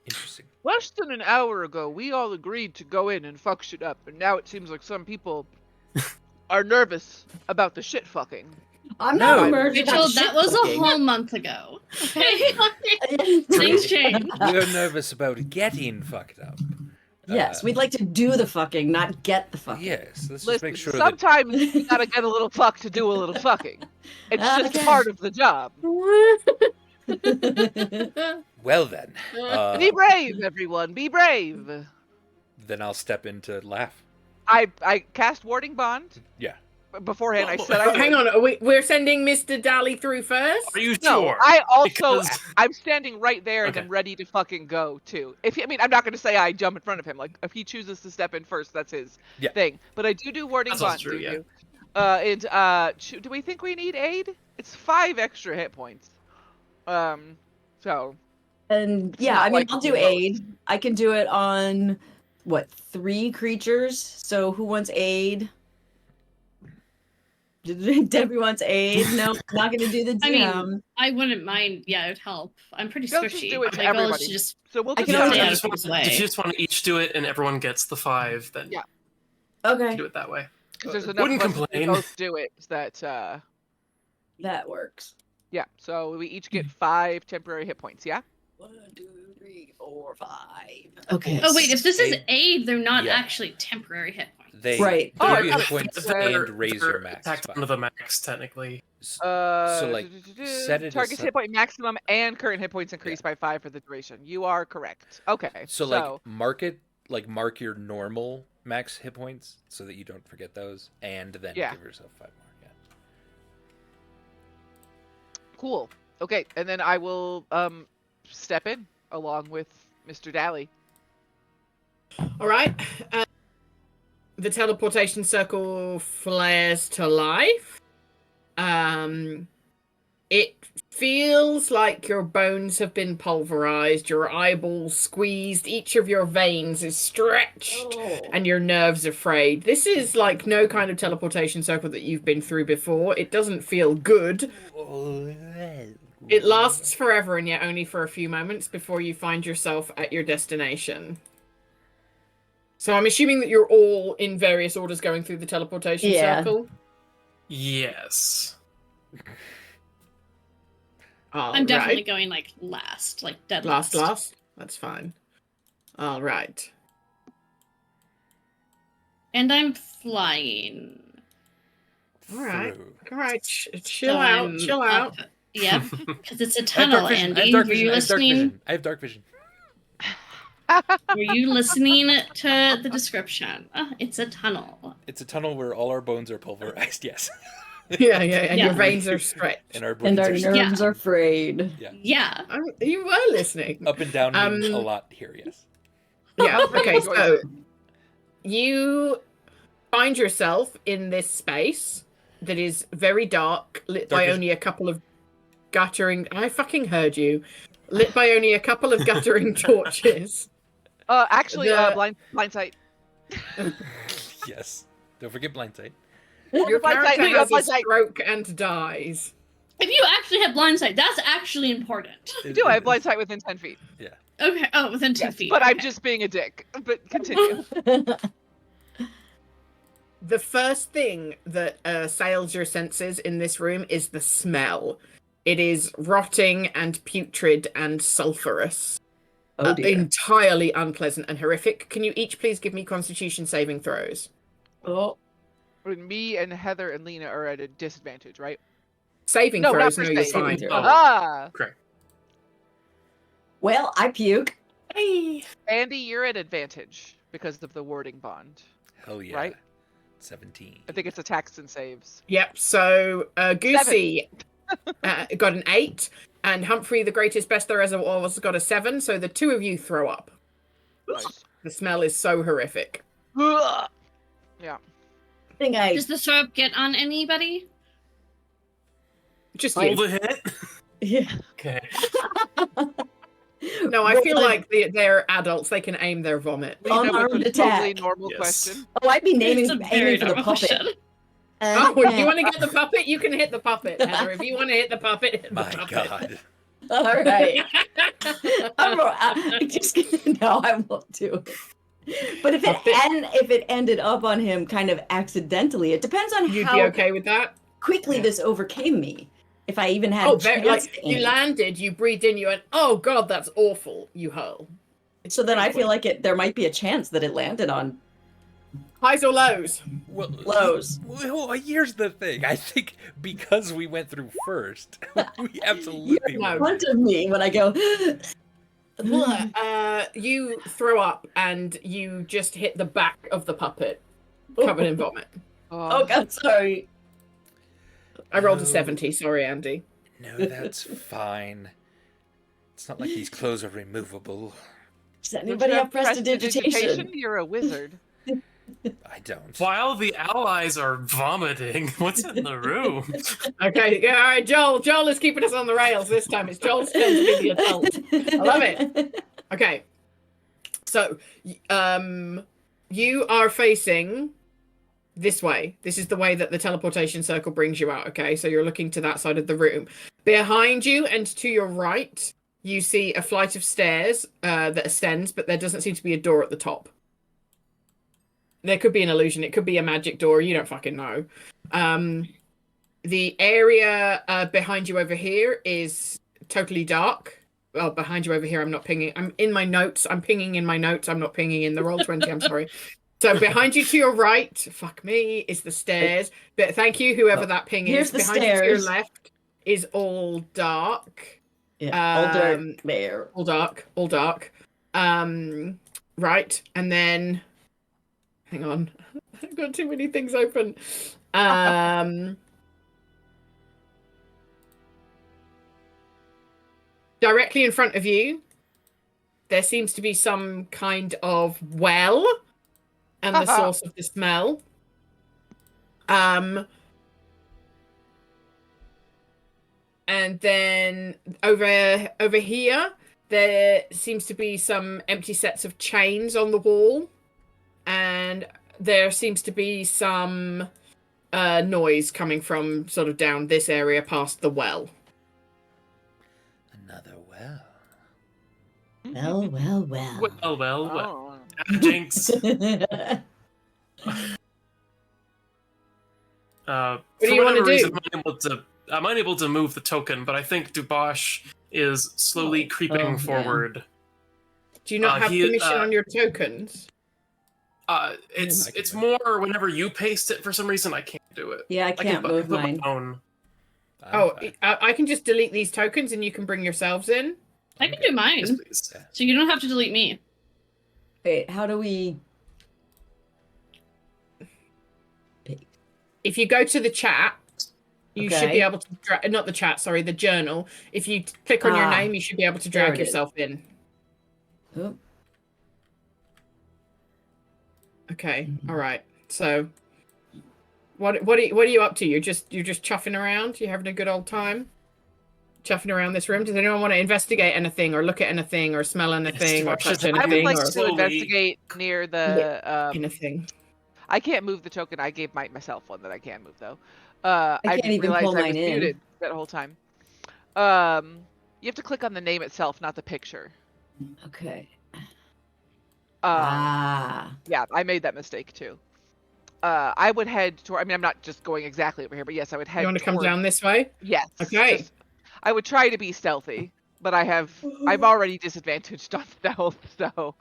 Interesting. Less than an hour ago, we all agreed to go in and fuck shit up, and now it seems like some people are nervous about the shit fucking. I'm not No. emerging. Rachel, that was a whole month ago. Okay? Things change. We're nervous about getting fucked up. Yes, we'd like to do the fucking, not get the fucking. Yes, let's just Listen, make sure that. sometimes you gotta get a little fuck to do a little fucking. It's just Okay. part of the job. Well then, Be brave, everyone. Be brave. then I'll step in to laugh. I cast Warding Bond. Yeah. Beforehand, I said I Oh, would. hang on, we're sending Mr. Daly through first? Are you No, sure? I also Because- I'm standing right there and Okay. I'm ready to fucking go too. I'm not gonna say I jump in front of him. Like if he chooses to step in first, that's his Yeah. thing. But I do Warding That's also Bond. true, do yeah. you? Do we think we need aid? It's 5 extra hit points. So And It's yeah, not I mean, like I'll the do most. aid. I can do it on, 3 creatures? So who wants aid? Debbie wants aid. No, not going to do the DM. I mean, I wouldn't mind. Yeah, it would help. I'm pretty They'll just squishy. do it to My goal is everybody. to just so we'll I just can Yeah, always if have- you get just out want, of his if you way. just want to each do it and everyone gets the 5, then Yeah. Okay, do it that way. 'cause there's enough Wouldn't of us that complain. both do it that that works. yeah. So we each get 5 temporary hit points. Yeah. 1, 2, 3, 4, 5. Okay. Oh wait, if this is Aid- they're not yeah. actually temporary hit points. They Right. give Oh, I you got hit it. points They're- and raise your max. Tacked by. onto the max, technically. So like, set it target's aside. hit point maximum and current hit points increase by 5 for the duration. You are correct. Okay. So like, mark your normal max hit points so that you don't forget those, and then Yeah. give yourself 5 more. Yeah. cool. Okay, and then I will step in along with Mr. Daly. All right. The teleportation circle flares to life. It feels like your bones have been pulverized, your eyeballs squeezed, each of your veins is stretched, and your nerves are frayed. This is like no kind of teleportation circle that you've been through before. It doesn't feel good. It lasts forever and yet only for a few moments before you find yourself at your destination. So I'm assuming that you're all in various orders going through the teleportation Yeah. circle. Yes. I'm definitely going like last, like dead last. Last. That's fine. All right. And I'm flying. All right. Through. All right. Chill So out. I'm Chill out. up. Yep, because it's a I have tunnel, dark vision. I have Andy. dark Were vision. you I have dark listening? vision. I have dark vision. Were you listening to the description? It's a tunnel. It's a tunnel where all our bones are pulverized. Yes. Yeah. And Yeah. your veins are stretched. And our And brains our are nerves are frayed. Yeah. You were listening. up and down means a Um, lot here. Yes. Yeah. Okay. Enjoy So it. you find yourself in this space that is very dark, lit Dark by vision. only a couple of guttering. I fucking heard you. Lit by only a couple of guttering torches. Actually, The- blind sight. Yes. Don't forget blind sight. Your Blind sight, character no, has a blind sight. stroke and dies. If you actually have blind sight, that's actually important. I do. I have blind sight within 10 feet. Okay. Oh, within 2 Yes, feet. but I'm okay. just being a dick. But continue. The first thing that assails your senses in this room is the smell. It is rotting and putrid and sulphurous. Oh dear. Entirely unpleasant and horrific. Can you each please give me constitution saving throws? Oh, Me and Heather and Lena are at a disadvantage, right? Saving No, not throws, per no, you're se. fine. Saving Oh, Ah, correct. well, I puke. Hey. Andy, you're at advantage because of the warding bond. Hell yeah. Right? 17. I think it's attacks and saves. Yep, so Goosey got an 8, and Humphrey, the greatest best there ever was, got a 7, so the two of you throw up. Nice. The smell is so horrific. Ugh. Yeah. I think I. Does the syrup get on anybody? Just Roll you. the hit. Yeah. Okay. No, I Roll feel it. like they're adults. They can aim their vomit. We know Unarmed it's a totally attack. normal Yes. question. Oh, I'd be It's a aiming very for the normal puppet. question. Oh, if you want to get the puppet, you can hit the puppet, Heather. If you want to hit the puppet, hit the My puppet. God. All right. I just no, I won't do it. But if it ended up on him kind of accidentally, it depends on You'd how be okay with that? quickly this overcame me. If I even had Oh, a chance like to you aim. landed, you breathed in, you went, "Oh God, that's awful." You hurl. It's So then pretty I feel quick. like there might be a chance that it landed on Highs or lows? Well, Lows. Well, here's the thing. I think because we went through first, we absolutely You're No. in front of me when I go. You throw up and you just hit the back of the puppet, covered in vomit. Oh God, sorry. I rolled a Oh. 70. Sorry, Andy. No, that's fine. It's not like these clothes are removable. Does Don't anybody you have prestidigitation? You're a wizard. I don't. While the allies are vomiting, what's in the room? Okay, all right, Joel. Joel is keeping us on the rails this time. It's Joel's turn to be the adult. I love it. Okay. So, you are facing this way. This is the way that the teleportation circle brings you out, okay? So you're looking to that side of the room. Behind you and to your right, you see a flight of stairs that ascends, but there doesn't seem to be a door at the top. There could be an illusion. It could be a magic door. You don't fucking know. The area behind you over here is totally dark. Well, behind you over here, I'm not pinging. I'm in my notes. I'm pinging in my notes. I'm not pinging in the Roll20. I'm sorry. So behind you to your right, fuck me, is the stairs. But thank you, whoever that ping Here's is. the Behind you to your stairs. left is all dark. Yeah, all dark there. All dark. All dark. Right. And then hang on. I've got too many things open. Directly in front of you, there seems to be some kind of well and the source of the smell. And then over here, there seems to be some empty sets of chains on the wall. And there seems to be some noise coming from sort of down this area past the well. Another well. Well. Well. Oh. Jinx. What For do you wanna whatever reason, do? I'm unable to move the token, but I think Dubosh is slowly creeping yeah. forward. Do you not have permission on your tokens? It's more whenever you paste it for some reason I can't do it. Yeah, I can't move put mine. my own. Oh, I can just delete these tokens and you can bring yourselves in. I can do mine, Yes, please. so you don't have to delete me. Wait, how do we? If you go to the chat, you should be Okay. able to not the chat, sorry, the journal. If you click on your Ah, name, you should be able to there drag it is. yourself in. Oh, Okay, all right. So, what are you up to? You're just chuffing around. You're having a good old time, chuffing around this room. Does anyone want to investigate anything, or look at anything, or smell anything, or touch I I would anything, like or to Slowly- investigate near the. anything? I can't move the token. I gave myself one that I can move though. I can't didn't even realize pull I mine was in. muted that whole time. You have to click on the name itself, not the picture. okay. Yeah, I made that mistake too. I would head toward. I mean, I'm not just going exactly over here, but yes, I would head. You want to come toward- down this way? Yes. Okay. I would try to be stealthy, but I'm already disadvantaged on stealth, so.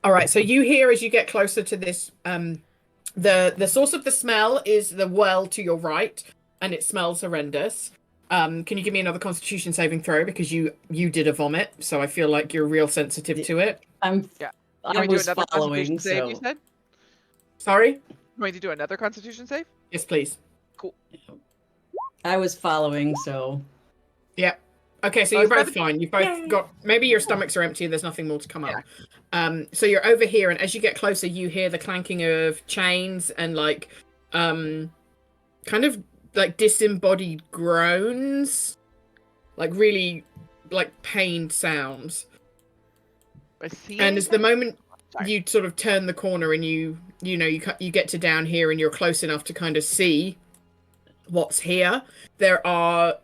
All right. So you hear as you get closer to this. The source of the smell is the well to your right, and it smells horrendous. Can you give me another Constitution saving throw because you did a vomit, so I feel like you're real sensitive to it. Yeah. I want me to was do another following, Constitution save, you so said? Sorry. You want me to do another Constitution save? Yes, please. Cool. I was following, so Yeah. Okay, so Oh, you're it's both fine. You've both Yay. got, maybe your stomachs are empty. There's nothing more to come up. So you're over here, and as you get closer, you hear the clanking of chains and like, kind of like disembodied groans, like really, like pained sounds. I see And as the anything? moment Sorry. you sort of turn the corner and you get to down here and you're close enough to kind of see what's here, there are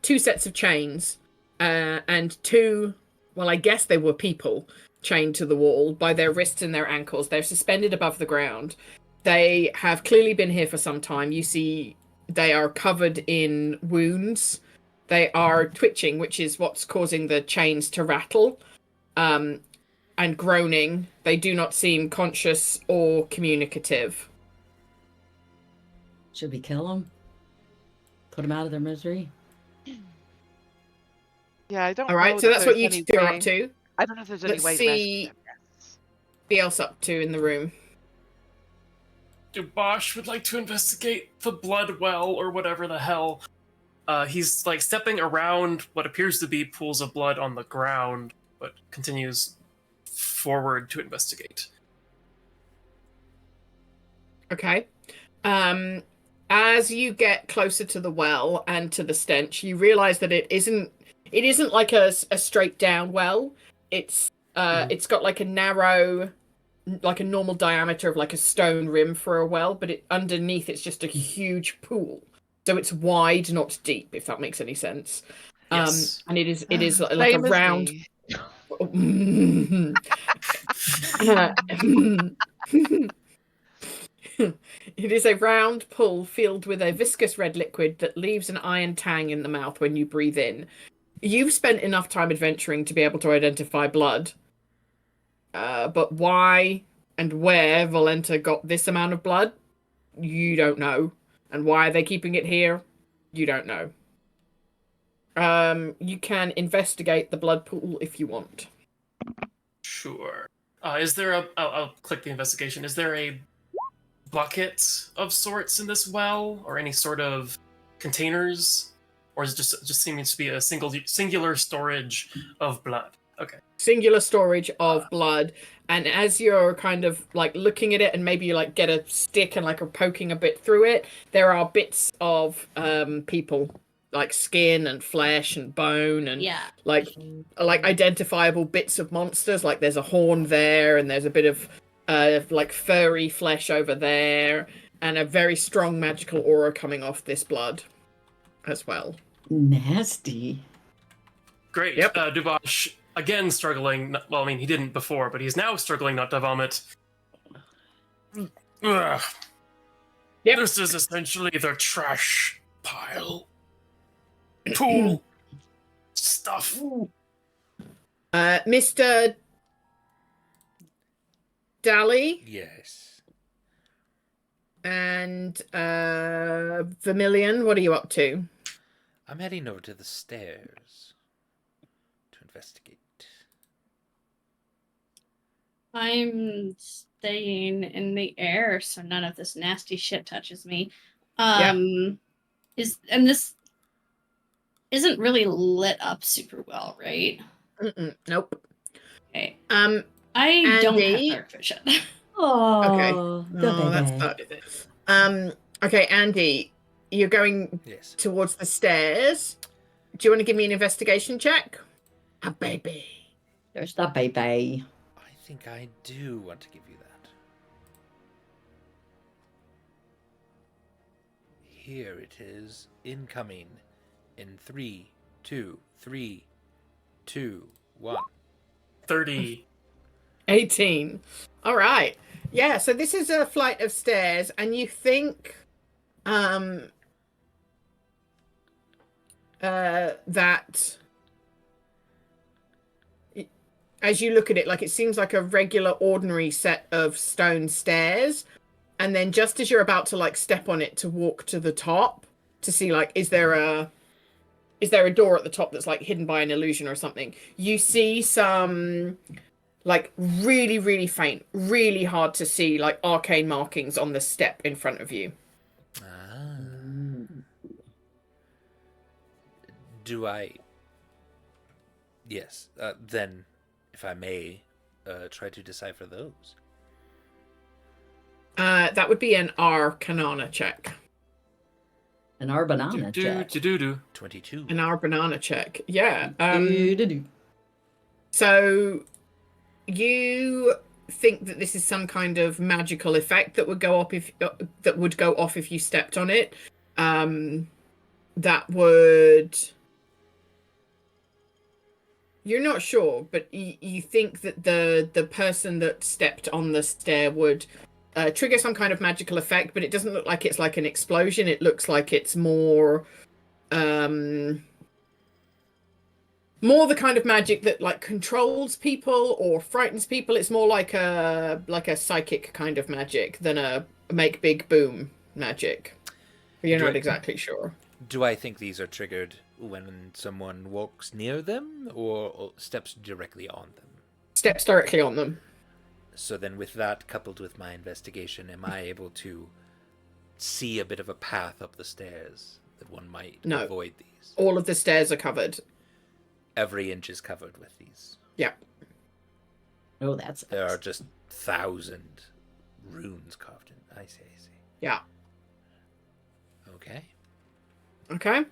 two sets of chains and two, well, I guess they were people chained to the wall by their wrists and their ankles. They're suspended above the ground. They have clearly been here for some time. You see they are covered in wounds. They are twitching, which is what's causing the chains to rattle, and groaning. They do not seem conscious or communicative. Should we kill them? Put them out of their misery? Yeah, I don't All right, know so that that's what there's you any two are way- up to. I don't know if there's any Let's way to see rescue them. Yes. what else up to in the room. Dubosh would like to investigate the blood well or whatever the hell. He's like stepping around what appears to be pools of blood on the ground, but continues forward to investigate. Okay. As you get closer to the well and to the stench, you realize that it isn't like a straight down well. It's it's got like a narrow, like a normal diameter of like a stone rim for a well, but underneath it's just a huge pool. So it's wide, not deep, if that makes any sense. Yes. And it is like a Same as round. me. It is a round pool filled with a viscous red liquid that leaves an iron tang in the mouth when you breathe in. You've spent enough time adventuring to be able to identify blood. But why and where Volenta got this amount of blood, you don't know. And why are they keeping it here, you don't know. You can investigate the blood pool if you want. Sure. Is there a... I'll click the investigation. Is there a bucket of sorts in this well? Or any sort of containers? Or is it just seems to be a singular storage of blood? Okay. Singular storage of blood, and as you're kind of like looking at it and maybe you like get a stick and like are poking a bit through it, there are bits of people, like skin and flesh and bone and Yeah. like identifiable bits of monsters. Like there's a horn there and there's a bit of like furry flesh over there and a very strong magical aura coming off this blood as well. Nasty. Great. Yep. Dubosh, again struggling. Well, I mean, he didn't before, but he's now struggling not to vomit. Ugh. Yep. This is essentially the trash pile. Pool. Stuff. Mr. Dally Yes. and Vermilion, what are you up to? I'm heading over to the stairs to investigate. I'm staying in the air so none of this nasty shit touches me. This isn't really lit up super well, right? Nope. Okay. Andy? don't have dark vision. Oh, the Oh, that's baby. not. Okay, Andy, you're going Yes. towards the stairs. Do you want to give me an investigation check? A baby. There's the baby. I think I do want to give you that. Here it is, incoming in 3, 2, 3, 2, 1. 30. 18. All right. Yeah, so this is a flight of stairs, and you think that as you look at it, like it seems like a regular ordinary set of stone stairs, and then just as you're about to like step on it to walk to the top to see like is there a door at the top that's like hidden by an illusion or something, you see some like really, really faint, really hard to see, like arcane markings on the step in front of you. Ah. Do I Yes. Then, if I may, try to decipher those. That would be an Arcanana check. An our banana check. Do. 22. An Arcanana check. Yeah. Do-do-do. So you think that this is some kind of magical effect that would go up if you stepped on it. That would. You're not sure, but you think that the person that stepped on the stair would trigger some kind of magical effect, but it doesn't look like it's like an explosion. It looks like it's more the kind of magic that like controls people or frightens people. It's more like a psychic kind of magic than a make big boom magic. You're not exactly sure. Do I think these are triggered when someone walks near them or steps directly on them? Steps directly on them. So then with that, coupled with my investigation, am I able to see a bit of a path up the stairs that one might avoid these? All of the stairs are covered. Every inch is covered with these. Yeah. Oh, that's. There are just 1,000 runes carved in. I see. Yeah. Okay. Okay.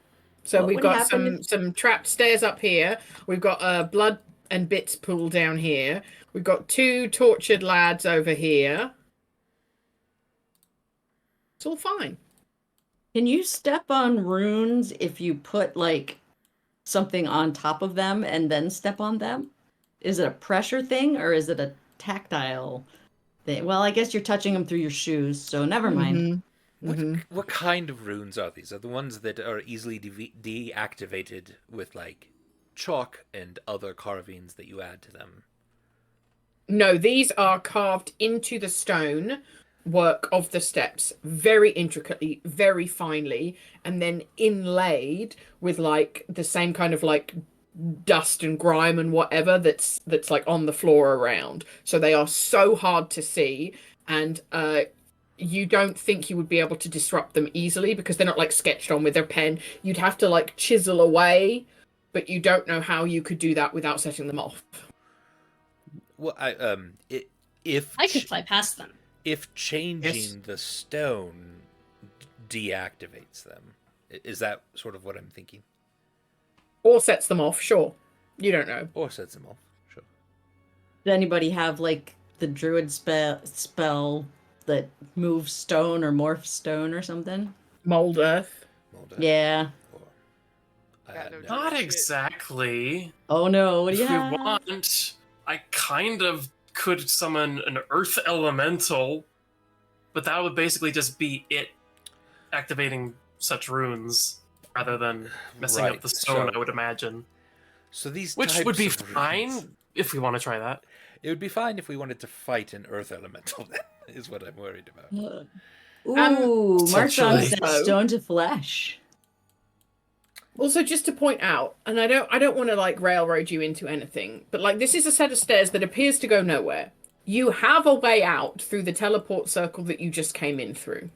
So What we've would got happen some trapped stairs up here. We've got blood and bits pool down here. We've got 2 tortured lads over here. It's all fine. Can you step on runes if you put like something on top of them and then step on them? Is it a pressure thing or is it a tactile thing? Well, I guess you're touching them through your shoes, so never mind. What kind of runes are these? Are the ones that are easily deactivated with like chalk and other carvings that you add to them? No, these are carved into the stone work of the steps very intricately, very finely, and then inlaid with like the same kind of like dust and grime and whatever that's like on the floor around. So they are so hard to see, and you don't think you would be able to disrupt them easily because they're not like sketched on with their pen. You'd have to like chisel away, but you don't know how you could do that without setting them off. Well, if I could fly past them. If changing the stone deactivates them, is that sort of what I'm thinking? Or sets them off, sure. You don't know. Or sets them off, sure. Does anybody have like the druid spell that moves stone or morphs stone or something? Mold earth. Yeah. Not exactly. Oh no, what do you If we have? want, I kind of could summon an earth elemental, but that would basically just be it activating such runes rather than messing up the stone, I would imagine. So these Which types would be of fine runes, if we want to try that. it would be fine if we wanted to fight an earth elemental. That is what I'm worried about. Ooh, Marchon essentially. says stone to flesh. Also, just to point out, and I don't want to like railroad you into anything, but like this is a set of stairs that appears to go nowhere. You have a way out through the teleport circle that you just came in through.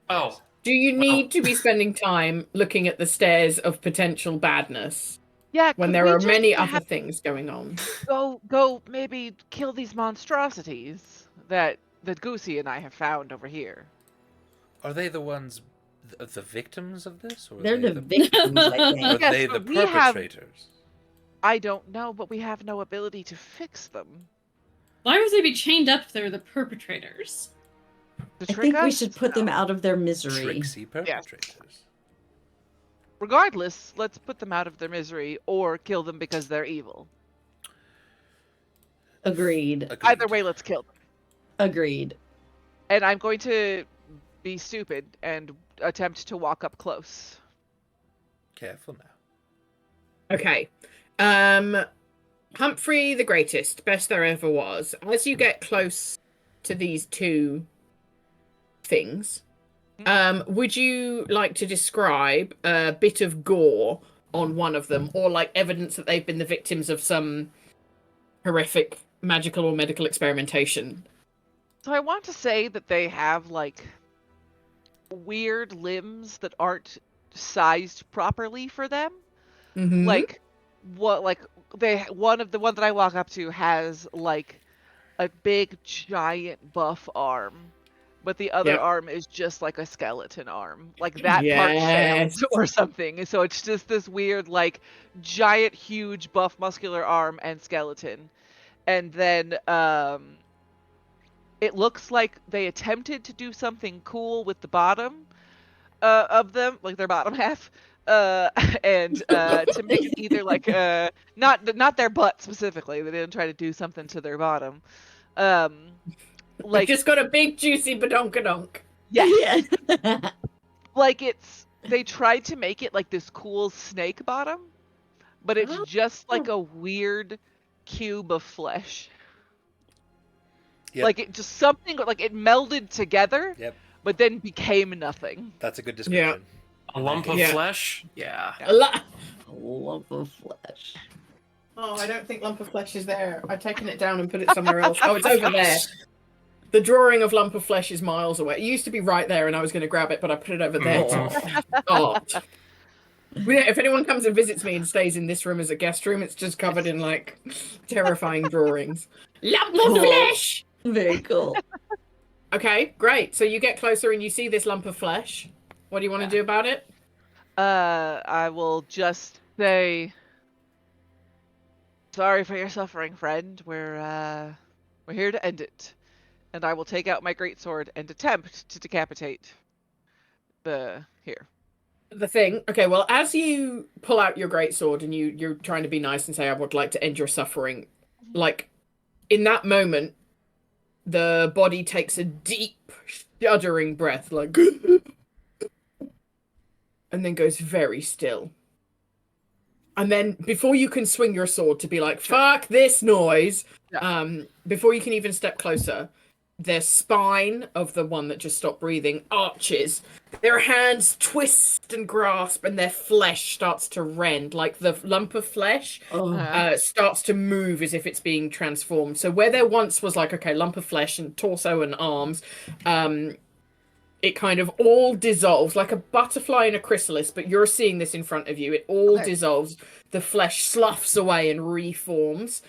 Oh, Do you need to be spending time looking at the stairs of potential badness Yeah, when could there we are just many other things going on? go maybe kill these monstrosities that Goosey and I have found over here. Are they the ones, the victims of this? Or They're are they the victims, I Are think. Yes, they the but we have- perpetrators? I don't know, but we have no ability to fix them. Why would they be chained up if they're the perpetrators? To I trick think we us? should put them No. out of their misery. Tricksy perpetrators. Regardless, let's put them out of their misery or kill them because they're evil. Agreed. Agreed. Either way, let's kill them. Agreed. And I'm going to be stupid and attempt to walk up close. Careful now. Okay. Humphrey the Greatest, best there ever was. As you get close to these 2 things, would you like to describe a bit of gore on one of them, or like evidence that they've been the victims of some horrific magical or medical experimentation? So I want to say that they have like weird limbs that aren't sized properly for them. Mm-hmm. Like what like one that I walk up to has like a big giant buff arm, but the other Yep. arm is just like a skeleton arm. Like that part Yes. failed or something. So it's just this weird like giant huge buff muscular arm and skeleton. And then it looks like they attempted to do something cool with the bottom of them, like their bottom half, and to make it either like not their butt specifically. They didn't try to do something to their bottom. We've Like just got a big juicy badonkadonk. yeah, Yeah. like they tried to make it like this cool snake bottom, but it's just like a weird cube of flesh. Yep. Like it just something like it melded together, Yep. but then became nothing. That's a good description. A lump of Yeah. flesh? Yeah. A lot. A lump of flesh. Oh, I don't think lump of flesh is there. I've taken it down and put it somewhere else. Oh, it's over there. The drawing of lump of flesh is miles away. It used to be right there, and I was going to grab it, but I put it over there. Oh. If anyone comes and visits me and stays in this room as a guest room, it's just covered in like terrifying drawings. Lump of flesh. Very cool. Okay, great. So you get closer and you see this lump of flesh. What do you want to do about it? I will just say, sorry for your suffering, friend. We're here to end it, and I will take out my greatsword and attempt to decapitate the here. The thing. Okay, well, as you pull out your greatsword and you're trying to be nice and say, I would like to end your suffering, like, in that moment, the body takes a deep, shuddering breath, like, and then goes very still. And then, before you can swing your sword to be like, fuck this noise, before you can even step closer, their spine of the one that just stopped breathing arches. Their hands twist and grasp, and their flesh starts to rend. Like the lump of flesh starts to move as if it's being transformed. So where there once was like, okay, lump of flesh and torso and arms, it kind of all dissolves like a butterfly in a chrysalis, but you're seeing this in front of you. It all dissolves. The flesh sloughs away and reforms.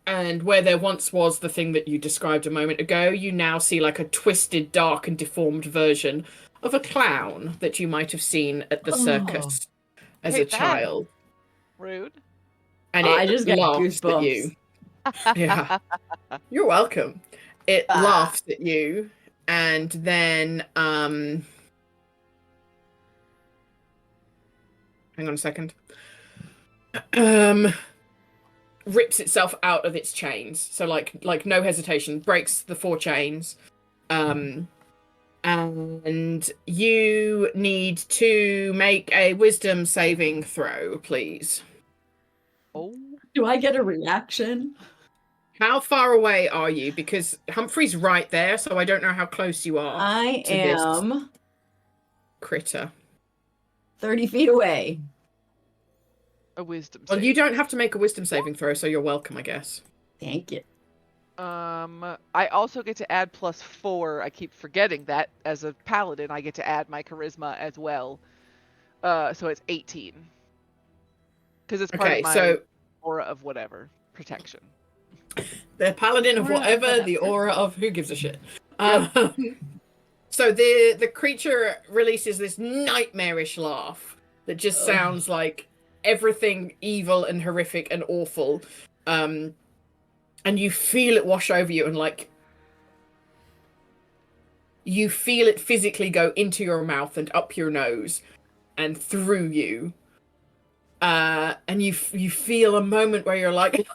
And where there once was the thing that you described a moment ago, you now see like a twisted, dark, and deformed version of a clown that you might have seen at the circus as a child. Rude. And I it just got laughs at you. Yeah. You're welcome. It laughs at you, and then hang on a second. Rips itself out of its chains. So like no hesitation, breaks the 4 chains. And you need to make a wisdom saving throw, please. Oh. Do I get a reaction? How far away are you? Because Humphrey's right there, so I don't know how close you are. I to this am critter. 30 feet away. A wisdom Well, save. you don't have to make a wisdom saving throw, so you're welcome, I guess. Thank you. I also get to add +4. I keep forgetting that as a paladin, I get to add my charisma as well. So it's 18. Because it's part of my aura of whatever protection. The paladin of Aura of whatever, the aura of who gives a shit. So the creature releases this nightmarish laugh that just sounds like everything evil and horrific and awful. And you feel it wash over you, and like you feel it physically go into your mouth and up your nose and through you. And you feel a moment where you're like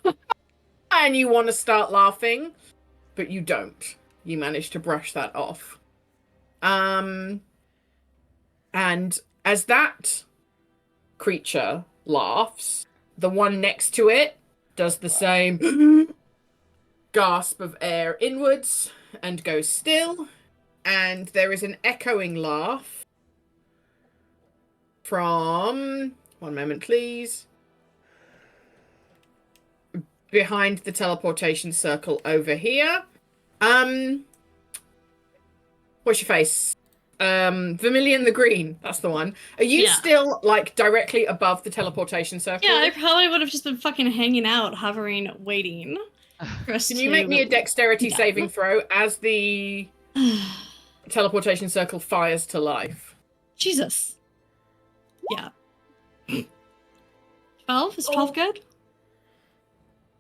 and you want to start laughing, but you don't. You manage to brush that off. And as that creature laughs, the one next to it does the same gasp of air inwards and goes still. And there is an echoing laugh from... One moment, please. Behind the teleportation circle over here. What's your face? Vermilion the Green, that's the one. Are you Yeah. still like directly above the teleportation circle? Yeah, I probably would have just been fucking hanging out, hovering, waiting. For us Can you make me a to dexterity done. saving throw as the teleportation circle fires to life? Jesus. Yeah. 12? Is 12 good?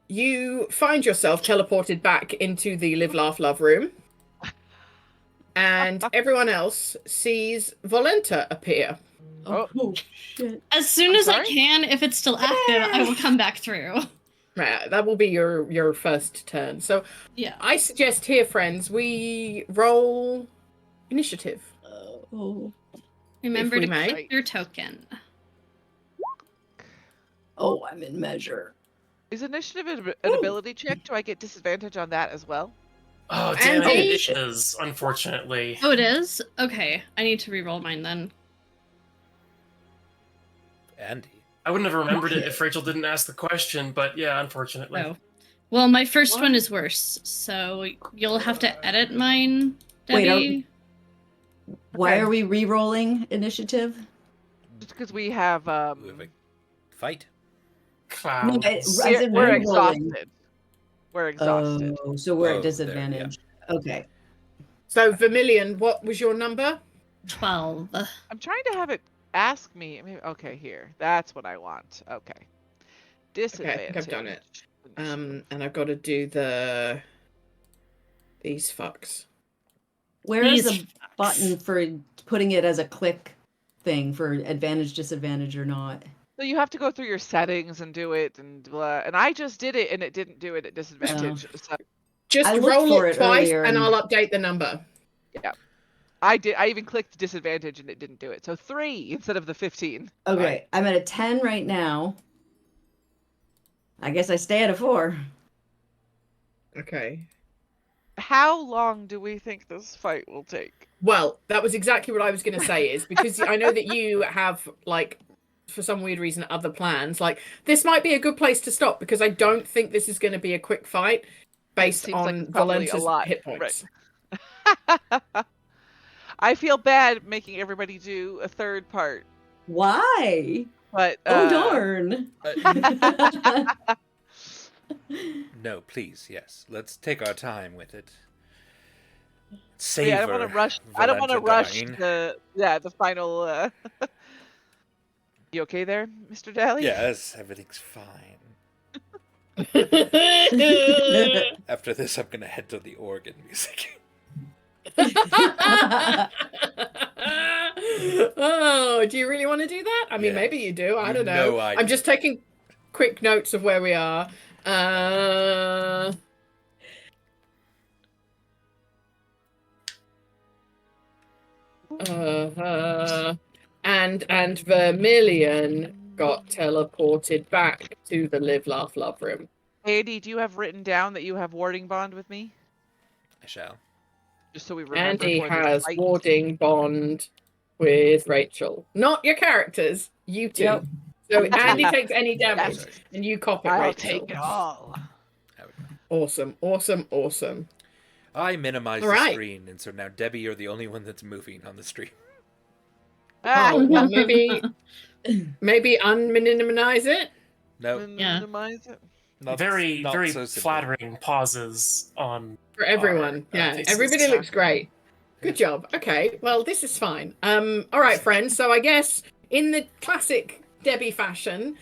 You find yourself teleported back into the live, laugh, love room. And everyone else sees Volenta appear. Oh. Shit. As soon I'm as I sorry? can, if it's still active, I will come back through. Right, that will be your first turn. So Yeah. I suggest here, friends, we roll initiative. Oh. Remember we to may. keep your token. Oh, I'm in measure. Is initiative an ability check? Do I get disadvantage on that as well? Oh, damn Andy? it is, unfortunately. Oh, it is? Okay. I need to re-roll mine then. Andy. I wouldn't have remembered it if Rachel didn't ask the question, but yeah, unfortunately. Oh. Well, my first one is worse, so you'll have to edit mine, Wait, Debbie. Why Okay. are we re-rolling initiative? Just because we have We have a fight. No, Clouds. I said we're re-rolling. exhausted. We're exhausted. Oh, so we're Oh, at there, disadvantage. Okay. So Vermilion, what was your number? 12. I'm trying to have it ask me. Maybe, okay, here. That's what I want. Okay. Okay, Disadvantage. I think I've done it. And I've got to do these fucks. Where is These the button for putting it as a click thing for advantage, disadvantage, or not? So you have to go through your settings and do it, and blah. And I just did it, and it didn't do it at disadvantage. So Just I looked roll for it it twice, earlier and and- I'll update the number. I did. I even clicked disadvantage, and it didn't do it. So 3 instead of the 15. Okay, Right. I'm at a 10 right now. I guess I stay at a 4. Okay. How long do we think this fight will take? Well, that was exactly what I was going to say. Is because I know that you have like, for some weird reason, other plans. Like this might be a good place to stop because I don't think this is going to be a quick fight based seems like on it's probably a Valenta's lot, hit points. I feel bad making everybody do a third part, Why? but Oh, darn. No, please, yes. Let's take our time with it. yeah, Savor. I don't want to rush. I don't want to Valenta rush dying. the final. You okay there, Mr. Daly? Yes, everything's fine. After this, I'm gonna head to the organ music. Oh, do you really want to do that? I mean, Yeah. maybe you do. I You don't know. know I I'm do. just taking quick notes of where we are. And Vermilion got teleported back to the live, laugh, love room. Andy, do you have written down that you have warding bond with me? I shall. Just so we remember. Andy for this has fight. warding bond with Rachel. Not your characters, you two. Yep. So Andy takes any damage, Sorry. and you cop it, I'll Rachel. take it all. There we go. Awesome, awesome, awesome. I minimized All the right. screen, and so now Debbie, you're the only one that's moving on the stream. Oh, well, maybe unminimize it. No, Yeah. Minimize it. not Very, not very so simple. flattering pauses on. For everyone. Yeah, faces. everybody looks great. Good job. Okay, well, this is fine. All right, friends. So I guess in the classic Debbie fashion,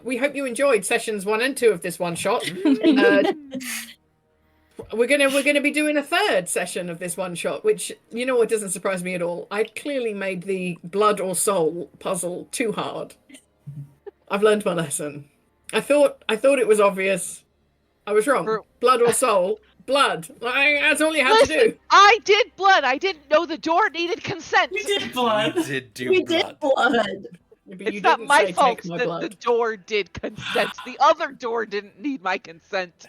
we hope you enjoyed sessions 1 and 2 of this one shot. We're gonna be doing a third session of this one shot, which you know what doesn't surprise me at all. I clearly made the blood or soul puzzle too hard. I've learned my lesson. I thought it was obvious. I was wrong. For- Blood or soul? Blood. That's all you had to do. Listen, I did blood. I didn't know the door needed consent. We did You blood. did do We blood. did blood. But It's you not didn't my say, fault "Take my that the blood." door did consent. The other door didn't need my consent.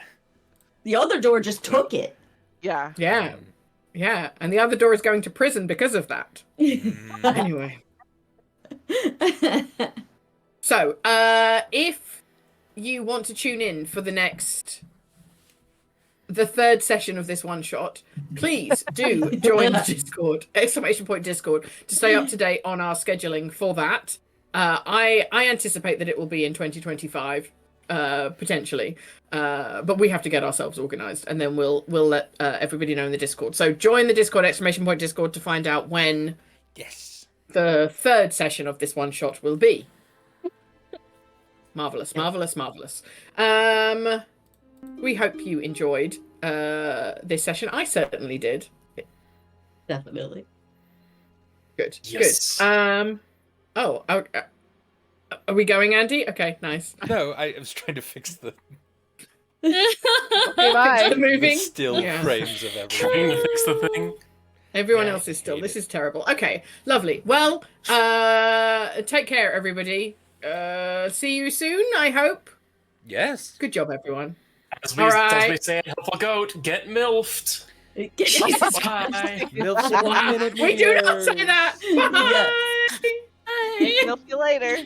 The other door just took it. Yeah. Yeah, yeah. And the other door is going to prison because of that. Mm, Anyway. So, if you want to tune in for the next the third session of this one shot, please do join the Discord, !Discord, to stay up to date on our scheduling for that. I anticipate that it will be in 2025, potentially, but we have to get ourselves organized, and then we'll let everybody know in the Discord. So join the Discord, !Discord, to find out when the third session of this one shot will be. Marvelous. We hope you enjoyed this session. I certainly did. Definitely. Good. Yes. Good. Are we going, Andy? Okay, nice. No, I was trying to fix the Bye. Moving. still Yeah. frames of everything. Trying to fix the thing. Everyone Yeah, else is still. hate This it. is terrible. Okay, lovely. Well, take care, everybody. See you soon, I hope. Yes. Good job, everyone. As All we right. say, help a goat, get milfed. Jesus. Bye. Milf's in 1 minute. We do not say that. Bye. Yes. We'll see you later.